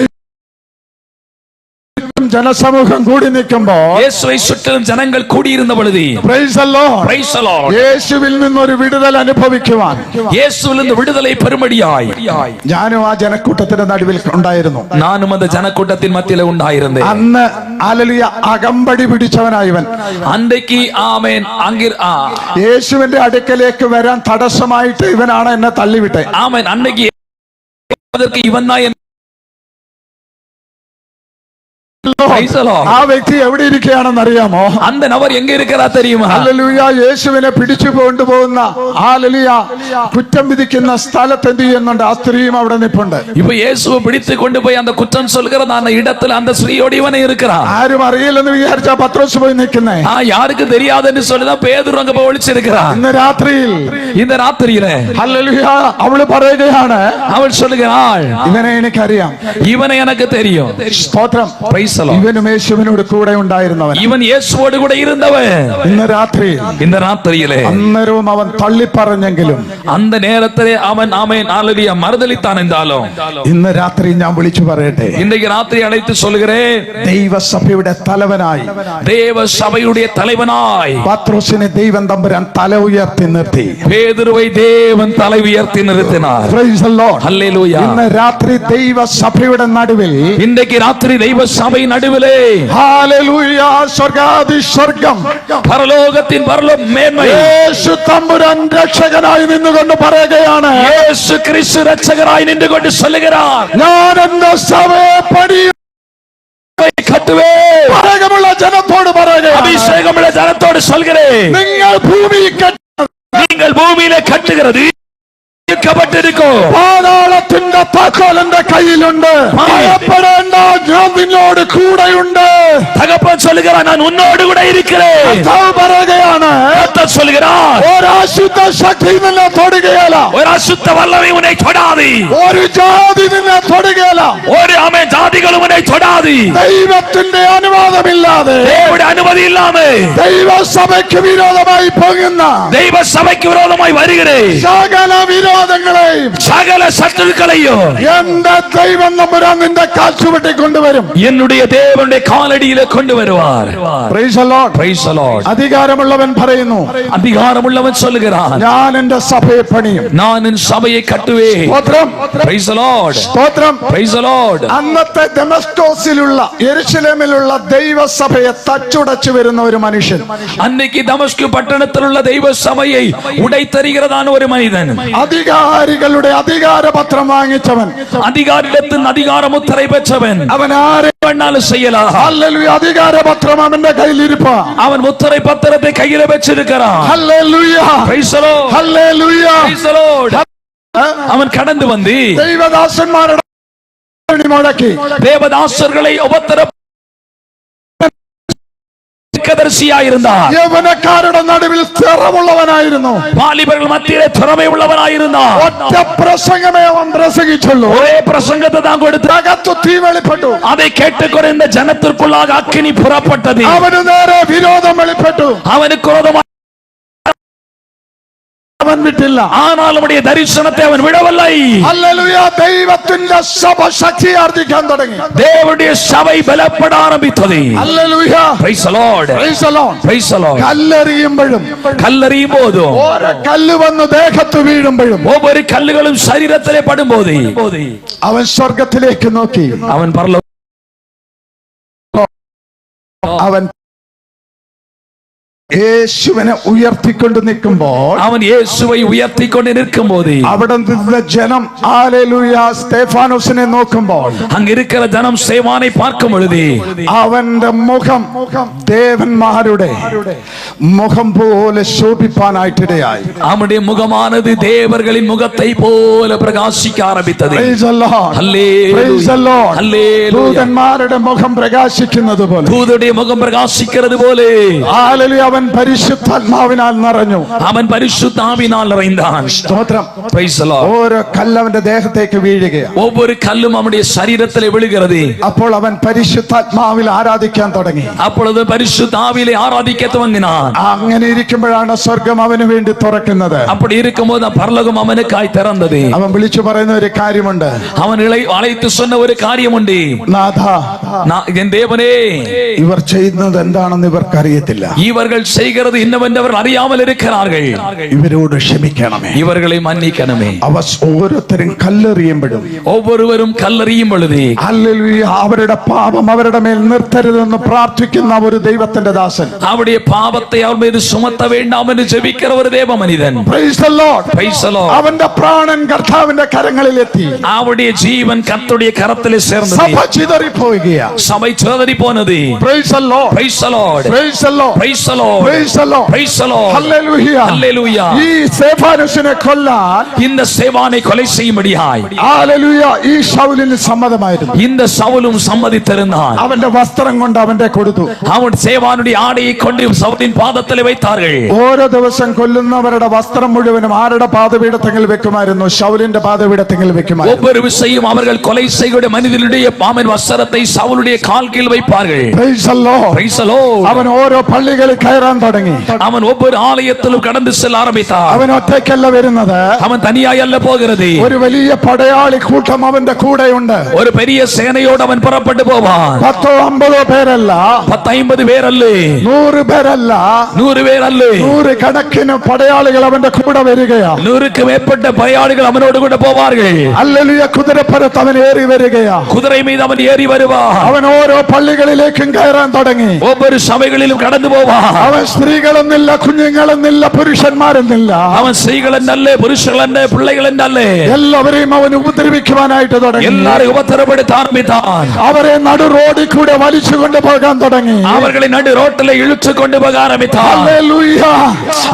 B: ജനസമൂഹം കൂടി നിൽക്കുമ്പോ
C: இயேசுவை சுற்றிலும் ஜனங்கள் கூடியிருந்த பொழுது
B: Praise the Lord.
C: Praise the Lord.
B: യേശുവിൽ നിന്നൊരു വിടുതൽ അനുഭവിക്കുവാൻ
C: இயேசுவிலிருந்து விடுதலை பெறும்படியாய்
B: ഞാനും ആ ജനക്കൂട്ടത്തിന്റെ നടുവിൽ ഉണ്ടായിരുന്നു.
C: நானும் அந்த ஜனக்கூட்டத்தின் மத்தியில உண்டாயிருந்தேன்.
B: അന്ന് ഹല്ലേലൂയ അകമ്പടി പിടിച്ചവനായവൻ
C: அன்றைக்கு ஆமென்
B: യേശുവിന്റെ അടുക്കലേക്ക് വരാൻ തടസ്സമായിട്ട് ഇവനാണ് എന്നെ തള്ളിവിട്ടെ.
C: ஆமென் அன்னைக்கு இவன் தான்
B: ആ വ്യക്തി എവിടെ ഇരിക്കുകയാണെന്ന് അറിയാമോ?
C: அந்த நபர் எங்க இருக்கிறா தெரியுமா?
B: ഹല്ലേലൂയ യേശുവിനെ പിടിച്ചു കൊണ്ടുപോകുന്ന ഹല്ലേലൂയ കുറ്റം വിധിക്കുന്ന സ്ഥലത്ത് എന്ത് ചെയ്യുന്നുണ്ട്? ആ സ്ത്രീയും അവിടെ നിൽപ്പുണ്ട്.
C: இப்ப இயேசுவை பிடித்து கொண்டு போய் அந்த குற்றம் சொல்கிற அந்த இடத்துல அந்த ஸ்திரீயோடு இவனை இருக்கிறான்.
B: ആരും അറിയില്ലെന്ന് വിചാരിച്ച പത്രോസ് പോയി നിൽക്കുന്നേ.
C: யாருக்கு தெரியாதுன்னு சொல்லிதான் பேதுரு அங்க போய் ஒளிச்சிருக்கிறான்.
B: ഇന്ന് രാത്രിയിൽ
C: இந்த ராத்திரியில
B: ഹല്ലേലൂയ അവള് പറയുകയാണ്,
C: அவள் சொல்லுகிறாள்,
B: ഇവനെ എനിക്കറിയാം.
C: இவனை எனக்கு தெரியும்.
B: സ്തോത്രം. ഇവനും യേശുവിനോട് കൂടെ ഉണ്ടായിരുന്നവൻ.
C: இவன் இயேசுவோடு கூட இருந்தவன்.
B: ഇന്ന് രാത്രിയിൽ
C: இந்த ராத்திரியிலே
B: അന്നേരവും അവൻ തള്ളിപ്പറഞ്ഞെങ്കിലും
C: அந்த நேரத்திலே அவன் ஆமென் ஹல்லேலூயா மறுதலித்தான் என்றாலும்
B: ഇന്ന് രാത്രി ഞാൻ വിളിച്ചു പറയട്ടെ,
C: இன்றைக்கு ராத்திரி அழைத்து சொல்கிறேன்,
B: ദൈവസഭയുടെ തലവനായി
C: தேவ சபையுடைய தலைவனாய்
B: പത്രോസിനെ ദൈവം തമ്പുരാൻ തല ഉയർത്തി നിർത്തി.
C: பேதுருவை தேவன் தலை உயர்த்தி நிறுத்தினார்.
B: Praise the Lord.
C: ஹல்லேலூயா.
B: ഇന്ന് രാത്രി ദൈവസഭയുടെ നടുവിൽ
C: இன்றைக்கு ராத்திரி தெய்வ சபை நடுவிலே
B: ഹല്ലേലൂയ സ്വർഗ്ഗാദി സ്വർഗ്ഗം
C: பரலோகத்தின் பரலோக மேன்மை
B: യേശു തമ്പുരാൻ രക്ഷകനായി നിന്നുകൊണ്ട് പറയുകയാണ്,
C: இயேசு கிறிஸ்து இரட்சகராய் நின்று கொண்டு சொல்லுகிறார்,
B: ഞാൻ എന്റെ സഭയെ പണിയും
C: கட்டுவேன்.
B: അഭിഷേകമുള്ള ജനത്തോട് പറയുകയാണ്,
C: அபிஷேகமுள்ள ஜனத்தோடு சொல்கிறேன்,
B: നിങ്ങൾ
C: நீங்கள் பூமியிலே கட்டுகிறது ിരിക്കും.
B: പാതാളത്തിന്റെ താക്കോൽ എന്റെ കയ്യിലുണ്ട്. ഭയപ്പെടേണ്ട, ഞാൻ നിന്നോട് കൂടെയുണ്ട്.
C: தகப்பன் சொல்லுகிறார், நான் உன்னோடு கூட இருக்கிறேன்.
B: കർത്താവ് പറയുകയാണ്,
C: கர்த்தர் சொல்லுகிறார்,
B: ഒരു അശുദ്ധ ശക്തി നിന്നെ തൊടുകയില്ല,
C: ஒரு அசுத்த வல்லமை உன்னை தொடாது,
B: ഒരു ജാതി നിന്നെ തൊടുകയില്ല.
C: ஒரு ஜாதிகளும் உன்னை தொடாது.
B: ദൈവത്തിന്റെ അനുവാദമില്ലാതെ,
C: தேவனுடைய அனுமதி இல்லாம
B: ദൈവസഭയ്ക്ക് വിരോധമായി പോകുന്ന
C: தெய்வ சபைக்கு விரோதமாய் வருகிறேன்
B: സകല വിരോധങ്ങളെയും
C: சகல சத்துருக்களையும்
B: എന്റെ ദൈവം നമ്പുരാൻ നിന്റെ കാൽച്ചുവട്ടി കൊണ്ടുവരും.
C: என்னுடைய தேவனுடைய காலடியில கொண்டு வருவார்.
B: Praise the Lord.
C: Praise the Lord.
B: അധികാരമുള്ളവൻ പറയുന്നു,
C: அதிகாரமுள்ளவன் சொல்லுகிறான்,
B: ഞാൻ എന്റെ സഭയെ പണിയും.
C: நான் என் சபையை கட்டுவேன்.
B: സ്തോത്രം,
C: Praise the Lord.
B: സ്തോത്രം.
C: Praise the Lord.
B: അന്നത്തെ ദമസ്കോസിലുള്ള യെരുശലേമിലുള്ള ദൈവസഭയെ തച്ചുടച്ചു വരുന്ന ഒരു മനുഷ്യൻ,
C: அன்னைக்கு தமஸ்கு பட்டணத்தில் உள்ள தெய்வ சபையை உடைத்தறிகிறதான ஒரு மனிதன்,
B: അധികാരികളുടെ അധികാരപത്രം വാങ്ങിച്ചവൻ,
C: அதிகாரிடத்தின் அதிகார முத்திரை பெற்றவன்,
B: അവൻ ആരെ
C: வேணாலும் செய்யலாம்.
B: ഹല്ലേലൂയ, അധികാരപത്രം അവന്റെ കയ്യിലിരിപ്പ.
C: அவன் முத்திரை பத்திரத்தை கையில வச்சிருக்கிறான்.
B: Hallelujah,
C: Praise the Lord.
B: ഹല്ലേലൂയ.
C: Praise the Lord. அவன் கடந்து வந்து
B: ദൈവദാസന്മാരുടെ മുടക്കി
C: தேவதாசர்களை உபத்திரதரிசியாயிருந்தார்.
B: യൗവനക്കാരുടെ നടുവിൽ സ്ഥിരമുള്ളവനായിരുന്നു.
C: வாலிபர்கள் மத்தியிலே திறமை உள்ளவனாயிருந்தார்.
B: ഒറ്റ പ്രസംഗമേ അവൻ പ്രസംഗിച്ചുള്ളൂ.
C: ஒரே பிரசங்கத்தை தான் கொடுத்து
B: അകത്തു തീ വെളിപ്പെട്ടു.
C: அதை கேட்டுக்கொண்டு இந்த ஜனத்திற்குள்ளாக அக்கினி புறப்பட்டது.
B: അവന് നേരെ വിരോധം വെളിപ്പെട്ടു.
C: அவனுக்கு விரோதமாக
B: അവൻ വിട്ടില്ല.
C: ஆனால் அவனுடைய தரிசனத்தை அவன் விடவில்லை.
B: ഹല്ലേലൂയ, ദൈവത്തിന്റെ സഭ ശക്തിയാർജിക്കാൻ തുടങ്ങി.
C: தேவனுடைய சபை பலப்பட ஆரம்பித்தது.
B: Hallelujah,
C: Praise the Lord.
B: Praise the Lord.
C: Praise the Lord.
B: കല്ലെറിയുമ്പോഴും
C: கல்லறியும் போதும்,
B: ഓരോ കല്ല് വന്ന് ദേഹത്ത് വീഴുമ്പോഴും
C: ஒவ்வொரு கல்லுகளும் சரீரத்திலே படும்போது
B: അവൻ സ്വർഗത്തിലേക്ക് നോക്കി.
C: அவன் பரலோக
B: അവൻ യേശുവിനെ ഉയർത്തിക്കൊണ്ട് നിൽക്കുമ്പോൾ,
C: அவன் இயேசுவை உயர்த்தி கொண்டு நிற்கும் போது
B: അവിടെ നിന്ന് ജനം ഹല്ലേലൂയ സ്തെഫാനോസിനെ നോക്കുമ്പോൾ,
C: அங்க இருக்கிற ஜனம் சேவானை பார்க்கும் பொழுது
B: അവന്റെ മുഖം ദേവന്മാരുടെ മുഖം പോലെ ശോഭിപ്പാനായിട്ടിടയായി.
C: அவனுடைய முகமானது தேவர்களின் முகத்தை போல பிரகாசிக்க ஆரம்பித்தது.
B: Praise the Lord.
C: Hallelujah.
B: Praise the Lord.
C: Hallelujah.
B: ദൂതന്മാരുടെ മുഖം പ്രകാശിക്കുന്നത് പോലെ,
C: தூதருடைய முகம் பிரகாசிக்கிறது போல
B: ഹല്ലേലൂയ, അവൻ പരിശുദ്ധാത്മാവിനാൽ നിറഞ്ഞു.
C: அவன் பரிசுத்த ஆவியினால் நிறைந்தான்.
B: സ്തോത്രം.
C: Praise the Lord.
B: ഓരോ കല്ല് അവന്റെ ദേഹത്തേക്ക് വീഴുകയാണ്.
C: ஒவ்வொரு கல்லும் அவனுடைய சரீரத்திலே விழுகிறது.
B: അപ്പോൾ അവൻ പരിശുദ്ധാത്മാവിൽ ആരാധിക്കാൻ തുടങ്ങി.
C: அப்பொழுது பரிசுத்த ஆவியிலே ஆராதிக்க துவங்கினான்.
B: അങ്ങനെ ഇരിക്കുമ്പോഴാണ് സ്വർഗം അവന് വേണ്ടി തുറക്കുന്നത്.
C: அப்படி இருக்கும்போது பரலோகம் அவனுக்காய் திறந்தது.
B: അവൻ വിളിച്ചു പറയുന്ന ഒരു കാര്യമുണ്ട്.
C: அவன் அழைத்து சொன்ன ஒரு காரியம் உண்டு.
B: നാഥ,
C: என் தேவனே,
B: ഇവർ ചെയ്യുന്നത് എന്താണെന്ന് ഇവർക്കറിയത്തില്ല.
C: இவர்கள் செய்கிறது இன்னவென்று அவர் அறியாமல் இருக்கிறார்கள்.
B: ഇവരോട് ക്ഷമിക്കണമേ.
C: இவர்களை மன்னிக்கணுமே.
B: അവർ ഓരോരുത്തരും കല്ലെറിയുമ്പോഴും,
C: ஒவ்வொருவரும் கல்லறியும் பொழுது
B: ഹല്ലേലൂയ, അവരുടെ പാപം അവരുടെ മേൽ നിർത്തരുതെന്ന് പ്രാർത്ഥിക്കുന്ന ഒരു ദൈവത്തിന്റെ ദാസൻ.
C: அவருடைய பாவத்தை அவர் மீது சுமத்த வேண்டாம் என்று ஜெபிக்கிற ஒரு தேவ மனிதன்.
B: Praise the Lord.
C: Praise the Lord.
B: അവന്റെ പ്രാണൻ കർത്താവിന്റെ കരങ്ങളിലെത്തി.
C: அவருடைய ஜீவன் கர்த்தருடைய கரத்திலே சேர்ந்தது.
B: സഭ ചിതറിപ്പോവുകയാ.
C: சபை சிதறி போனது.
B: Praise the Lord.
C: Praise the Lord.
B: Praise the Lord.
C: Praise the Lord.
B: Praise the Lord.
C: Praise the Lord.
B: Hallelujah.
C: Hallelujah.
B: ഈ സ്തെഫാനോസിനെ കൊല്ലാൻ
C: இந்த சேவானை கொலை செய்யும்படியாய்
B: ഹല്ലേലൂയ ഈ ശൗലിന് സമ്മതമായിരുന്നു.
C: இந்த சவுலும் சம்மதித்திருந்தான்.
B: അവന്റെ വസ്ത്രം കൊണ്ട് അവന്റെ കൊടുത്തു.
C: அவன் சேவானுடைய ஆடையை கொண்டு சவுலின் பாதத்தில் வைத்தார்கள்.
B: ഓരോ ദിവസം കൊല്ലുന്നവരുടെ വസ്ത്രം മുഴുവനും ആരുടെ പാദപീഠത്തിൽ വെക്കുമായിരുന്നു? ശൗലിന്റെ പാദപീഠത്തിൽ വെക്കുമായിരുന്നു.
C: ஒவ்வொரு விஷயம் அவர்கள் கொலை செய்கிற மனிதனுடைய பாமன் வஸ்திரத்தை சவுலுடைய கால் கீழ் வைப்பார்கள்.
B: Praise the Lord.
C: Praise the Lord.
B: അവൻ ഓരോ പള്ളികളിൽ കയറാൻ തുടങ്ങി.
C: அவன் ஒவ்வொரு ஆலயத்திலும் கடந்து செல்ல ஆரம்பித்தான்.
B: അവൻ ഒറ്റയ്ക്കല്ല വരുന്നത്.
C: அவன் தனியாய் அல்ல போகிறது.
B: ഒരു വലിയ പടയാളി കൂട്ടം അവന്റെ കൂടെയുണ്ട്.
C: ஒரு பெரிய சேனையோடு அவன் புறப்பட்டு போவான்.
B: 10-50 പേരല്ല,
C: 10-50 பேர் அல்ல,
B: 100 പേരല്ല,
C: 100 பேர் அல்ல,
B: 100 കണക്കിന് പടയാളികൾ അവന്റെ കൂടെ വരികയാ.
C: 100க்கு மேற்பட்ட படையாளிகள் அவனோடு கூட போவார்கள்.
B: ഹല്ലേലൂയ, കുതിരപ്പുറത്ത് അവൻ ഏറി വരികയാ.
C: குதிரை மீது அவன் ஏறி வருவான்.
B: അവൻ ഓരോ പള്ളികളിലേക്കും കയറാൻ തുടങ്ങി.
C: ஒவ்வொரு சபைகளிலும் கடந்து போவான்.
B: അവൻ അവൻ സ്ത്രീകളെന്നില്ല, കുഞ്ഞുങ്ങളെന്നില്ല, പുരുഷന്മാരെന്നില്ല,
C: അവൻ സ്ത്രീകളെന്നല്ലേ പുരുഷകളെന്നെ പിള്ളകളെന്നല്ലേ
B: എല്ലാവരെയും അവൻ ഉപദ്രവിക്കുവാനായിട്ട് തുടങ്ങി.
C: എല്ലാരെയും ഉപദ്രവപ്പെടുത്താൻ ആരംഭിത്താൻ.
B: അവരെ നടു റോഡിൽ കൂടെ വലിച്ചു കൊണ്ടുപോകാൻ തുടങ്ങി.
C: അവരെ നടു റോട്ടിലെ ഇഴുച്ചു കൊണ്ടുപോകാൻ ആരംഭിത്താൻ.
B: ഹല്ലേലൂയ.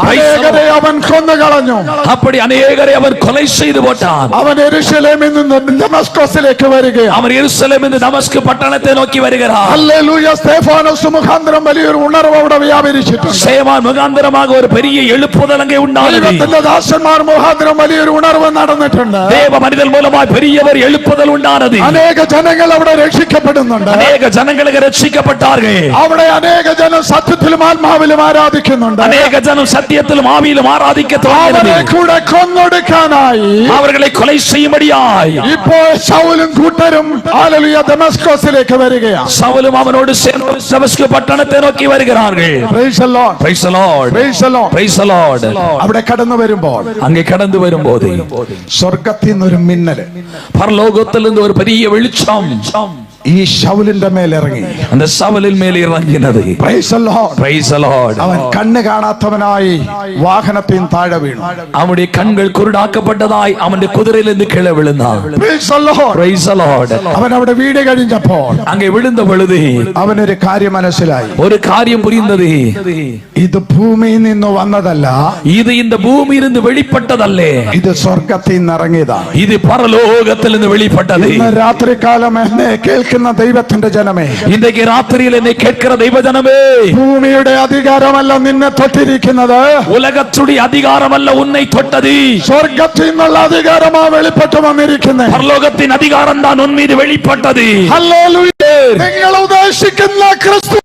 B: അനേകരെ അവൻ കൊന്നുകളഞ്ഞു.
C: அப்படி அநேகரை அவர் கொலை செய்து போட்டான்.
B: അവൻ യെരൂശലേമിൽ നിന്ന് ദമസ്കസിലേക്ക് വരികയാണ്.
C: அவர் യെരൂശലേമിൽ നിന്ന് ദമസ്ക് പട്ടണത്തെ നോക്കി വരികയാണ്.
B: ഹല്ലേലൂയ. സ്തെഫാനോസ് മുഖാന്തരം വലിയൊരു ഉണർവ് അവിടെ വ്യാപരിച്ചിട്ടുണ്ട്.
C: സ്തെഫാൻ മുഖാന്തരமாக ഒരു பெரிய எழுப்புதல் அங்கே உண்டானது.
B: ദൈവത്തിന്റെ ദാസന്മാർ മുഖാന്തരം വലിയൊരു ഉണർവ് നടന്നിട്ടുണ്ട്.
C: தேவ மனிதர் மூலமாய் பெரிய ஒரு எழுப்புதல் உண்டானது.
B: അനേക ജനങ്ങൾ അവിടെ രക്ഷിക്കപ്പെടുന്നുണ്ട്.
C: அநேக ஜனங்களுக்கு ரட்சிக்கப்பட்டார்கள்.
B: അവിടെ അനേക ജനം സത്യത്തിലും ആത്മാവിലും ആരാധിക്കുന്നുണ്ട്.
C: அநேக ஜனம் சத்தியத்திலும் ஆவியிலும் ஆராதிக்க தொடங்கினர்.
B: അവരെ കൂടെ കൊന്നൊടുക്കാനായി,
C: அவர்களை கொலை செய்யும்படியாய்
B: ഇപ്പോൾ ശൗലും കൂട്ടരും ഹല്ലേലൂയ ദമസ്കസിലേക്ക് വരികയാണ്.
C: சவுலும் அவனோடு சேர்ந்து ദമസ്ക് പട്ടണത്തെ നോക്കി വരുகிறார்கள்.
B: Praise the Lord.
C: Praise the Lord.
B: Praise the Lord.
C: Praise the Lord.
B: അവിടെ കടന്നു വരുമ്പോൾ
C: அங்கே கடந்து வரும்போது
B: സ്വർഗത്തിൽ നിന്നൊരു മിന്നല്
C: பரலோகத்திலிருந்து ஒரு பெரிய வெளிச்சம்
B: ഈ ശൗലിന്റെ മേൽ ഇറങ്ങി.
C: அந்த சவுலின் மேல் இறங்கினது.
B: Praise the Lord.
C: Praise the Lord.
B: അവൻ കണ്ണ് കാണാത്തവനായി വാഹനത്തിൽ താഴെ വീണു.
C: அவனுடைய கண்கள் குருடாக்கப்பட்டதாய் அவனுடைய കുതിരയിലിருந்து കീഴே விழுந்தான்.
B: Praise the Lord.
C: Praise the Lord.
B: അവൻ അവിടെ വീട് കഴിഞ്ഞപ്പോൾ
C: அங்கே விழுந்த பொழுது
B: അവനൊരു കാര്യം മനസ്സിലായി.
C: ஒரு காரியம் புரிந்தது.
B: ഇത് ഭൂമിയിൽ നിന്ന് വന്നതല്ല,
C: இது இந்த பூமியிலிருந்து வெளிப்பட்டதல்ல,
B: ഇത് സ്വർഗത്തിൽ നിന്ന് ഇറങ്ങിയതാണ്.
C: இது பரலோகத்திலிருந்து வெளிப்பட்டது.
B: ഇന്ന് രാത്രികാലം എന്നെ കേൾക്കുന്ന ദൈവത്തിന്റെ ജനമേ,
C: இன்றைக்கு ராத்திரியில் என்னை கேட்கிற தெய்வ ஜனமே,
B: ഭൂമിയുടെ അധികാരമല്ല നിന്നെ തൊട്ടിരിക്കുന്നത്,
C: உலகத்துடைய அதிகாரம் அல்ல உன்னை தொட்டது,
B: സ്വർഗത്തിൽ നിന്നുള്ള അധികാരമാ വെളിപ്പെട്ടു വന്നിരിക്കുന്നത്.
C: பரலோகத்தின் அதிகாரம் தான் உன் மீது வெளிப்பட்டது.
B: ഹല്ലേലൂയ. നിങ്ങൾ ഉദ്ദേശിക്കുന്ന ക്രിസ്തു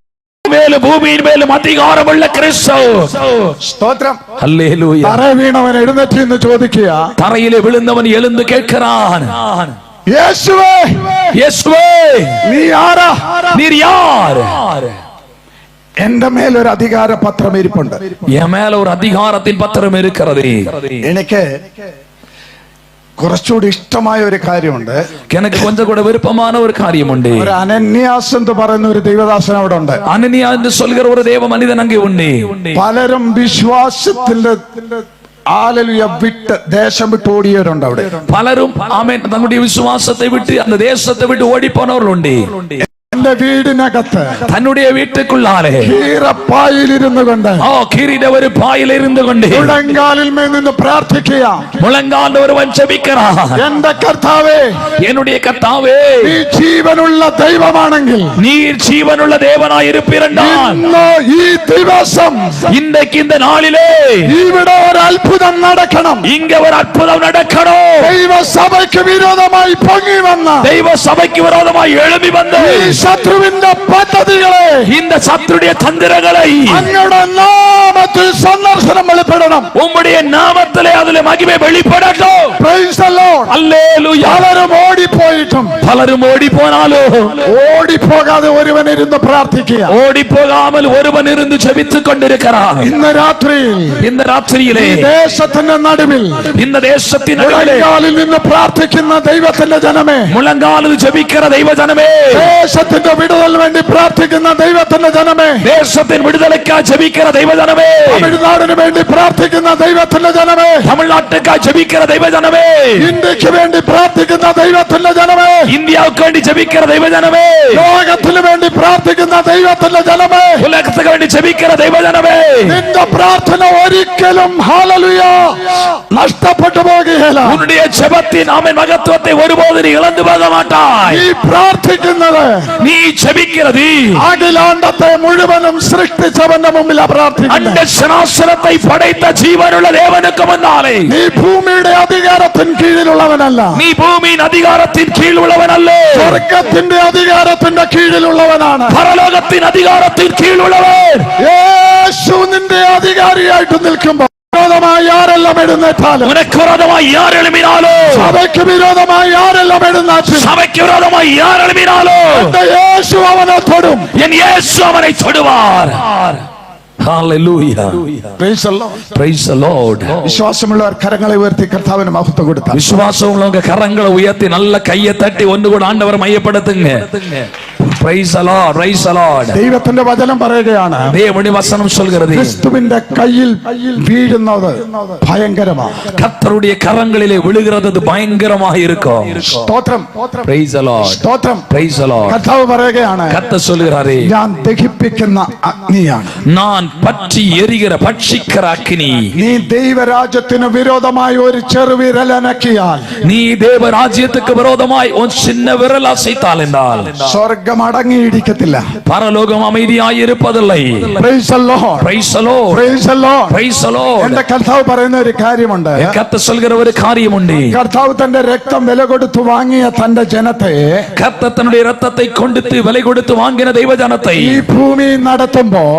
C: மேலும் பூமியின் மேலும் அதிகாரமுள்ள கிறிஸ்து.
B: സ്തോത്രം.
C: ஹல்லேலூயா.
B: തറ വീണവൻ എഴുന്നേറ്റ് എന്ന് ചോദിക്കുക,
C: தரையிலே விழுந்தவன் எழுந்து கேட்கிறான்,
B: യേശുവേ,
C: இயேசுவே
B: നീ ആരാ?
C: நீர் யார்?
B: എന്റെ മേലൊരു അധികാര പത്രം ഇരിപ്പുണ്ട്.
C: என் மேல ஒரு அதிகாரத்தின் பத்திரம் இருக்கிறது.
B: എനിക്ക് കുറച്ചുകൂടി ഇഷ്ടമായ ഒരു കാര്യമുണ്ട്.
C: எனக்கு கொஞ்சம் கூட விருப்பமான ஒரு காரியம் உண்டு.
B: ഒരു അനന്യാസ് എന്ന് പറയുന്ന ഒരു ദൈവദാസൻ അവിടെ ഉണ്ട്.
C: அனனியா என்று சொல்கிற ஒரு தேவ மனிதன் அங்கே உண்டு.
B: പലരും വിശ്വാസത്തിന്റെ ഹല്ലേലൂയ വിട്ട് ദേശം വിട്ട് ഓടിയവരുണ്ട് അവിടെ.
C: பலரும் ஆமென் தங்களுடைய விசுவாசத்தை விட்டு அந்த தேசத்தை விட்டு ஓடி போனவர்கள் உண்டு.
B: എന്റെ വീടിനകത്ത്
C: தன்னுடைய வீட்டுக்குள்ளாலே
B: കീറപ്പായിലിരുന്നു കൊണ്ട്
C: கீரிட ஒரு பாயில் இருந்து கொண்டு
B: മുഴങ്കാലിൽ മേൽ നിന്ന് പ്രാർത്ഥിക്കുക,
C: முழங்கால் ஒருவன் ஜெபிக்கிறான்,
B: എന്റെ കർത്താവേ,
C: என்னுடைய കർത്താവേ,
B: നീ ജീവനുള്ള ദൈവമാണെങ്കിൽ
C: நீர் ஜீவனுள்ள தேவனாய் இருப்பீரென்றால்
B: ഇന്ന് ഈ ദിവസം
C: இன்றைக்கு இந்த நாளிலே
B: ഇവിടെ ഒരു അത്ഭുതം നടക്കണം.
C: இங்க ஒரு அற்புதம் நடக்கணும்.
B: ദൈവസഭയ്ക്ക് വിരോധമായി പൊങ്ങി വന്ന
C: தெய்வ சபைக்கு விரோதமாய் எழும்பி வந்த
B: ഈ ശത്രുവിന്റെ പദ്ധതികളെ,
C: இந்த சத்துருடைய தந்திரங்களை
B: അങ്ങയുടെ നാമത്തിൽ സന്ദർശനം വെളിപ്പെടണം.
C: உம்முடைய நாமத்திலே அதிலே மகிமை வெளிப்படட்டும்.
B: Praise the Lord.
C: அல்லேலூயா.
B: പലരും ഓടിപ്പോയിട്ടും
C: பலரும் ஓடி போனாலும்
B: ഓടിപ്പോകാതെ ഒരുവൻ ഇരുന്ന് പ്രാർത്ഥിക്കുക.
C: ஓடி போகாமல் ஒருவன் இருந்து ஜெபித்துக் கொண்டிருக்கிறான்.
B: ഇന്ന് രാത്രിയിൽ
C: இந்த ராத்திரியிலே
B: ഈ ദേശത്തിന്റെ നടുവിൽ
C: இந்த தேசத்தின் நடுவிலே
B: മുഴങ്കാലിൽ നിന്ന് പ്രാർത്ഥിക്കുന്ന ദൈവത്തിന്റെ ജനമേ,
C: முழங்காலில் ஜெபிக்கிற தெய்வ ஜனமே,
B: ദേശത്തിന്റെ വിടുതൽ വേണ്ടി പ്രാർത്ഥിക്കുന്ന ദൈവത്തിന്റെ ജനമേ,
C: தேசத்தின் விடுதலைக்காக ஜெபிக்கிற தெய்வ ஜனமே,
B: തമിഴ്നാടിന് വേണ്ടി പ്രാർത്ഥിക്കുന്ന ദൈവത്തിന്റെ ജനമേ,
C: தமிழ்நாட்டுக்காக ஜெபிக்கிற தெய்வ ஜனமே,
B: ഇന്ത്യക്ക് വേണ്ടി പ്രാർത്ഥിക്കുന്ന ദൈവത്തിന്റെ ജനമേ,
C: இந்தியாவுக்கு வேண்டி ஜெபிக்கிற தெய்வ ஜனமே,
B: ലോകത്തിന് വേണ്ടി പ്രാർത്ഥിക്കുന്ന ദൈവത്തിന്റെ ജനമേ,
C: உலகத்துக்கு வேண்டி ஜெபிக்கிற தெய்வ ஜனமே,
B: നിന്റെ പ്രാർത്ഥന ഒരിക്കലും ഹല്ലേലൂയ നഷ്ടപ്പെട്ടു പോകുകയില്ല.
C: உன்னுடைய ஜெபத்தின் ஆமென் மகத்துவத்தை ஒருபோதும் நீ இழந்து போக மாட்டாய்.
B: നീ പ്രാർത്ഥിക്കുന്നത്
C: நீ ஜெபிக்கிறது
B: അഖിലാണ്ടത്തെ മുഴുവനും സൃഷ്ടിച്ചവന്റെ മുമ്പിൽ പ്രാർത്ഥിക്കുന്നത്.
C: அண்ட சராசரத்தை படைத்த ஜீவனுள்ள தேவனுக்கு முன்னாலே
B: നീ ഭൂമിയുടെ അധികാരത്തിന് കീഴിലുള്ളവനല്ല,
C: நீ பூமியின் அதிகாரத்தின் கீழ் உள்ளவன் அல்ல,
B: സ്വർഗത്തിന്റെ അധികാരത്തിന്റെ കീഴിലുള്ളവനാണ്.
C: பரலோகத்தின் அதிகாரத்தின் கீழ் உள்ளவன்.
B: യേശു നിന്റെ അധികാരിയായിട്ട് നിൽക്കുമ്പോൾ വിരോധമായി ആരെല്ലാം എഴുന്നേറ്റാലും,
C: உனக்கு விரோதமாய் யார் எழும்பினாலும்,
B: സഭയ്ക്ക് വിരോധമായി ആരെല്ലാം എഴുന്നേറ്റും,
C: சபைக்கு விரோதமாய் யார் எழும்பினாலும்
B: എന്റെ യേശു അവനെ തൊടും.
C: என் இயேசு அவனை தொடுவார். Hallelujah.
B: Praise the Lord.
C: Praise the Lord.
B: വിശ്വാസമുള്ളവർ കരങ്ങളെ ഉയർത്തി കർത്താവിന് മഹത്വം കൊടുത്താൽ,
C: விசுவாசம் உள்ளவங்க கரங்களை உயர்த்தி நல்ல கையை தட்டி ஒன்று கூட ஆண்டவர் மையப்படுத்துங்க. Praise the Lord, praise the Lord.
B: ദൈവത്തിന്റെ വചനം പറയുകയാണ്,
C: தேவனுடைய வசனம் சொல்கிறது,
B: ക്രിസ്തുവിന്റെ കയ്യിൽ വീഴുന്നത് ഭയങ്കരമാണ്.
C: கர்த்தருடைய கரங்களிலே விழுகிறது அது பயங்கரமாக இருக்கும்.
B: സ്തോത്രം,
C: Praise the Lord,
B: സ്തോത്രം.
C: praise the Lord.
B: കർത്താവ് പറയുകയാണ്,
C: கர்த்தர் சொல்கிறாரே,
B: ഞാൻ ദഹിപ്പിക്കുന്ന അഗ്നിയാണ്.
C: நான் பற்றி எரிகிற பட்சிக்கிற அக்கினி.
B: നീ ദൈവരാജ്യത്തിന് വിരോധമായി ഒരു ചെറുവിരൽ അനക്കിയാൽ,
C: நீ தேவ ராஜ்யத்துக்கு விரோதமாய் உன் சின்ன விரல் அசைத்தால் என்றால்
B: സ്വർഗം അടങ്ങിയിരിക്കത്തില്ല.
C: பரலோகம் அமைதியாய் இருப்பதில்லை.
B: Praise the Lord,
C: Praise the Lord,
B: praise the Lord.
C: praise the Lord.
B: എന്റെ കർത്താവ് പറയുന്ന ഒരു കാര്യമുണ്ട്.
C: கர்த்தர் சொல்கிற ஒரு காரியம் உண்டு.
B: കർത്താവ് തന്റെ രക്തം വില കൊടുത്തു വാങ്ങിയ തന്റെ ജനത്തെ
C: கர்த்தர் தன்னுடைய இரத்தத்தை கொடுத்து விலை கொடுத்து வாங்கின தெய்வ ஜனத்தை
B: ഈ ഭൂമി നടത്തുമ്പോൾ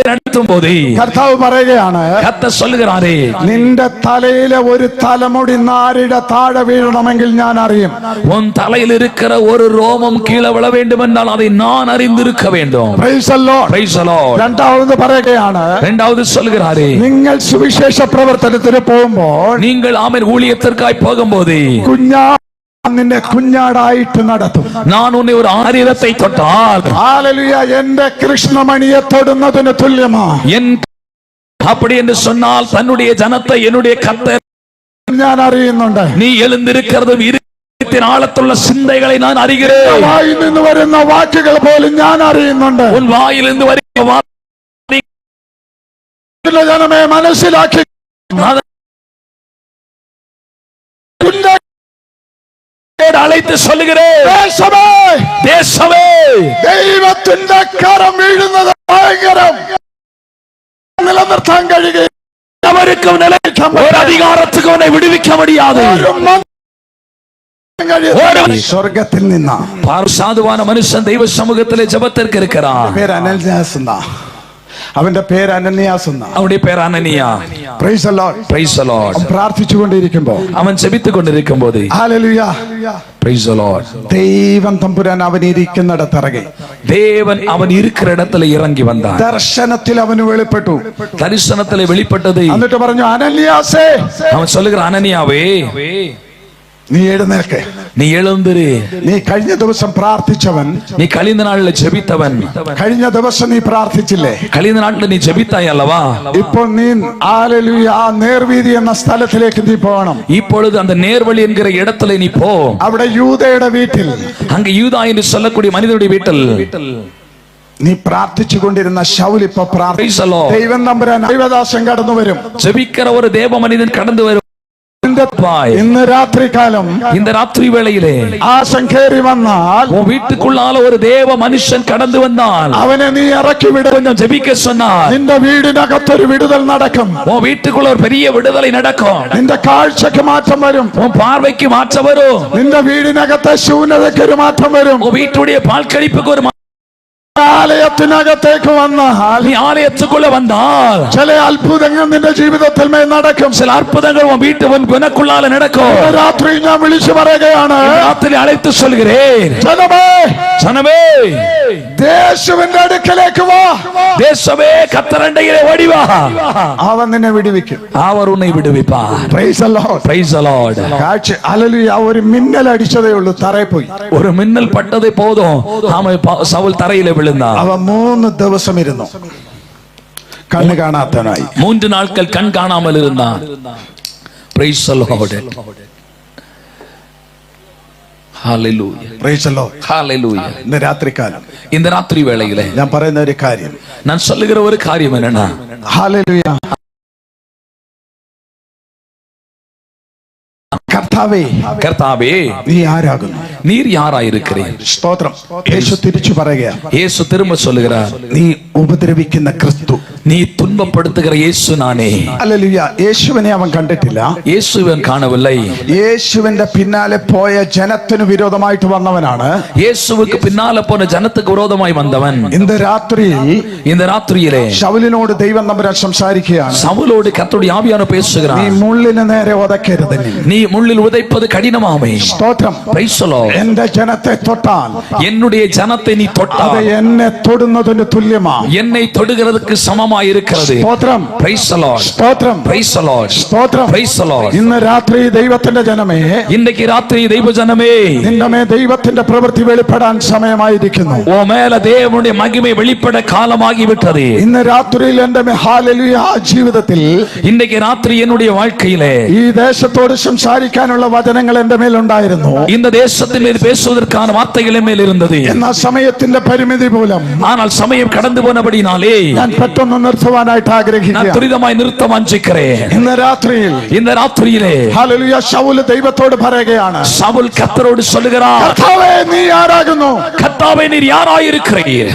C: நடத்தும் போது
B: കർത്താവ് പറയുകയാണ്,
C: கர்த்தர் சொல்கிறாரே,
B: നിന്റെ തലയിലെ ഒരു തലമുടി നാരിയുടെ താഴെ വീഴണമെങ്കിൽ ഞാൻ അറിയും.
C: உன் தலையில் இருக்கிற ஒரு ரோமம் கீழே விழ வேண்டும் என்றால் அதை நான் அறிந்திருக்க வேண்டும்.
B: Praise the Lord.
C: Praise the Lord.
B: രണ്ടാമത് പറയുകയാണ്,
C: இரண்டாவது சொல்கிறாரே,
B: നിങ്ങൾ സുവിശേഷ പ്രവർത്തനത്തിന് പോകുമ്പോൾ
C: நீங்கள் ஆமென் ஊழியத்திற்காய் போகும்போது
B: നിന്നെ കുഞ്ഞാടായിട്ട് നടത്തും.
C: நான் உன்னை ஒரு ஆயுதத்தை தொட்டால்
B: ഹല്ലേലൂയ, എന്റെ കൃഷ്ണമണിയെ തൊടുന്നതിന് തുല്യമാ.
C: என் அப்படி என்று சொன்னால் தன்னுடைய ஜனத்தை என்னுடைய கர்த்தர்
B: ഞാൻ അറിയുന്നുണ്ട്.
C: நீ எழுந்திருக்கிறதும் இருத்தின் ஆழத்துள்ள சிந்தைகளை நான் அறிகிறேன்.
B: വായിൽ നിന്ന് വരുന്ന വാക്കുകൾ പോലും ഞാൻ അറിയുന്നുണ്ട്.
C: உன் வாயிலிருந்து வருகிற
B: ജനമേ മനസ്സിലാക്കി,
C: அழைத்து சொல்லுகிறேன்,
B: ദേശമേ,
C: தேசமே,
B: ദൈവത്തിന്റെ കരം വീഴുന്നത് ഭയങ്കരം. നിലനിർത്താൻ കഴിയുക
C: அவருக்கும் நிலைக்கும் ஒரு அதிகாரத்துக்கு உன்னை விடுவிக்க முடியாது.
B: സ്വർഗത്തിൽ നിന്നാ
C: സാധുവാன മനുഷ്യൻ ദൈവ സമൂഹത്തിലെ ജപത്തിற்கு இருக்கிறான்.
B: പേര് അനന്യാസ് എന്നാ. അവന്റെ പേര് അനന്യാസ് എന്നാ.
C: அவனுடைய பேர் அனனியா.
B: Praise the Lord.
C: Praise the Lord.
B: അവൻ പ്രാർത്ഥിച്ചുകൊണ്ടിരിക്കുമ്പോൾ,
C: அவன் ஜெபித்துக் கொண்டிருக்கும்போது
B: ഹല്ലേലൂയ,
C: Praise the Lord,
B: ദൈവം തമ്പുരാൻ അവൻ ഇരിക്കുന്നിടത്ത് ഇറങ്ങി.
C: தேவன் அவன் இருக்கிற இடத்துல இறங்கி வந்தான்.
B: ദർശനത്തിൽ അവന് വെളിപ്പെട്ടു.
C: தரிசனத்திலே வெளிப்பட்டது.
B: എന്നിട്ട് പറഞ്ഞു, അനന്യാസേ,
C: அவன் சொல்லுகிறான், அனனியாவே,
B: നീ എഴുന്നേൽക്ക്.
C: நீ எழுந்திரு.
B: നീ കഴിഞ്ഞ ദിവസം പ്രാർത്ഥിച്ചവൻ,
C: நீ கழிந்த நாள்ல ஜெபித்தவன்.
B: കഴിഞ്ഞ ദിവസം നീ പ്രാർത്ഥിച്ചില്ലേ?
C: கழிந்த நாள்ல நீ ஜெபித்தாய் அல்லவா?
B: ഇപ്പോൾ നീ ഹല്ലേലൂയ ആ നേർവീതി എന്ന സ്ഥലത്തിലേക്ക് നീ പോകണം.
C: இப்பொழுது அந்த நேர்வழி என்கிற இடத்துல நீ போ.
B: അവിടെ യൂദയുടെ വീട്ടിൽ,
C: அங்க யூதா என்று சொல்லக்கூடிய மனிதனுடைய வீட்டில்
B: നീ പ്രാർത്ഥിച്ചുകൊണ്ടിരുന്ന ശൗൽ ഇപ്പൊ
C: Praise the Lord.
B: ദൈവം നമ്പുരാൻ ദൈവദാസൻ കടന്നു വരും.
C: ஜெபிக்கிற ஒரு தேவ மனிதன் கடந்து வரும்.
B: ഇന്ന് രാത്രികാലം
C: இந்த ராத்திரி வேளையிலே
B: ആ സംഖേറി വന്നാൽ,
C: உன் வீட்டுக்குள்ளால ஒரு தேவ மனுஷன் கடந்து வந்தால்
B: അവനെ നീ ഇറക്കി വിടും.
C: கொஞ்சம் ஜெபிக்க சொன்னார்,
B: നിന്റെ വീടിനകത്തൊരു വിടുതൽ നടക്കും.
C: உன் வீட்டுக்குள்ள ஒரு பெரிய விடுதலை நடக்கும்.
B: നിന്റെ കാഴ്ചക്ക് മാറ്റം വരും.
C: உன் பார்வைக்கு மாற்றம் வரும்.
B: നിന്റെ വീടിനകത്തെ ശൂന്യതയ്ക്ക് ഒരു മാറ്റം വരും.
C: உன் வீட்டுடைய பால்கழிப்புக்கு ஒரு
B: ആലയത്തിനകത്തേക്ക് വന്നാൽ
C: நீ ஆலயத்துக்குள்ள வந்தால்
B: ചില അത്ഭുതങ്ങൾ നിന്റെ ജീവിതത്തിൽ മേൽ നടക്കും.
C: சில அற்புதங்கள் உன் வீட்டு உனக்குள்ளால நடக்கும்.
B: ഇന്ന് രാത്രി ഞാൻ വിളിച്ചു പറയുകയാണ്,
C: ராத்திரி அழைத்து சொல்கிறேன்,
B: ജനമേ,
C: ஜனமே,
B: യേശുവിന്റെ അടുക്കലേക്ക് വാ.
C: தேசமே, கர்த்தரண்டையிலே ஓடி வா.
B: അവൻ നിന്നെ വിടുവിക്കും.
C: அவர் உன்னை விடுவிப்பார்.
B: Praise the Lord.
C: Praise the Lord.
B: കാഴ്ച ഹല്ലേലൂയ, ഒരു മിന്നൽ അടിച്ചതേ ഉള്ളൂ, തറയിൽ പോയി.
C: ஒரு மின்னல் பட்டதை போதும் சவுல் தரையிலே விழுந்தான்.
B: അവൻ 3 ദിവസം ഇരുന്നു, കണ്ണ് കാണാത്തവനായി.
C: 3 நாட்கள் கண் காணாமல் இருந்தான். Praise the Lord. Hallelujah.
B: Praise the Lord.
C: Hallelujah.
B: ഇന്ന് രാത്രികാലം
C: இந்த ராத்திரி வேளையிலே
B: ഞാൻ പറയുന്ന ഒരു കാര്യം,
C: நான் சொல்லுகிற ஒரு காரியம் என்னன்னா,
B: ഹല്ലേലൂയ,
C: கர்த்தாவே,
B: നീ ആരാകുന്നു?
C: நீர் யாராயிருக்கிறீர்?
B: സ്തോത്രം. യേശു തിരിച്ചു പറയുകയാണ്,
C: இயேசு திரும்ப சொல்லுகிறார்,
B: നീ ഉപദ്രവിക്കുന്ന ക്രിസ്തു,
C: நீ துன்பப்படுத்துகிற இயேசு நானே.
B: ഹല്ലേലൂയ. യേശുവിനെ അവൻ കണ്ടിട്ടില്ല.
C: இயேசுவன் காணவில்லை.
B: യേശുവിന്റെ പിന്നാലെ പോയ ജനത്തിന് വിരോധമായിട്ട് വന്നവനാണ്.
C: இயேசுவுக்கு பின்னால போன ஜனத்துக்கு விரோதமாய் வந்தவன்.
B: ഇന്ന് രാത്രിയിൽ
C: இந்த ராத்திரியிலே
B: ശൗലിനോട് ദൈവം തമ്പുരാൻ സംസാരിക്കുകയാണ്.
C: சவுலோடு கர்த்தருடைய ஆவியானவர்
B: നീ
C: பேசுகிறார்.
B: മുള്ളിന് നേരെ ഉതക്കരുത്.
C: நீ முள்ளில் உதைப்பது கடினமாமே.
B: സ്തോത്രം.
C: Praise the Lord.
B: എന്റെ ജനത്തെ തൊട്ടാൽ
C: என்னுடைய ஜனத்தை நீ
B: അത്
C: தொட்டால்
B: എന്നെ തൊടുന്നതിന് തുല്യമാ.
C: என்னை தொடுகிறதுக்கு சமமா சுகமாய் இருக்கிறது.
B: സ്തോത്രം,
C: Praise the Lord.
B: സ്തോത്രം,
C: Praise the Lord.
B: സ്തോത്രം.
C: Praise the Lord.
B: ഇന്ന് രാത്രി ദൈവത്തിന്റെ ജനമേ,
C: இன்னைக்கு ராத்திரி தெய்வ ஜனமே,
B: നിന്റെ മേൽ ദൈവത്തിന്റെ പ്രവൃത്തി വെളിപ്പെടാൻ സമയമായിരിക്കുന്നു.
C: ஓ மேல தேவனுடைய மகிமை வெளிப்பட காலமாகி விட்டது.
B: ഇന്ന് രാത്രിയിൽ എന്റെ ഹല്ലേലൂയ ജീവിതത്തിൽ
C: இன்னைக்கு ராத்திரி என்னுடைய வாழ்க்கையிலே
B: ഈ ദേശത്തോട് സംസാരിക്കാനുള്ള വചനങ്ങൾ എന്റെ മേലുണ്ടായിരുന്നു.
C: இந்த தேசத்தின் மீது பேசுவதற்கான வார்த்தைகள் மேல் இருந்தது.
B: എന്നാൽ സമയത്തിന്റെ പരിമിതി മൂലം
C: ஆனால் சமயம் கடந்து போனபடினாலே
B: ഞാൻ പെട്ടെന്ന് നിർത്തുവാനായിട്ട്
C: நான்
B: ആഗ്രഹിക്കുകയാണ്.
C: துரிதமாய் நிறுத்த வாஞ்சிக்கிறேன்.
B: ഇന്ന് രാത്രിയിൽ
C: இந்த ராத்திரியிலே
B: ഹല്ലേലൂയ ശൗൽ ദൈവത്തോട് പറയുകയാണ്,
C: சவுல் கர்த்தரோடு சொல்லுகிறார்,
B: കർത്താവേ നീ ആരാകുന്നു?
C: கர்த்தாவே நீர் யாராயிருக்கிறீர்?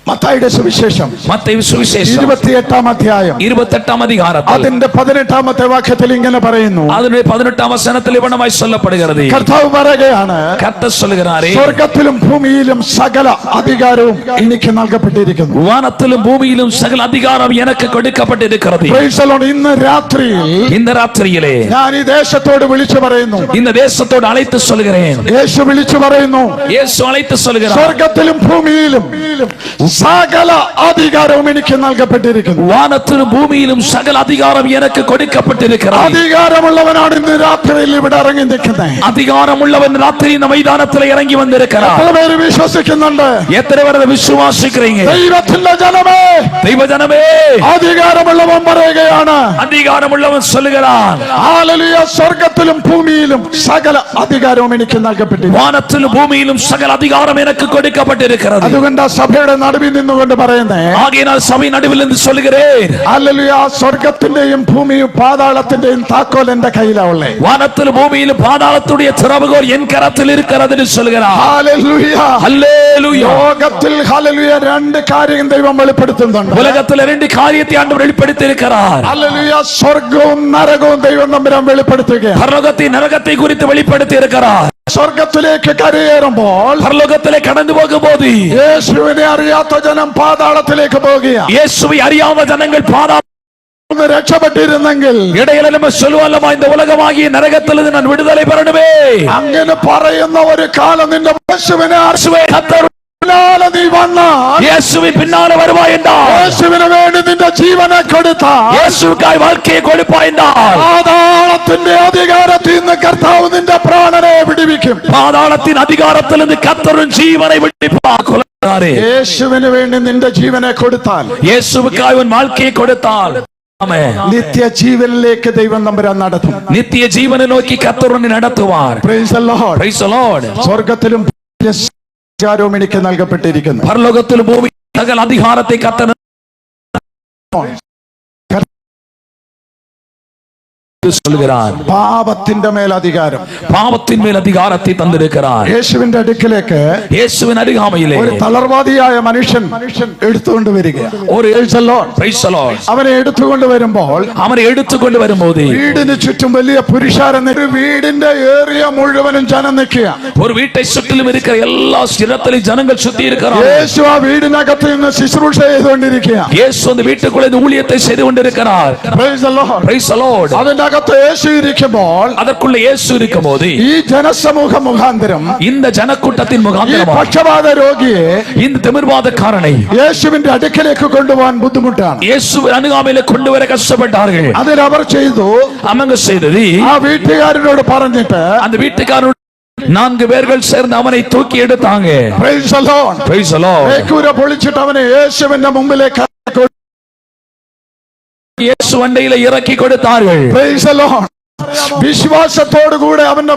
B: മത്തായിയുടെ സുവിശേഷം
C: மத்தேயு சுவிசேஷம்
B: 28-ാം അധ്യായം
C: 28ஆம் அதிகாரத்தில்
B: അതിന്റെ 18-ാമത്തെ വാക്യത്തിൽ ഇങ്ങനെ പറയുന്നു.
C: அதனுடைய 18ஆம் வசனத்தில் இவனமாய் சொல்லப்படுகிறது.
B: കർത്താവ് പറയുകയാണ്,
C: கர்த்தர் சொல்லுகிறாரே,
B: സ്വർഗ്ഗത്തിലും ഭൂമിയിലും സകല അധികാരവും എനിക്ക് നൽകപ്പെട്ടിരിക്കുന്നു.
C: வானத்திலும் பூமியிலும் சகல அதிகாரம் எனக்கு கொடுக்கப்பட்டிருக்கிறது.
B: Praise the Lord. ഇന്ന് രാത്രിയിൽ
C: இந்த ராத்திரியிலே
B: ഞാൻ ഈ ദേശത്തോട് വിളിച്ചു പറയുന്നു,
C: இந்த தேசத்தோடு அழைத்து சொல்கிறேன்.
B: യേശു വിളിച്ചു പറയുന്നു,
C: இயேசு அழைத்து சொல்கிறார்,
B: സ്വർഗ്ഗത്തിലും ഭൂമിയിലും സകല അധികാരവും എനിക്ക് നൽകപ്പെട്ടിരിക്കുന്നു.
C: வானத்திலும் பூமியிலும் சகல அதிகாரம் எனக்கு கொடுக்கப்பட்டிருக்கிறது.
B: അധികാരമുള്ളവനാണ് ഇന്ന് രാത്രിയിൽ ഇവിടെ ഇറങ്ങി നിൽക്കുന്നത്.
C: அதிகாரம் உள்ளவன் ராத்திரி இந்த மைதானத்தில் இறங்கி வந்திருக்கிறார்.
B: എത്ര പേര് വിശ്വസിക്കുന്നുണ്ട്?
C: எத்தனை பேர் அதை விசுவாசிக்கிறீங்க?
B: ദൈവത്തിന്റെ ജനമേ,
C: தெய்வ ஜனமே,
B: അധികാരമുള്ളവൻ പറയുകയാണ്,
C: அதிகாரம் உள்ளவன் சொல்லுகிறான்,
B: ഹല്ലേലൂയ, സ്വർഗ്ഗത്തിലും ഭൂമിയിലും സകല അധികാരവും എനിക്ക് നൽകപ്പെട്ടിരിക്കുന്നു.
C: வானத்திலும் பூமியிலும் சகல அதிகாரம் எனக்கு கொடுக்கப்பட்டிருக்கிறது.
B: അതുകൊണ്ട് സഭയുടെ നടുവിൽ നിന്നുകൊണ്ട് പറയുന്നേ,
C: ஆகையினால் சபை நடுவில் இருந்து சொல்லுகிறேன்,
B: ഹല്ലേലൂയ, സ്വർഗ്ഗത്തിന്റെയും ഭൂമിയും പാതാളത്തിന്റെയും താക്കോൽ എന്റെ കയ്യിലാവുള്ളേ.
C: வானத்திலும் பூமியிலும் பாதாளத்துடைய திறவுகோல் என் கரத்தில் இருக்கிறது என்று சொல்கிறார்.
B: ഹല്ലേലൂയ,
C: அல்லேலூயா.
B: ലോകത്തിൽ ഹല്ലേലൂയ രണ്ട് കാര്യം ദൈവം വെളിപ്പെടുത്തുന്നുണ്ട്.
C: உலகத்தில் ரெண்டு காரியத்தை ஆண்டவர் வெளிப்படுத்தி இருக்கிறார்.
B: ഹല്ലേലൂയ, സ്വർഗ്ഗവും നരകവും ദൈവം തമ്പുരാൻ വെളിപ്പെടുത്തുകയാണ്.
C: பரலோகத்தை நரகத்தை குறித்து வெளிப்படுத்தி இருக்கிறார்.
B: സ്വർഗ്ഗത്തിലേക്ക് കരയേറുമ്പോൾ
C: பரலோகத்திலே கடந்து போகும்போது
B: യേശുവിനെ അറിയാത്ത ജനം പാതാളത്തിലേക്ക് പോകുകയാണ്.
C: இயேசுவை அறியாத ஜனங்கள் பாதாள
B: ഒന്ന് രക്ഷപ്പെട്ടിരുന്നെങ്കിൽ
C: இடையில நம்ம சொல்லுவோம், இந்த உலகமாகிய நரகத்திலிருந்து நான் விடுதலை பெறணுமே.
B: അങ്ങനെ പറയുന്ന ഒരു കാലം നിന്റെ യേശുവിനെ പിന്നാലെ നീ വന്നാൽ,
C: இயேசுவின் பின்னால வருவாய் என்றால்,
B: യേശുവിന് വേണ്ടി നിന്റെ ജീവനെ കൊടുത്താൽ,
C: இயேசுவுக்காய் வாழ்க்கையை கொடுப்பாய் என்றால்,
B: പാതാളത്തിന്റെ അധികാരത്തിൽ നിന്ന് കർത്താവ് നിന്റെ പ്രാണനെ വിടുവിക്കും.
C: பாதாளத்தின் அதிகாரத்திலிருந்து கர்த்தரின் ஜீவனை விடுவிப்பார்.
B: യേശുവിന് വേണ്ടി നിന്റെ ജീവനെ കൊടുത്താൽ,
C: இயேசுவுக்காய் உன் வாழ்க்கையை கொடுத்தால்
B: നിത്യജീവനിലേക്ക് ദൈവം തമ്പുരാൻ നടത്തും.
C: நித்திய ஜீவனை நோக்கி கர்த்தர் உன்னை நடத்துவார்.
B: Praise the Lord.
C: Praise the Lord.
B: സ്വർഗ്ഗത്തിലും അധികാരവും എനിക്ക് നൽകപ്പെട്ടിരിക്കുന്നു.
C: பரலோகத்திலும் பூமி சகல அதிகாரத்தை கர்த்தர் சொல்கிறார்.
B: പാപത്തിന്റെ മേൽ അധികാരം
C: பாவத்தின் மேல் அதிகாரத்தை தந்திருக்கிறார்.
B: യേശുവിന്റെ അടുക്കിലേക്ക്
C: இயேசுவின் அருகாமையிலே
B: ഒരു തളർവാദിയായ മനുഷ്യൻ എടുത്തുകൊണ്ട് വരികയാണ്.
C: Praise the Lord.
B: അവനെ എടുത്തുകൊണ്ട് വരുമ്പോൾ
C: அவனை எடுத்துக்கொண்டு வரும்போது
B: വീടിന് ചുറ്റും വലിയ പുരുഷാരം, വീടിന്റെ ഏറിയ മുഴുവനും ജനം നിൽക്കുക.
C: ஒரு வீட்டை சுற்றிலும் இருக்கிற எல்லா இடத்திலும் ஜனங்கள் சுத்தி இருக்கிறார்.
B: യേശു ആ വീടിനകത്ത് നിന്ന് ശുശ്രൂഷ ചെയ്തുകൊണ്ടിരിക്കുക.
C: இயேசு அந்த வீட்டுக்குள்ளே இந்த ஊழியத்தை செய்து கொண்டிருக்கிறார்.
B: Praise the Lord.
C: Praise the Lord.
B: അതിന്റെ അകത്ത് യേശു ഇരിക്കുമ്പോൾ,
C: அதற்குள்ள இயேசு இருக்கும்போது
B: ഈ ജനസമൂഹ മുഖാന്തരം
C: இந்த ஜனக்கூட்டத்தின்
B: ഈ
C: முகாந்திரமாக
B: പക്ഷപാത രോഗിയെ
C: இந்த திமிர்வாதக்காரனை
B: യേശുവിന്റെ അടുക്കലേക്ക് കൊണ്ടുപോകാൻ ബുദ്ധിമുട്ടാണ്.
C: இயேசுவின் அருகாமையிலே கொண்டு வர கஷ்டப்பட்டார்கள்.
B: അതിനവർ ചെയ്തു,
C: அவங்க செய்தது,
B: ആ വീട്ടുകാരനോട് പറഞ്ഞിട്ട്,
C: அந்த வீட்டுக்காரன் 4 பேர்கள் சேர்ந்து அவனை தூக்கி எடுத்தாங்க.
B: Praise the Lord.
C: Praise the Lord.
B: മേൽക്കൂര പൊളിച്ചിട്ട് അവനെ യേശുവിന്റെ മുമ്പിലേക്ക്
C: இயேசு அண்டையில இறக்கி கொடுத்தார்கள்.
B: Praise the Lord. വിശ്വാസത്തോടു കൂടെ അവന്റെ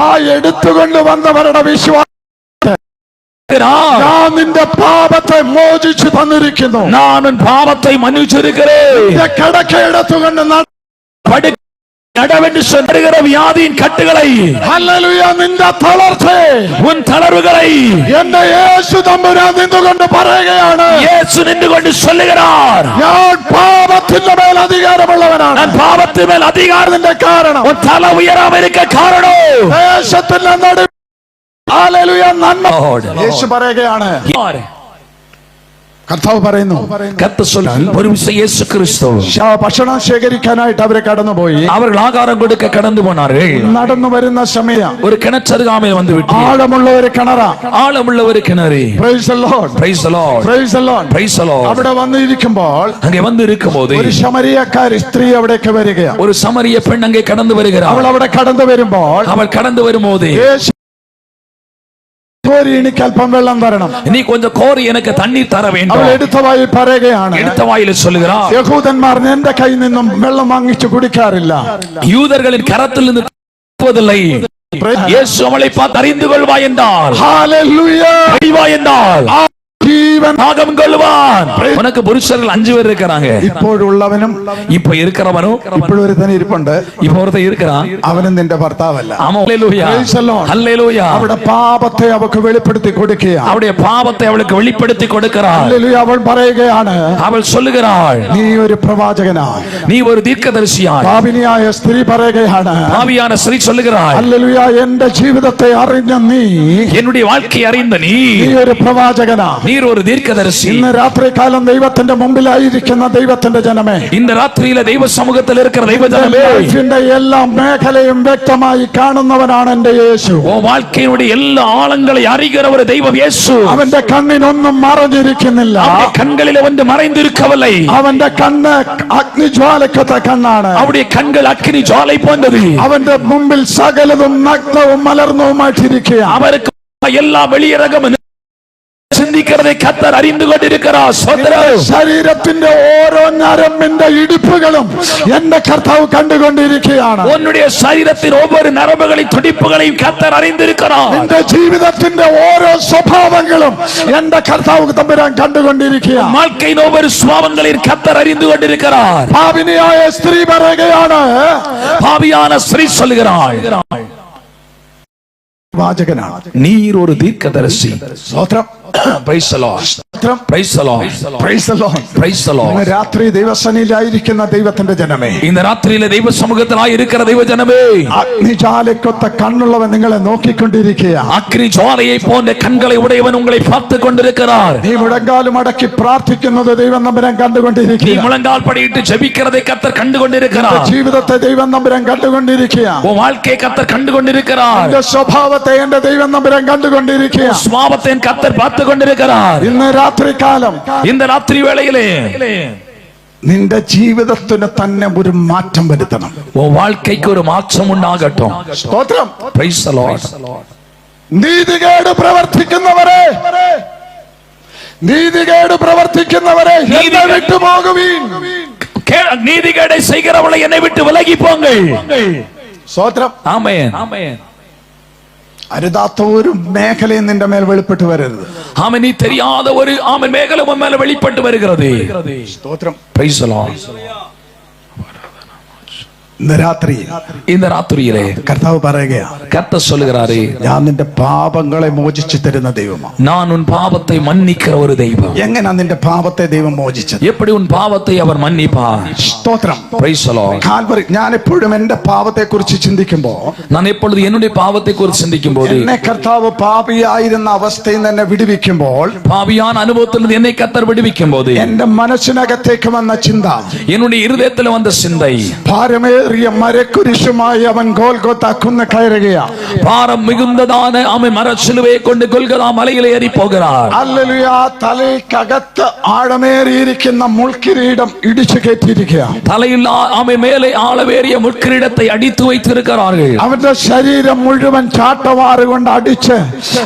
B: ആ എടുത്തുകൊണ്ട് വന്നവരുടെ വിശ്വാസം, ഞാൻ നിന്റെ പാപത്തെ മോചിച്ചു തന്നിരിക്കുന്നു,
C: நான் உன் பாவத்தை மன்னிச்சிருக்கிறேன்,
B: നിന്റെ കിടക്ക എടുത്തുകൊണ്ട്
C: நடவென்று சொல்லுகிற வியாதியின் கட்டுகளை,
B: ഹല്ലേലൂയ, നിന്റെ തളർച്ചയെ,
C: உன் தளர்வுகளை
B: എന്റെ യേശു തമ്പുരാൻ നിന്നുകൊണ്ട് പറയുകയാണ്,
C: இயேசு நின்று கொண்டு சொல்லுகிறார்,
B: ഞാൻ പാപത്തിന്റെ മേൽ അധികാരമുള്ളവനാണ്.
C: நான் பாவத்தின் மேல் அதிகாரத்தின்
B: കാരണം
C: உன் தலை உயராம இருக்க காரணம்
B: ദേശത്തിന്റെ നടുവിൽ ഹല്ലേലൂയ നന്മ. യേശു പറയുകയാണ്, കർത്താവ് പറയുന്നു,
C: கர்த்தர் சொல்றார், ஒரு விஷயம் இயேசு கிறிஸ்து
B: ഭക്ഷണം ശേഖരിക്കാനായിട്ട് അവരെ കടന്നുപോയി.
C: அவர்கள் ஆகாரம் கொடுக்க கடந்து போனார்கள்.
B: നടന്നു വരുന്ന സമയം
C: ஒரு கிணற்றருகாமையில் வந்து விட்டு
B: ആഴമുള്ള ഒരു കിണറാ,
C: ஆழமுள்ள ஒரு கிணறு.
B: Praise the Lord.
C: Praise the Lord.
B: Praise the Lord.
C: Praise the Lord.
B: അവിടെ വന്നിരിക്കുമ്പോൾ
C: அங்கே வந்து இருக்கும்போது
B: ഒരു ശമരിയക്കാരി സ്ത്രീ അവിടേക്ക് വരികയാണ്.
C: ஒரு சமரிய பெண் அங்கே கடந்து வருகிறார்.
B: അവൾ അവിടെ കടന്നു വരുമ്പോൾ
C: அவள் கடந்து வரும்போது,
B: എനിക്ക് അല്പം വെള്ളം തരണം,
C: நீ கொஞ்சம் கோரி எனக்கு தண்ணீர் தர
B: അവൾ
C: வேண்டும்.
B: എടുത്ത വായിൽ പറയുകയാണ്,
C: எடுத்த வாயில சொல்லுகிறார்,
B: യഹൂദന്മാർ എന്റെ കയ്യിൽ നിന്നും വെള്ളം വാങ്ങിച്ചു കുടിക്കാറില്ല.
C: யூதர்களின் கரத்தில் இருந்து தப்புவதில்லை. இயேசு அவளை பார்த்து அறிந்து கொள்வாய் என்றார்.
B: ഹല്ലേലൂയ.
C: அறிவாய் என்றார்.
B: ജീവൻ
C: தாகம் கொள்வான். உனக்கு புருஷர்கள் 5 பேர் இருக்காங்க.
B: ഇപ്പോഴുള്ളവനും
C: இப்ப இருக்கிறவனும்
B: ഇപ്പോഴൊരുത്തൻ ഇരിപ്പുണ്ട്,
C: இப்ப ஒருத்தன் இருக்கிறான்.
B: അവനും നിന്റെ ഭർത്താവല്ല.
C: ஆமா. ஹல்லேலூயா.
B: Praise the Lord.
C: ஹல்லேலூயா.
B: അവിടെ പാപത്തെ അവൾക്ക് വെളിപ്പെടുത്തി കൊടുക്കുകയാണ്.
C: அவருடைய பாவத்தை அவளுக்கு வெளிப்படுத்தி கொடுக்கிறார்.
B: ഹല്ലേലൂയ. അവൾ പറയുകയാണ്,
C: அவள் சொல்லுகிறாள்,
B: നീ ഒരു പ്രവാചകനാണ്.
C: நீ ஒரு தீர்க்கதரிசியாய்.
B: പാപിനിയായ സ്ത്രീ പറയുകയാണ്,
C: பாவியான ஸ்ரீ சொல்லுகிறாள்,
B: ഹല്ലേലൂയ, എന്റെ ജീവിതത്തെ അറിഞ്ഞ നീ
C: என்னுடைய வாழ்க்கை அறிந்த நீ
B: ഒരു പ്രവാചകനാണ്.
C: நீர் ஒரு தீர்க்கதரிசி.
B: ഇന്ന് രാത്രികാലം ദൈവത്തിന്റെ മുമ്പിലായിരിക്കുന്ന ദൈവത്തിന്റെ ജനമേ,
C: இந்த ராத்திரியில தெய்வ சமூகத்தில் இருக்கிற தெய்வ ஜனமே,
B: ലൈഫിന്റെ എല്ലാ മേഖലയും വ്യക്തമായി കാണുന്നവനാണ് എന്റെ യേശു.
C: உன் வாழ்க்கையினுடைய எல்லா ஆழங்களை அறிகிற ஒரு தெய்வம் இயேசு.
B: അവന്റെ കണ്ണിനൊന്നും മറഞ്ഞിരിക്കുന്നില്ല.
C: அவருடைய கண்களில் ஒன்று மறைந்திருக்கவில்லை.
B: അവന്റെ കണ്ണ് അഗ്നിജ്വാലക്കത്തെ കണ്ണാണ്.
C: அவருடைய கண்கள் அக்கினி ஜுவாலை போன்றது.
B: അവന്റെ മുമ്പിൽ സകലതും നഗ്നവും മലർന്നവുമായിട്ടിരിക്കുക.
C: அவருக்கு எல்லா வெளியரங்கமும் ചിന്തിക്കുന്നதை കർത്തർ അറിந்து കൊണ്ടിരിக்கிறார்.
B: ശരീരത്തിന്റെ ഓരോ ഞരമ്പിന്റെ ഇടിപ്പുകളും എന്റെ കർത്താവ് കണ്ടുകൊണ്ടിരിക്കുകയാണ്.
C: உன்னுடைய சரீரத்தின் ஒவ்வொரு நரம்புகளின் துடிப்புகளையும் கர்த்தர் அறிந்திருக்கிறார்.
B: നിന്റെ ജീവിതത്തിന്റെ ഓരോ സ്വഭാവങ്ങളും എന്റെ കർത്താവ് തമ്പുരാൻ കണ്ടുകൊണ്ടിരിക്കുകയാണ്.
C: வாழ்க்கையின் ஒவ்வொரு சுபாவங்களையும் கர்த்தர் அறிந்து கொண்டிருக்கிறார்.
B: പാപിനിയായ സ്ത്രീ പറയുകയാണ്,
C: பாவியான ஸ்ரீ சொல்லுகிறாள்,
B: വാചകനാണ്,
C: நீர் ஒரு தீர்க்கதரிசி.
B: സ്തോത്രം.
C: Praise the Lord. Praise the Lord.
B: Praise the Lord.
C: Praise the Lord.
B: ഇന്ന് രാത്രി ദൈവസന്നിധിയിലായിരിക്കുന്ന ദൈവത്തിന്റെ ജനമേ,
C: இந்த ராத்திரியில தெய்வ சமூகத்திலாய் இருக்கிற தெய்வ ஜனமே,
B: അഗ്നിജാലക്കൊത്ത കണ്ണുള്ളവൻ നിങ്ങളെ നോക്കിക്കൊണ്ടിരിക്കുകയാണ്.
C: அக்னி ஜுவாலையை போன்ற கண்களை உடையவன் உங்களை பார்த்து கொண்டிருக்கிறார்.
B: നീ മുഴങ്കാലും അടക്കി പ്രാർത്ഥിക്കുന്നത് ദൈവം തമ്പുരാൻ
C: நீ
B: കണ്ടുകൊണ്ടിരിക്കുക.
C: முழங்கால் படியிட்டு ஜெபிக்கிறதை கர்த்தர் கண்டு கொண்டிருக்கிறார்.
B: ജീവിതത്തെ ദൈവം തമ്പുരാൻ കണ്ടുകൊണ്ടിരിക്കുക.
C: உன் வாழ்க்கையை கர்த்தர் கண்டு கொண்டிருக்கிறார்.
B: എന്റെ സ്വഭാവത്തെ എന്റെ ദൈവം തമ്പുരാൻ കണ്ടുകൊണ്ടിരിക്കുക.
C: சுபாவத்தை கர்த்தர் பார்த்து கொண்டிருக்கிறார்.
B: ഇന്ന് രാത്രികാലം
C: இந்த ராத்திரி வேளையிலே
B: നിന്റെ ജീവിതത്തിന് തന്നെ ഒരു മാറ്റം വരുത്തണം.
C: உன் வாழ்க்கைக்கு ஒரு மாற்றம் உண்டாகட்டும்.
B: സ്തോത്രം.
C: Praise the Lord.
B: നീതികേട് പ്രവർത്തിക്കുന്നവരെ, നീതികേട് പ്രവർത്തിക്കുന്നവരെ എന്നെ വിട്ടുപോകുവീൻ.
C: நீதிகேடை செய்கிறவளை என்னை விட்டு விலகி போங்கள்.
B: സ്തോത്രം.
C: ஆமென். ஆமென்.
B: അരുതാത്ത ഒരു മേഖലയും നിന്റെ മേൽ വെളിപ്പെട്ട് വരരുത്.
C: ஆமென். நீ தெரியாத ஒரு ஆமென் மேகலை உன் மேல வெளிப்பட்டு வருகிறது.
B: സ്തോത്രം.
C: Praise the Lord.
B: ഇന്ന് രാത്രി
C: இந்த ராத்திரியிலே
B: കർത്താവ് പറയുകയാണ്,
C: கர்த்தர் சொல்லுகிறாரே,
B: ഞാൻ നിന്റെ പാപങ്ങളെ മോചിച്ചു തരുന്ന ദൈവമാണ്.
C: நான் உன் பாவத்தை மன்னிக்கிற ஒரு தெய்வம்.
B: എങ്ങനെ നിന്റെ പാപത്തെ ദൈവം മോചിച്ചത്?
C: எப்படி உன் பாவத்தை அவர் மன்னிப்பார்?
B: സ്തോത്രം.
C: Praise the Lord.
B: കാൽവറി. ഞാൻ എപ്പോഴും എന്റെ പാപത്തെ കുറിച്ച് ചിന്തിക്കുമ്പോ,
C: நான் எப்பொழுது என்னுடைய பாவத்தை குறித்து சிந்திக்கும் போது,
B: എന്നെ കർത്താവ് പാപിയായിരുന്ന അവസ്ഥയിൽ തന്നെ വിടുവിക്കുമ്പോൾ,
C: பாவியான அனுபவத்திலிருந்து என்னை கர்த்தர் விடுவிக்கும் போது,
B: എന്റെ മനസ്സിനകത്തേക്ക് വന്ന ചിന്ത,
C: என்னுடைய இருதயத்தில் வந்த சிந்தை,
B: ഭാരമേറിയ മരക്കുരിശുമായി അവൻ ഗോൽഗോത്ത കുന്ന് കയറുകയാണ്.
C: பாரம் மிகுந்ததான அவன் மரச்சிலுவையை கொண்டு கொல்கதா மலையிலே ஏறி போகிறார்.
B: ഹല്ലേലൂയ. തലയ്ക്കകത്ത് ആഴമേറിയിരിക്കുന്ന മുൾക്കിരീടം ഇടിച്ചു കയറ്റിയിരിക്കുകയാണ്.
C: தலையில் அவன் மேலே ஆளவேறிய முட்கிரீடத்தை அடித்து வைத்திருக்கிறார்கள்.
B: അവന്റെ ശരീരം മുഴുവൻ ചാട്ടവാറ് കൊണ്ട് അടിച്ച്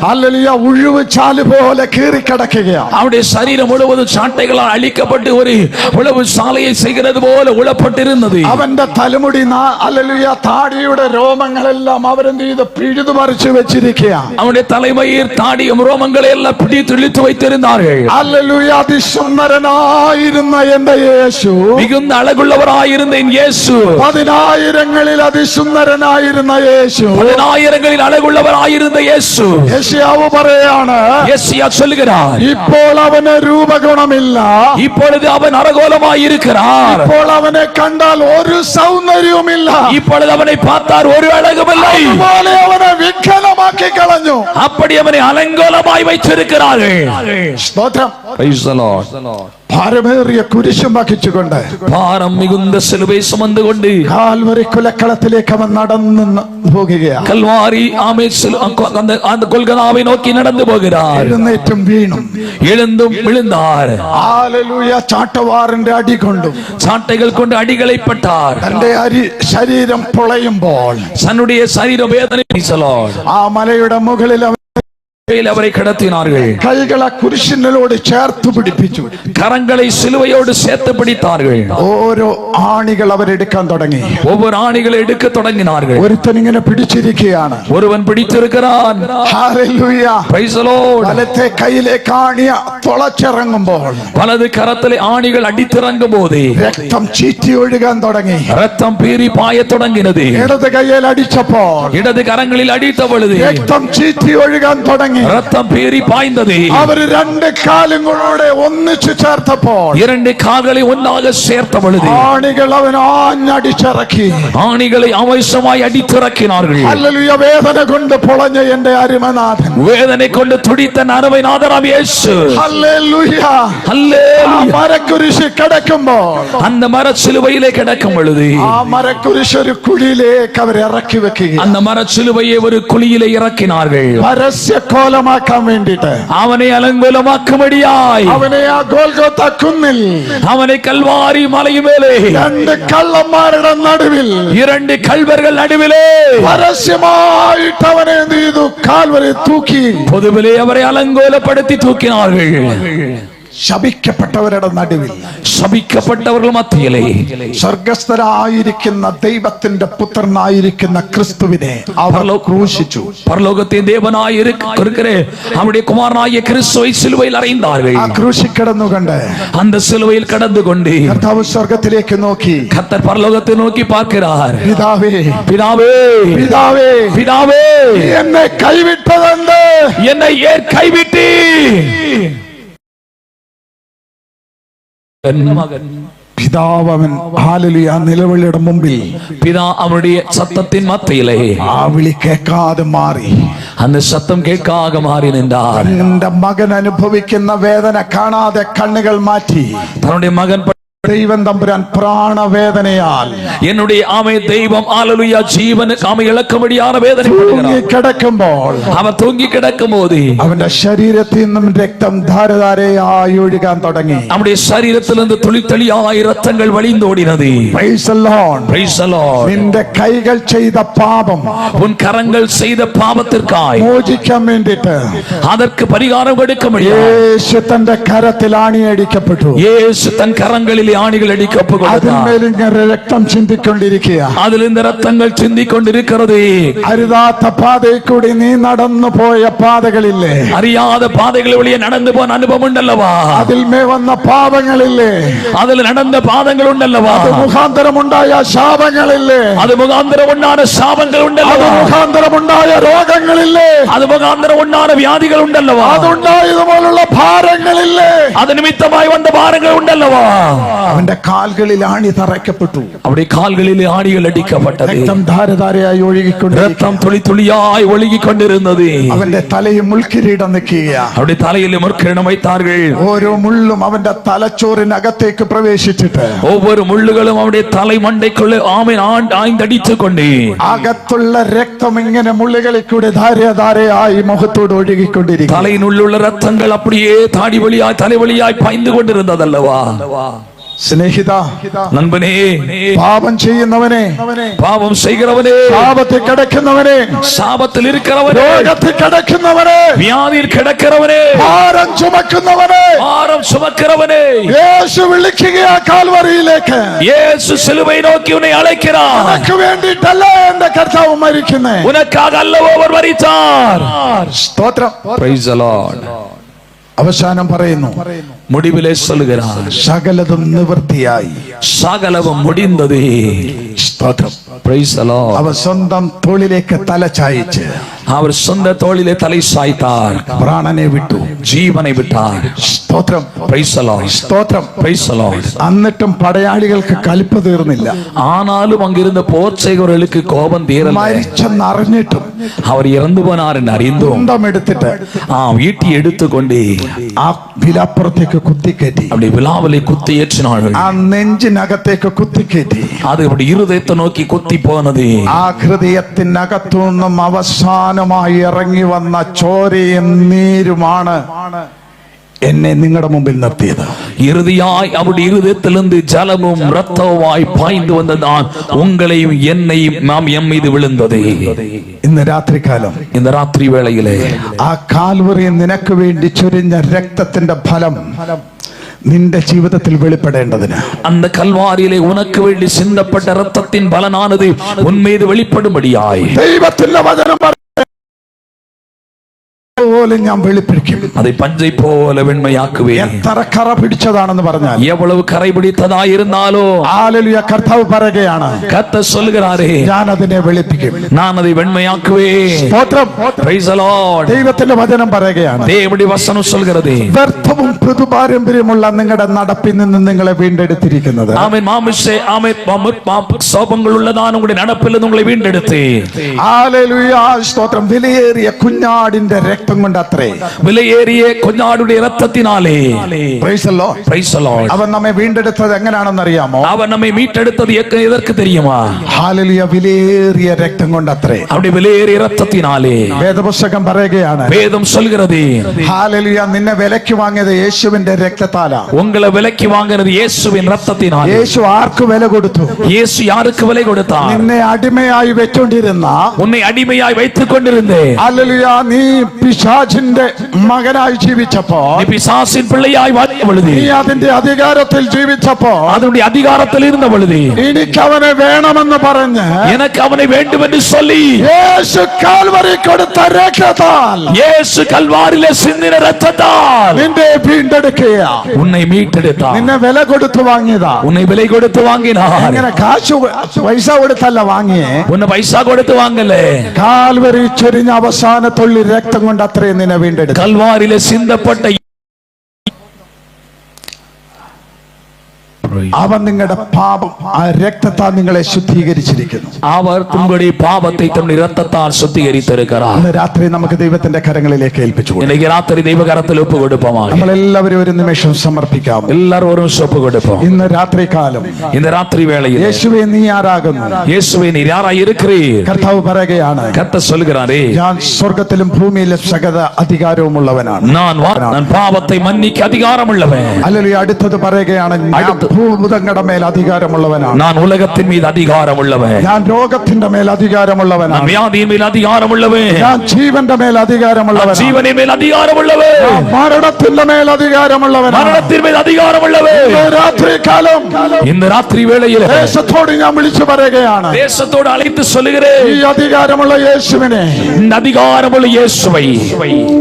B: ഹല്ലേലൂയ ഉഴുവ് ചാല് പോലെ കീറിക്കിടക്കുകയാണ്.
C: அவருடைய சரீரம் முழுவதும் சாட்டைகளால் அழிக்கப்பட்டு ஒரு உழவு சாலையை செய்கிறது போல உழப்பட்டிருந்தது.
B: അവന്റെ തലമുടി ഹല്ലേലൂയ താടിയുടെ രോമങ്ങളെല്ലാം അവരെന്ത് ചെയ്ത് പിഴുതുപറിച്ചു വെച്ചിരിക്കുകയാണ്.
C: அவனுடைய தலைமயிர் தாடியும் ரோமங்களை எல்லாம் பிடித்து இழுத்து வைத்திருந்தார்கள்.
B: ഹല്ലേലൂയ. അതിസുന്ദരനായിരുന്ന എന്റെ യേശു,
C: மிகுந்த அழகுள்ளவராயிருந்த என் இயேசு,
B: പതിനായിരങ്ങളിൽ അതിസുന്ദരനായിരുന്ന യേശു,
C: பதினாயிரங்களில் அழகுள்ளவராயிருந்த இயேசு.
B: യെശയ്യാവ് പറയാണ്,
C: യെശയ്യാ சொல்லுகிறார்,
B: ഇപ്പോൾ അവന് രൂപഗുണമില്ല,
C: இப்பொழுது அவன் அரகோலமாயிருக்கிறார்.
B: ഇപ്പോൾ അവനെ കണ്ടാൽ ഒരു സൗന്ദര്യവുമില്ല,
C: இப்பொழுது அவனை பார்த்தார் ஒரு அழகுமில்லை.
B: അതുപോലെ അവനെ വിഖ്യാതമാക്കി അലങ്കോലമാക്കി കളഞ്ഞു.
C: அப்படி அவனை அலங்கோலமாய் வைத்திருக்கிறார்கள்.
B: സ്തോത്രം.
C: Praise the Lord.
B: ഭാരമേറിയ കുരിശും വഹിച്ചുകൊണ്ട്
C: ഭാരം മികുന്ന സിലുവയെ സുമന്നുകൊണ്ട്
B: കാൽവരി കുലക്കളത്തിലേക്ക് അവൻ നടന്നു പോകുകയാണ്.
C: കൽവാരി அந்த கொல்கதாவை நோக்கி நடந்து போகிறார்.
B: എഴുന്നേറ്റും വീണും
C: எழுந்தும் விழுந்தார்.
B: ഹല്ലേലൂയ. ചാട്ടവാറിന്റെ അടി കൊണ്ടും
C: சாட்டைகள் கொண்டு அடிகளை பட்டார்.
B: തന്റെ ശരീരം പൊളയുമ്പോൾ
C: தன்னுடைய சரீர வேதனை
B: ആ മലയുടെ മുകളിൽ
C: அவரை கடத்தினார்கள்.
B: കൈകളെ കുരിശിനോട് ചേർത്ത് പിടിപ്പിച്ചു.
C: கரங்களை சிலுவையோடு சேர்த்து பிடித்தார்கள்.
B: ഓരോ ആണികൾ അവരെടുക്കാൻ തുടങ്ങി.
C: ஒவ்வொரு ஆணிகளை எடுக்க தொடங்கினார்கள்.
B: ഒരുത്തൻ ഇങ്ങനെ പിടിച്ചിരിക്കുകയാണ്.
C: ஒருவன் பிடித்திருக்கிறான்.
B: ഹല്ലേലൂയ.
C: Praise the Lord.
B: വലത്തെ കൈയിലേക്ക് ആണി തുളച്ചിറങ്ങുമ്പോൾ
C: வலது கரத்திலே ஆணிகள் அடித்திறங்கும் போது
B: രക്തം ചീറ്റി ഒഴുകാൻ തുടങ്ങി.
C: ரத்தம் பீறி பாய தொடங்கினது.
B: ഇടത് കൈയിൽ അടിച്ചപ്പോൾ
C: இடது கரங்களில் அடித்த பொழுது
B: രക്തം ചീറ്റി ഒഴുകാൻ തുടങ്ങി.
C: ரத்தம் பீறி பாய்ந்தது.
B: അവർ രണ്ട് കാലും കൂടെ ഒന്നിച്ചു ചേർത്തപ്പോൾ
C: இரண்டு கால்களை ஒன்றாக சேர்த்த பொழுது
B: ആണികൾ അവൻ ആഞ്ഞടിച്ചിറക്കി.
C: ஆணிகளை அவசரமாய் அடித்திറக்கினார்கள்.
B: ഹല്ലേലൂയ. വേദന കൊണ്ട് പൊളഞ്ഞ എന്റെ അരുമനാഥൻ,
C: வேதனை கொண்டு துடித்த அருமைநாதராம் இயேசு.
B: ഹല്ലേലൂയ.
C: ஹல்லேலூயா.
B: മരക്കുരിശ് കിടക്കുമ്പോൾ
C: அந்த மரச்சிலுவையிலே கிடக்கும் பொழுது
B: ആ മരക്കുരിശ് ഒരു കുഴിയിലേക്ക് അവർ ഇറക്കി വെക്കുക.
C: அந்த மரச்சிலுவையை ஒரு குழியிலே இறக்கினார்கள்.
B: പരസ്യ കോലമാക്കാൻ വേണ്ടിട്ട്
C: அவனை அலங்கோலமாக்கும்படியாய்
B: അവനെ ആ ഗോൽഗോത്ത കുന്നിൽ
C: அவனை கல்வாரி மலையின் மேலே
B: രണ്ട് കള്ളന്മാരുടെ നടുവിൽ
C: இரண்டு கல்வர்கள் நடுவிலே
B: പരസ്യമായിട്ട് അവനെ എന്ത് ചെയ്തു? കാൽവരെ തൂക്കി.
C: பொதுவிலே அவரை அலங்கோலப்படுத்தி தூக்கினார்கள்.
B: ശപിക്കപ്പെട്ടവരുടെ നടുവിൽ,
C: ശപിക്കപ്പെട്ടവരുടെ മധ്യയിലെ
B: സ്വർഗസ്ഥരായിരിക്കുന്ന ദൈവത്തിന്റെ പുത്രനായിരിക്കുന്ന ക്രിസ്തുവിനെ അവർ ക്രൂശിച്ചു.
C: பரலோகத்தின் தேவனாய் இருக்கிற அவருடைய குமாரனாகிய கிறிஸ்துவை சிலுவையில் அறைந்தார்கள்.
B: ആ ക്രൂശിൽ കിടന്നുകൊണ്ട്
C: அந்த சிலுவையில் கடந்து கொண்டு
B: കർത്താവ് സ്വർഗത്തിലേക്ക് നോക്കി.
C: கர்த்தர் பரலோகத்தை நோக்கி பார்க்கிறார்.
B: പിതാവേ,
C: பிதாவே,
B: പിതാവേ,
C: பிதாவே,
B: എന്നെ കൈവിട്ടതെന്ത്?
C: என்னை ஏன் கைவிட்டி?
B: പിതാവൻ ഹല്ലേലൂയ നിലവിളിയുടെ മുമ്പിൽ
C: பிதா அவருடைய சத்தத்தின் மத்தியிலே
B: ആ വിളി കേൾക്കാതെ മാറി.
C: அந்த சத்தம் கேட்காக மாறி நின்றார்.
B: തന്റെ മകൻ അനുഭവിക്കുന്ന വേദന കാണാതെ കണ്ണുകൾ മാറ്റി.
C: தன்னுடைய மகன்
B: ദൈവം തമ്പുരാൻ പ്രാണവേദനയാൽ
C: என்னுடைய ஆமை தெய்வம் ஹல்லேலூயா ஜீவனுக்கு ஆமை இழக்கும்படியான வேதனை
B: കിടക്കുമ്പോൾ
C: அவன் தூங்கி கிடக்கும் போது
B: അവന്റെ ശരീരത്തിൽ നിന്നും രക്തം ധാരധാരയായി ഒഴുകാൻ തുടങ്ങി.
C: நம்முடைய சரீரத்திலிருந்து துளி துளியாய் இரத்தங்கள் வழிந்தோடினது.
B: Praise the Lord.
C: Praise the Lord.
B: നിന്റെ കൈകൾ ചെയ്ത പാപം,
C: உன் கரங்கள் செய்த பாவத்திற்காய்
B: മോചിക്കാൻ വേണ്ടിട്ട്
C: அதற்கு பரிகாரம் கொடுக்கும்படியாக
B: യേശു തന്റെ കരത്തിൽ ആണിയടിക്കപ്പെട്ടു.
C: இயேசு தன் கரங்களில் ஆணிகள் அடிக்கப்பட்டார்.
B: അതിന്മേൽ ഇങ്ങനെ രക്തം ചിന്തിക്കൊണ്ടിരിക്കുക.
C: அதில் இந்த ரத்தங்கள் சிந்திக் கொண்டிருக்கிறது.
B: അരുതാത്ത പാതയിൽ കൂടി നീ നടന്നു പോയ പാതകളില്ലേ?
C: அறியாத பாதைகள் வழியே நடந்து போன அனுபவம் உண்டல்லவா?
B: അതിൽമേ വന്ന പാപങ്ങളില്ലേ?
C: அதில் நடந்த பாதங்கள் உண்டல்லவா?
B: അത് മുഖാന്തരമുണ്ടായ ശാപങ്ങളില്ലേ?
C: அது முகாந்திரம் உண்டான சாபங்கள்
B: അത്
C: உண்டல்லவா?
B: മുഖാന്തരമുണ്ടായ രോഗങ്ങളില്ലേ?
C: அது முகாந்திரம் உண்டான வியாதிகள் உண்டல்லவா?
B: അതുണ്ടായതുപോലുള്ള ഭാരങ്ങളില്ലേ?
C: அது நிமித்தமாய் வந்த பாரங்கள் உண்டல்லவா?
B: അവന്റെ കാലുകളിൽ ആണി തറയ്ക്കപ്പെട്ടു.
C: அவருடைய கால்களிலே ஆணிகள் அடிக்கப்பட்டது.
B: രക്തം ധാരധാരയായി ഒഴുകിക്കൊണ്ട്
C: ரத்தம் துளி துளியாய் ஒழுகிக் கொண்டிருந்தது.
B: അവന്റെ തലയിൽ മുൾക്കിരീടം നിൽക്കുക.
C: அவருடைய தலையிலே முற்கிரணம் வைத்தார்கள்.
B: ഓരോ മുള്ളും അവന്റെ തലച്ചോറിനകത്തേക്ക് പ്രവേശിച്ചിട്ട്
C: ஒவ்வொரு முள்ளுகளும் அவருடைய தலை மண்டைக்குள்ளே ஆய்ந்தடித்துக் கொண்டு
B: അകത്തുള്ള രക്തം ഇങ്ങനെ മുള്ളുകളിൽ കൂടെ ധാരധാരയായി മുഖത്തോട് ഒഴുകിക്കൊണ്ടിരിക്കും.
C: தலையினுள்ள ரத்தங்கள் அப்படியே தாடி வழியாய் தலை வழியாய் பாய்ந்து கொண்டிருந்ததல்லவா?
B: സ്നേഹിത,
C: நண்பனே,
B: പാപം ചെയ്യുന്നവനെ,
C: பாவம் செய்கிறவனே,
B: പാപത്തിൽ കിടക്കുന്നവനെ,
C: சாபத்தில் இருக்கிறவனே,
B: രോഗത്തിൽ കിടക്കുന്നവനെ,
C: வியாதியில் கிடக்கிறவனே,
B: ഭാരം ചുമക്കുന്നവനെ
C: பாரம் சுமக்கிறவனே,
B: യേശു വിളിക്കുകയാ കാൽവറിയിലേക്ക്.
C: இயேசு சிலுவை நோக்கி உன்னை அழைக்கிறார்.
B: നിനക്ക് വേണ്ടിയിട്ടല്ല എന്റെ കർത്താവ് മരിക്കുന്നേ.
C: உனக்காக அல்லவோ அவர் மரித்தார்.
B: സ്തോത്രം.
C: Praise the Lord.
B: അവസാനം പറയുന്നു,
C: முடிவிலே சொல்லுகிறார்,
B: സകലതും നിവൃത്തിയായി.
C: சகலவும் முடிந்தது.
B: സ്തോത്രം.
C: Praise the Lord.
B: അവ സ്വന്തം തോളിലേക്ക് തല ചായിച്ച്
C: அவர் சொந்த தோளிலே தலை சாய்த்தார்,
B: പ്രാണനെ വിട്ടു,
C: ജീവனை വിട്ടാർ.
B: സ്തോത്രം.
C: Praise the Lord.
B: സ്തോത്രം.
C: Praise the Lord.
B: എന്നിട്ടും പടയാളികൾക്ക് കലിപ്പ് തീർന്നില്ല.
C: ஆனாலும் அங்கிருந்த போர் செய்கிறவர்களுக்கு கோபம் தீரல.
B: മരിച്ചെന്നറിഞ്ഞിട്ടും
C: அவர் ഇറന്നു പോനാർ എന്ന് അറിந்தும்
B: എടുത്തിട്ട്
C: ஈட்டி எடுத்துக்கொண்டு
B: ആ വിലാപ്പുറത്തേക്ക് കുത്തിക്കയറ്റി,
C: அப்படி விலாவலை குத்தி ஏற்றினார்கள்.
B: ആ നെഞ്ചിനകത്തേക്ക് കുത്തിക്കയറ്റി.
C: அது அப்படி இருதயத்தை நோக்கி குத்தி போனது.
B: ആ ഹൃദയത്തിനകത്തുനിന്നും അവസാനമായി ഇറങ്ങി വന്ന ചോരയും നീരുമാണ് എന്നെ നിങ്ങളുടെ മുമ്പിൽ നിർത്തിയത്.
C: இறுதியாய் அவருடைய இருதயத்திலிருந்து ஜலமும் இரத்தവുമായി பாய்ந்து வந்ததான் உங்களையும் என்னையும் நாம் எம் மீது விழுந்தது.
B: ഇന്ന് രാത്രികാലം
C: இந்த ராத்திரி வேளையிலே
B: ആ കാൽവറി നിനക്ക് വേണ്ടി ചൊരിഞ്ഞ രക്തത്തിന്റെ ഫലം നിന്റെ ജീവിതത്തിൽ വെളിപ്പെടേണ്ടതിന്,
C: அந்த கல்வாரியிலே உனக்கு வேண்டி சிந்தப்பட்ட இரத்தத்தின் பலனானது உன் மீது வெளிப்படும்படியாய்
B: ദൈവത്തിന്റെ വചനം പോലെ ഞാൻ വെളിപ്പെടുത്തും.
C: அதை பஞ்சை போல வெண்மையாக்குவேன்.
B: എത്ര കറ പിടിച്ചതാണെന്ന് പറഞ്ഞാൽ,
C: எவ்வளவு கரை பிடித்ததாய் இருந்தாலோ,
B: ഹല്ലേലൂയ, കർത്താവ് പറയുകയാണ്,
C: கர்த்தர் சொல்கிறாரே,
B: ഞാൻ അതിനെ വെളുപ്പിക്കും,
C: நான் அதை வெண்மையாக்குவேன்.
B: സ്തോത്രം.
C: Praise the Lord.
B: ദൈവത്തിന്റെ വചനം പറയുകയാണ്,
C: தேவனுடைய வசனம் சொல்கிறது,
B: വ്യർത്ഥവും പുതുപാരമ്പര്യമുള്ള നിങ്ങളുടെ നടപ്പിൽ നിന്ന് നിങ്ങളെ വീണ്ടെടുത്തിരിക്കുന്നത്.
C: ஆமென். மாமிசே ஆமென். சோபங்கள் உள்ளதான உங்களுடைய நடப்பில் உங்களை வீண்டெடுத்து,
B: ഹല്ലേലൂയ, സ്തോത്രം. വിലയേറിയ കുഞ്ഞാടിന്റെ രക്തം കൊണ്ട് അത്രേ,
C: വിലയേറിയ കുഞ്ഞാടുடைய இரத்தத்தினாலே.
B: Praise the Lord.
C: Praise the Lord.
B: അവൻ നമ്മെ വീണ്ടെടുത്തത് എങ്ങനെയാണെന്ന് അറിയാമോ?
C: அவன் நம்மை மீட்டெடுத்தது எதற்கு தெரியுமா?
B: ഹല്ലേലൂയ, വിലയേറിയ രക്തം കൊണ്ട് അത്രേ.
C: அப்படி விலையேறிய இரத்தத்தினாலே.
B: വേദപുസ്തകം പറയുകയാണ്,
C: வேதம் சொல்கிறது,
B: ഹല്ലേലൂയ, നിന്നെ വിലയ്ക്ക് വാങ്ങിയത് യേശുവിന്റെ രക്തത്താലാ.
C: உங்களை விலைக்கு வாங்கினது இயேசுவின் இரத்தத்தினாலே.
B: യേശു ആർക്ക് വില കൊടുത്തു?
C: இயேசு யாருக்கு விலை கொடுத்தார்?
B: നിന്നെ അടിമയായി വെച്ചോണ്ടിരുന്ന,
C: உன்னை அடிமையாய் வைத்துக் கொண்டிருந்தேன்.
B: ഹല്ലേലൂയ, നീ പിശാചിന്റെ മകനായി ജീവിച്ചപ്പോ,
C: நீ பிசாசின் பிள்ளையாய் வாழிய பொழுது,
B: നീ അതിന്റെ അധികാരത്തിൽ ജീവിച്ചപ്പോ,
C: அதனுடைய அதிகாரத்தில் இருந்த பொழுது,
B: എനിക്ക് അവനെ വേണമെന്ന് പറഞ്ഞ്
C: எனக்கு அவனை வேண்டும் என்று சொல்லி
B: യേശു കാൽവരി കൊടുത്ത രക്തത്താൽ,
C: இயேசு கல்வாரிலே சிந்தின இரத்தத்தால்
B: നിന്റെ വീണ്ടെടുക്കുക,
C: உன்னை மீட்டெடுத்தார்.
B: നിന്നെ വില കൊടുത്തു വാങ്ങിയതാ.
C: உன்னை விலை கொடுத்து வாங்கினார்.
B: ഇങ്ങനെ കാശ് പൈസ കൊടുത്തല്ല വാങ്ങിയേ,
C: உன்னை பைசா கொடுத்து வாங்கல,
B: കാൽവരി ചൊരിഞ്ഞ അവസാന തുള്ളി രക്തം കൊണ്ട് അത്രയും നിന്നെ വീണ്ടെടുത്തു.
C: கல்வாரிலே சிந்தப்பட்ட
B: അവൻ നിങ്ങളുടെ പാപം ആ രക്തത്താൽ നിങ്ങളെ ശുദ്ധീകരിച്ചിരിക്കുന്നു.
C: அவர் உங்களுடைய பாவத்தை தன்னுடைய இரத்தத்தால் சுத்திகரித்திருக்கிறார்.
B: ഇന്ന് രാത്രി നമുക്ക് ദൈവത്തിന്റെ കരങ്ങളിലേക്ക് ഏൽപ്പിച്ചു കൊടുക്കാം.
C: இன்னைக்கு ராத்திரி தெய்வகரத்தில் ஒப்பு கொடுப்போமா?
B: നമ്മൾ എല്ലാവരും ഒരു നിമിഷം സമർപ്പിക്കാം.
C: எல்லாரும் ஒரு நிமிஷம் ஒப்பு கொடுப்போம்.
B: ഇന്ന് രാത്രി കാലം
C: இந்த ராத்திரி வேளையில்
B: യേശുവേ നീ ആരാകുന്നു?
C: இயேசுவே நீர் யாராய் இருக்கிறீர்?
B: കർത്താവ് പറയുകയാണ്,
C: கர்த்தர் சொல்கிறாரே,
B: ഞാൻ സ്വർഗത്തിലും ഭൂമിയിലും സകല അധികാരവുമുള്ളവനാണ്.
C: நான் பாவத்தை மன்னிக்க அதிகாரம் உள்ளவன்.
B: അല്ലെങ്കിൽ അടുത്തത് പറയുകയാണ്, ഞാൻ ഭൂതങ്ങളുടെ മേൽ അധികാരമുള്ളവനാണ്.
C: நான் உலகத்தின் மீது அதிகாரம் உள்ளவன்.
B: ഞാൻ രോഗത്തിന്റെ മേൽ അധികാരമുള്ളവനാണ്.
C: நான் வியாதியின் மேல் அதிகாரம் உள்ளவன்.
B: ഞാൻ ജീവന്റെ മേൽ അധികാരമുള്ളവനാണ്.
C: ஜீவனின் மேல் அதிகாரம் உள்ளவன்.
B: ഞാൻ മരണത്തിന്റെ മേൽ അധികാരമുള്ളവനാണ്.
C: மரணத்தின் மேல் அதிகாரம் உள்ளவன்.
B: രാത്രികാലം
C: இந்த ராத்திரி வேளையில்
B: ദേശത്തോട് ഞാൻ വിളിച്ചു പറയുകയാണ്,
C: தேசத்தோடு அழைத்து சொல்லுகிறேன்,
B: ഈ അധികാരമുള്ള യേശുവിനെ
C: இந்த அதிகாரமுள்ள இயேசுவை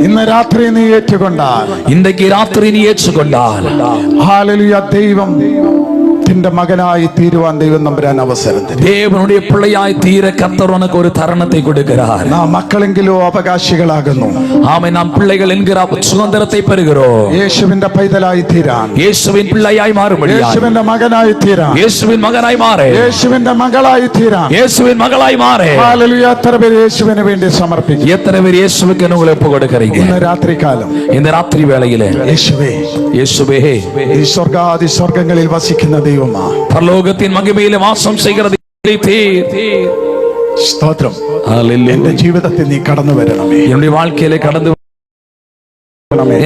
B: ഇന്ന് രാത്രി നീ ഏറ്റുകൊണ്ടാൽ,
C: இன்றைக்கு ராத்திரி நீ ஏற்றுக்கொண்டால்,
B: ഹല്ലേലൂയ, ദൈവം ത്തിന്റെ മകനായി തീരുവാൻ ദൈവം നമ്പുരാൻ അവസരം തരും.
C: தேவனுடைய பிள்ளையாய் தீர கர்த்தர் உனக்கு ஒரு தருணத்தை கொடுக்கிறார்.
B: നാം മക്കളെങ്കിലോ അവകാശികളാകുന്നു.
C: ஆமென். நாம் பிள்ளைகள் என்கிற சுதந்திரத்தை பெறுகிறோம்.
B: യേശുവിന്റെ പൈതലായി തീരാൻ,
C: இயேசுவின் பிள்ளையாய் மாறும்படியாய்,
B: യേശുവിന്റെ മകനായി തീരാൻ,
C: இயேசுவின் மகனாய் மாறு,
B: യേശുവിന്റെ മകളായി തീരാൻ.
C: இயேசுவின் மகளாய் மாறு.
B: ഹല്ലേലൂയ, എത്ര പേര് യേശുവിന് വേണ്ടി സമർപ്പിക്കും?
C: எத்தனை பேர் இயேசுவுக்கு உங்களை ஒப்பு கொடுக்கிறீங்க?
B: ഇന്ന് രാത്രികാലം
C: இந்த ராத்திரி வேளையிலே
B: യേശുവേ,
C: இயேசுவே,
B: ഈ സ്വർഗാദി സ്വർഗങ്ങളിൽ വസിക്കുന്ന ദൈവമാ,
C: பரலோகத்தின் மகிமையிலே வாசம் செய்கிறது.
B: സ്തോത്രം.
C: ஹல்லேலூயா.
B: എന്റെ ജീവിതത്തിൽ നീ കടന്നു വരണമേ.
C: என்னுடைய வாழ்க்கையிலே கடந்து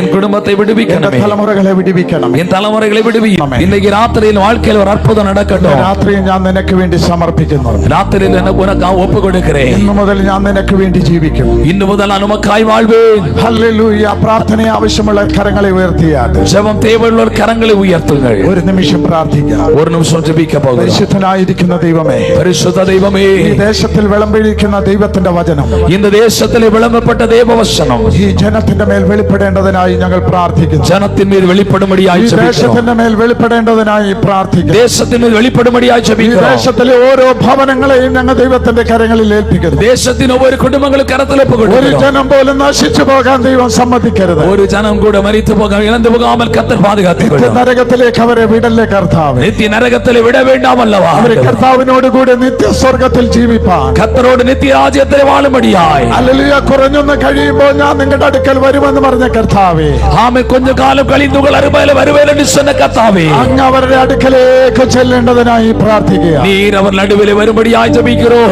C: என் குடும்பத்தை
B: എന്റെ
C: விடுவிக்கணுமே,
B: തലമുറകളെ വിടുവിക്കണമേ.
C: என் தலைமுறைகளை விடுவியும். இன்னைக்கு ராத்திரியில் வாழ்க்கையில் ஒரு அற்புதம் நடக்கட்டும்.
B: രാത്രിയിൽ ഞാൻ നിനക്ക് വേണ്ടി സമർപ്പിക്കുന്നു.
C: ராத்திரியில் உனக்கு ஒப்பு கொடுக்கிறேன்.
B: ഇന്നു മുതൽ ഞാൻ നിനക്ക് വേണ്ടി ജീവിക്കും.
C: இன்று முதல் நான் உமக்காய் வாழ்வேன்.
B: ഹല്ലേലൂയ. പ്രാർത്ഥന ആവശ്യമുള്ള കരങ്ങളെ ഉയർത്തിയാട്ട്
C: ஜெபம் தேவையுள்ள கரங்களை உயர்த்துங்கள்.
B: ഒരു നിമിഷം പ്രാർത്ഥിക്കാം.
C: ஒரு நிமிஷம் ஜெபிக்க போகிறோம்.
B: പരിശുദ്ധനായിരിക്കുന്ന ദൈവമേ,
C: பரிசுத்த தெய்வமே,
B: ഈ ദേശത്തിൽ വിളമ്പിയിരിക്കുന്ന ദൈവത്തിന്റെ വചനം
C: இந்த தேசத்திலே விளம்பப்பட்ட தேவ வசனம்
B: ഈ ജനത്തിന്റെ മേൽ വെളിപ്പെടേണ്ട വെളിപ്പെടേണ്ടതിനായി ഞങ്ങൾ പ്രാർത്ഥിക്കുന്നു.
C: ജനത്തിൻ മേൽ വെളിപ്പെടുമ്പടിയായി
B: ഈ ദേശത്തിന്റെ മേൽ വെളിപ്പെടേണ്ടതിനായി പ്രാർത്ഥിക്കുന്നു.
C: ദേശത്തിൻ മേൽ വെളിപ്പെടുമ്പടിയായി
B: ഈ
C: ജപിക്കുന്നു.
B: ദേശത്തിലെ ഓരോ ഭവനങ്ങളെയും ഞങ്ങൾ ദൈവത്തിന്റെ കരങ്ങളിൽ ഏൽപ്പിക്കുന്നു.
C: ദേശത്തിന് ഒരു കുടുംബങ്ങളും കരത്തിലൊപ്പ്
B: ഒരു
C: കൊടുക്കുന്നു.
B: ജനം പോലും നശിച്ചു പോകാൻ ദൈവം സമ്മതിക്കരുത്.
C: ഒരു ജനം കൂടെ മരിച്ചു പോകാൻ ഇളന്നു പോകാമൽ കർത്തർ പാതുകാത്തുകൊള്ളുന്നു.
B: നരകത്തിലേക്ക് അവരെ വിടല്ലേ കർത്താവ്.
C: നിത്യ നരകത്തിൽ വിട വേണ്ടാമല്ലവാ.
B: അവരെ കർത്താവിനോട് കൂടെ നിത്യസ്വർഗത്തിൽ ജീവിപ്പാൻ
C: കർത്തരോട് നിത്യരാജ്യത്തിന് വാളുമടിയായി.
B: ഹല്ലേലൂയ. കുറഞ്ഞൊന്ന് കഴിയുമ്പോൾ ഞാൻ നിങ്ങളുടെ അടുക്കൽ വരുമെന്ന് പറഞ്ഞ കർത്താവേ,
C: ആമേ കൊഞ്ച കാലം കളിന്തുകൾ അറുപേല വരുവേലെന്ന് சொன்ன കർത്താവേ,
B: അങ്ങ് അവരുടെ അടുക്കലേക്ക് ചെല്ലേണ്ടതിനായി പ്രാർത്ഥിക്കുക.
C: നീർ അവർ നടുവിലെ വരുമ്പടിയായി ജപിக்கிறோ.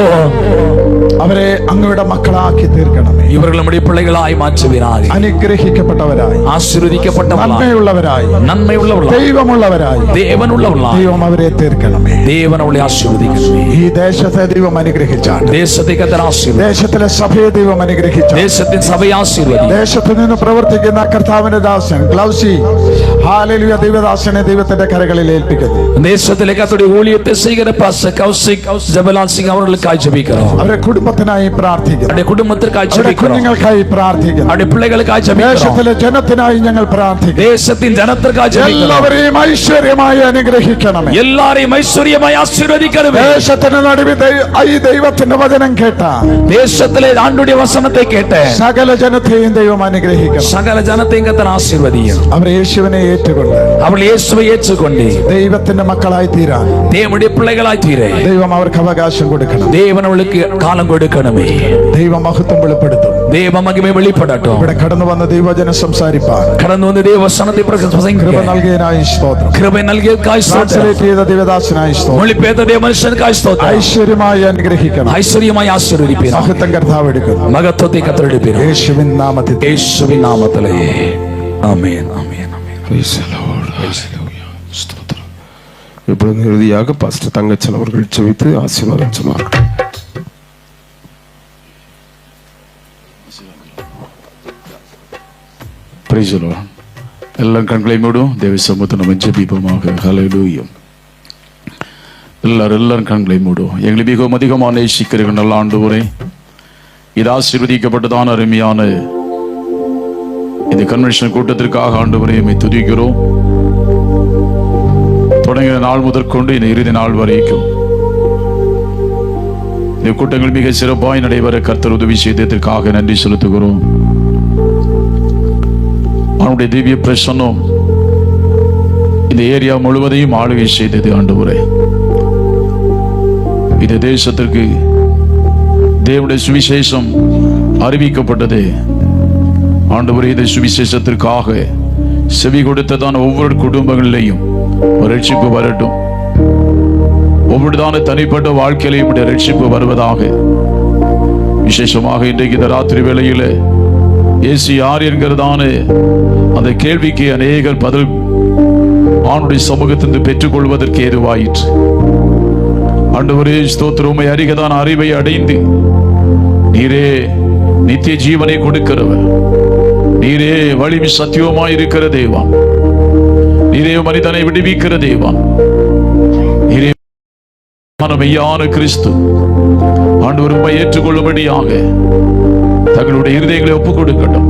B: അവരെ അങ്ങയുടെ മക്കളാക്കി തീർക്കണമേ.
C: ഇവർ നമ്മുടെ പിള്ളകളായി മാറ്റുവീരായി,
B: അനുഗ്രഹിക്കപ്പെട്ടവരായി,
C: ആശീർവദിക്കപ്പെട്ടവരായി, നന്മയുള്ളവരായി,
B: ദൈവമുള്ളവരായി,
C: ദേവനുള്ളവരായി
B: ദൈവം അവരെ തീർക്കണമേ.
C: ദേവനവളെ ആശീർവദിക്കണമേ.
B: ഈ ദേശത്തെ ദൈവം അനുഗ്രഹിച്ചാണ്.
C: ദേശത്തെ കർത്തർ ആശീർവദിക്കട്ടെ.
B: ദേശത്തിലെ സഭയെ ദൈവം അനുഗ്രഹിച്ചു.
C: ദേശത്തിൻ സഭയെ ആശീർവദിക്കട്ടെ.
B: ദേശത്ത് നിന്ന് പ്രവർത്തിക്കുന്ന കർത്താവിന്റെ ദാസൻ ഗ്ലൗസി, ഹല്ലേലൂയ, ദൈവദാസനെ ദൈവത്തിന്റെ കരങ്ങളിൽ ഏൽപ്പിക്കുന്നു.
C: ദേശത്തിലെ കർത്തരുടെ ഊഴിയത്തെ സ്വീകരണ പാസ്റ്റർ കൗസിക് ജബലാൽ സിംഗ് അവர்களுக்காய் ജപിக்கிறோம்.
B: അവരുടെ കുടുംബത്തിനായി പ്രാർത്ഥിക്കുന്നു.
C: അവരുടെ കുടുംബത്തിനായി
B: അവരുടെ
C: ജപിக்கிறோം.
B: കുഞ്ഞുങ്ങൾക്കായി പ്രാർത്ഥിക്കുന്നു.
C: അവരുടെ പിള്ളകൾക്കായി ജപിக்கிறோം.
B: ദേശത്തിലെ ജനത്തിനായി ഞങ്ങൾ പ്രാർത്ഥിക്കുന്നു.
C: ദേശത്തിൻ ജനത്തിനായി ജപിக்கிறோം.
B: എല്ലാവരെയും ഐശ്വര്യമായി അനുഗ്രഹിക്കണമേ.
C: എല്ലാരെയും ഐശ്വര്യമായി ആശീർവദിക്കണമേ.
B: ദേശത്തിന് നടുവിൽ ഈ ദൈവത്തിന്റെ വചനം കേട്ട
C: ദേശത്തിലെ ആണ്ടുடைய വസനത്തെ കേട്ട്
B: സകല ജനത്തെയും ദൈവം അനുഗ്രഹിക്കണം.
C: സകല ജനത്തെയും കർത്തർ ആശീർവദിക്കണം.
B: അവർ യേശുവിനെ ഏറ്റുകൊണ്ട്
C: അവൾ യേശുവെ ഏറ്റുകൊണ്ട്
B: ദൈവത്തിന്റെ മക്കളായി തീരാൻ
C: ദേവനുடைய പിള്ളകളായി തീരെ
B: ദൈവം അവർക്ക് അവകാശം കൊടുക്കണം.
C: ദേവൻ അവൾക്ക് കാലം കൊടുക്കണമേ.
B: ദൈവ മഹത്വം വെളിപ്പെടുത്തും.
C: ദൈവ മഹിമ വെളിപ്പെടട്ടോ.
B: ഇവിടെ കടന്നു വന്ന ദൈവജനം സംസാരിപ്പാൻ
C: കടന്നു വന്ന് ദൈവവസനത്തെ
B: കൃപ നൽകിയതിനായി സ്തോത്രം.
C: കൃപ നൽകിയതിനായി സ്തോത്രം.
B: ട്രാൻസ്ലേറ്റ് ചെയ്ത ദൈവദാസനായി സ്തോത്രം.
C: മൊഴിപേത ദേവമനുഷ്യനായി സ്തോത്രം.
B: ഐശ്വര്യമായി അനുഗ്രഹിക്കണം.
C: ഐശ്വര്യമായി ആശീർവദിപ്പിക്കണം.
B: മഹത്വം കർത്താവ് എടുക്കുന്നു.
C: മഹത്വത്തെ കർത്തർ എടുപ്പിക്കണം.
B: യേശുവിൻ നാമത്തിൽ,
C: യേശുവിൻ നാമത്തിലെ ആമേൻ. ആമേൻ.
A: Praise the Lord. Hallelujah. ஸ்தோத்திரம். இப்பொழுது இறுதியாக பாஸ்டர் தங்கச்சன் அவர்கள் ஜெபித்து ஆசீர்வாதம் சொன்னார்கள்.
E: Praise the Lord. எல்லாம் கண்களை மூடும். தேவ சமூகத்தை நம்ம ஜெபிப்போமாக. ஹல்லேலூயா. எல்லாரும் கண்களை மூடும். எங்களை மிகவும் அதிகமாக நேசிக்கிற நல்ல ஆண்டவரே, இது ஆசீர்வதிக்கப்பட்டதான அருமையான இந்த கன்வென்ஷன் கூட்டத்திற்காக ஆண்டவரே உம்மை துதிக்கிறோம். தொடங்கின நாள் முதற்கொண்டு இந்த இறுதி நாள் வரைக்கும் இந்த கூட்டங்கள் மிக சிறப்பாய் நடைபெற கர்த்தர் உதவி செய்ததற்காக நன்றி செலுத்துகிறோம். அவனுடைய திவ்ய பிரசன்னம் இந்த ஏரியா முழுவதையும் ஆளுகை செய்தது ஆண்டவரே. இந்த தேசத்திற்கு தேவனுடைய சுவிசேஷம் அறிவிக்கப்பட்டது ஆண்டவரே. இந்த சுவிசேஷத்திற்காக செவி கொடுத்ததான ஒவ்வொரு குடும்பங்களிலேயும் ஒரு ரட்சிப்பு வரட்டும். ஒவ்வொருதான தனிப்பட்ட வாழ்க்கையிலையும் இப்படி ரட்சிப்பு வருவதாக. விசேஷமாக இன்றைக்கு இந்த ராத்திரி வேளையில இயேசு யார் என்கிறதான அந்த கேள்விக்கு அநேகர் பதில் ஆண்டுடைய சமூகத்திலிருந்து பெற்றுக்கொள்வதற்கு ஏதுவாயிற்று. ஆண்டவரே ஸ்தோத்திரம். உம்மை அறிகதான அறிவை அடைந்து நீரே நித்திய ஜீவனை கொடுக்கிறவர், நீரே வலிமை சத்தியமாய் இருக்கிற தேவன், நீரே மனிதனை விடுவிக்கிற தேவன், நீரே மெய்யான கிறிஸ்து. ஆண்டவர் உம்மை ஏற்றுக்கொள்ளும்படியாக தங்களுடைய இருதயங்களை ஒப்புக் கொடுக்கட்டும்.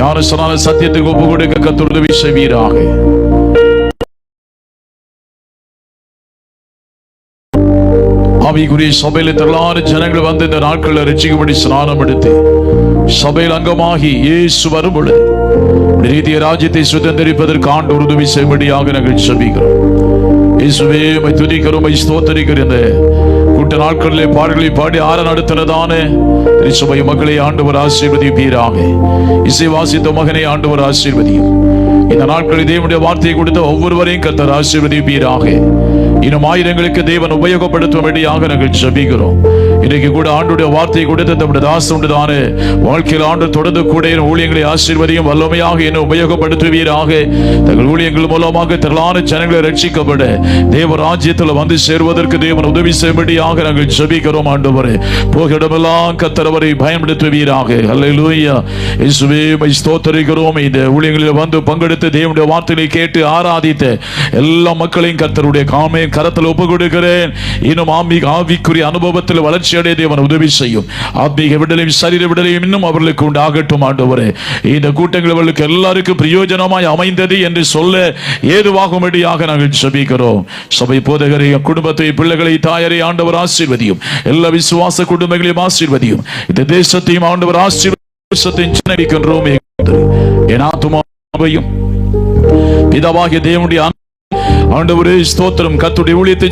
E: ஞானஸ்நான சத்தியத்துக்கு ஒப்புக் கொடுக்க கர்த்தர் உதவி செய்வீராக. ஆவிக்குரிய சபையில திரளான ஜனங்கள் வந்து இந்த நாட்களில் ரட்சிக்கும்படி ஸ்நானம் எடுத்து சபையில் அங்கமாகி இயேசு வரும் பொழுது நீதிய ராஜ்யத்தை சுதந்திரிப்பதற்கு ஆண்டவர் உதவி செய்யும்படியாக நாங்கள் ஜெபிக்கிறோம். இயேசுவே உம்மை துதிக்கிறோம், உம்மை ஸ்தோத்திரிக்கிறோம். இந்த கூட்ட நாட்களிலே பாடல்களை பாடி ஆற நடத்தினதான திருச்சபை மக்களை ஆண்டவர் ஆசீர்வதிப்பீராக. இசை வாசித்த மகனை ஆண்டவர் ஆசீர்வதியும். இந்த நாட்களில் தேவனுடைய வார்த்தையை கொடுத்த ஒவ்வொருவரையும் கர்த்தர் ஆசீர்வதிப்பீராக. இன்னும் ஆயிரங்களுக்கு தேவன் உபயோகப்படுத்தும்படியாக நாங்கள் ஜெபிக்கிறோம். இன்றைக்கு கூட ஆண்டுடைய வார்த்தையை கொடுத்த நம்முடைய தாசனுடையதான வாழ்க்கையில் ஆண்டு தொடர்ந்து கூட ஊழியங்களை ஆசீர்வதியும் வல்லமையாக என்ன உபயோகப்படுத்துவீராக. தங்கள் ஊழியங்கள் மூலமாக திரளான ஜனங்களை ரட்சிக்கப்பட தேவ ராஜ்யத்தில் வந்து சேருவதற்கு தேவன் உதவி செய்யும்படியாக நாங்கள் ஜெபிக்கிறோம். ஆண்டவரே, போகிற இடமெல்லாம் கர்த்தர் அவரை பயன்படுத்துவீராக. அல்லேலூயா. இயேசுவே உம்மை ஸ்தோத்திரிக்கிறோம். இந்த ஊழியங்களில் வந்து பங்கெடுத்து தேவனுடைய வார்த்தையை கேட்டு ஆராதித்த எல்லா மக்களையும் கர்த்தருடைய கரத்தில் ஒப்புக் கொடுக்கிறேன். இன்னும் ஆவிக்குரிய அனுபவத்தில் வளர்ச்சி வளர்ச்சி அடைய தேவன் உதவி செய்யும். ஆத்மீக விடுதலையும் சரீர விடுதலையும் இன்னும் அவர்களுக்கு உண்டாகட்டும் ஆண்டவரே. இந்த கூட்டங்கள் அவர்களுக்கு எல்லாருக்கும் பிரயோஜனமாய் அமைந்தது என்று சொல்ல ஏதுவாகும்படியாக நாங்கள் ஜெபிக்கிறோம். சபை போதகரை, குடும்பத்தை, பிள்ளைகளை, தாயரை ஆண்டவர் ஆசீர்வதியும். எல்லா விசுவாச குடும்பங்களையும் ஆசீர்வதியும். இந்த தேசத்தையும் ஆண்டவர் ஆசீர்வதியும் ஜெபிக்கின்றோம். என் ஆத்துமாவையும் பிதாவாகிய தேவனுடைய ஆண்டவரே ஸ்தோத்திரம். கர்த்தருடைய ஊழியத்தை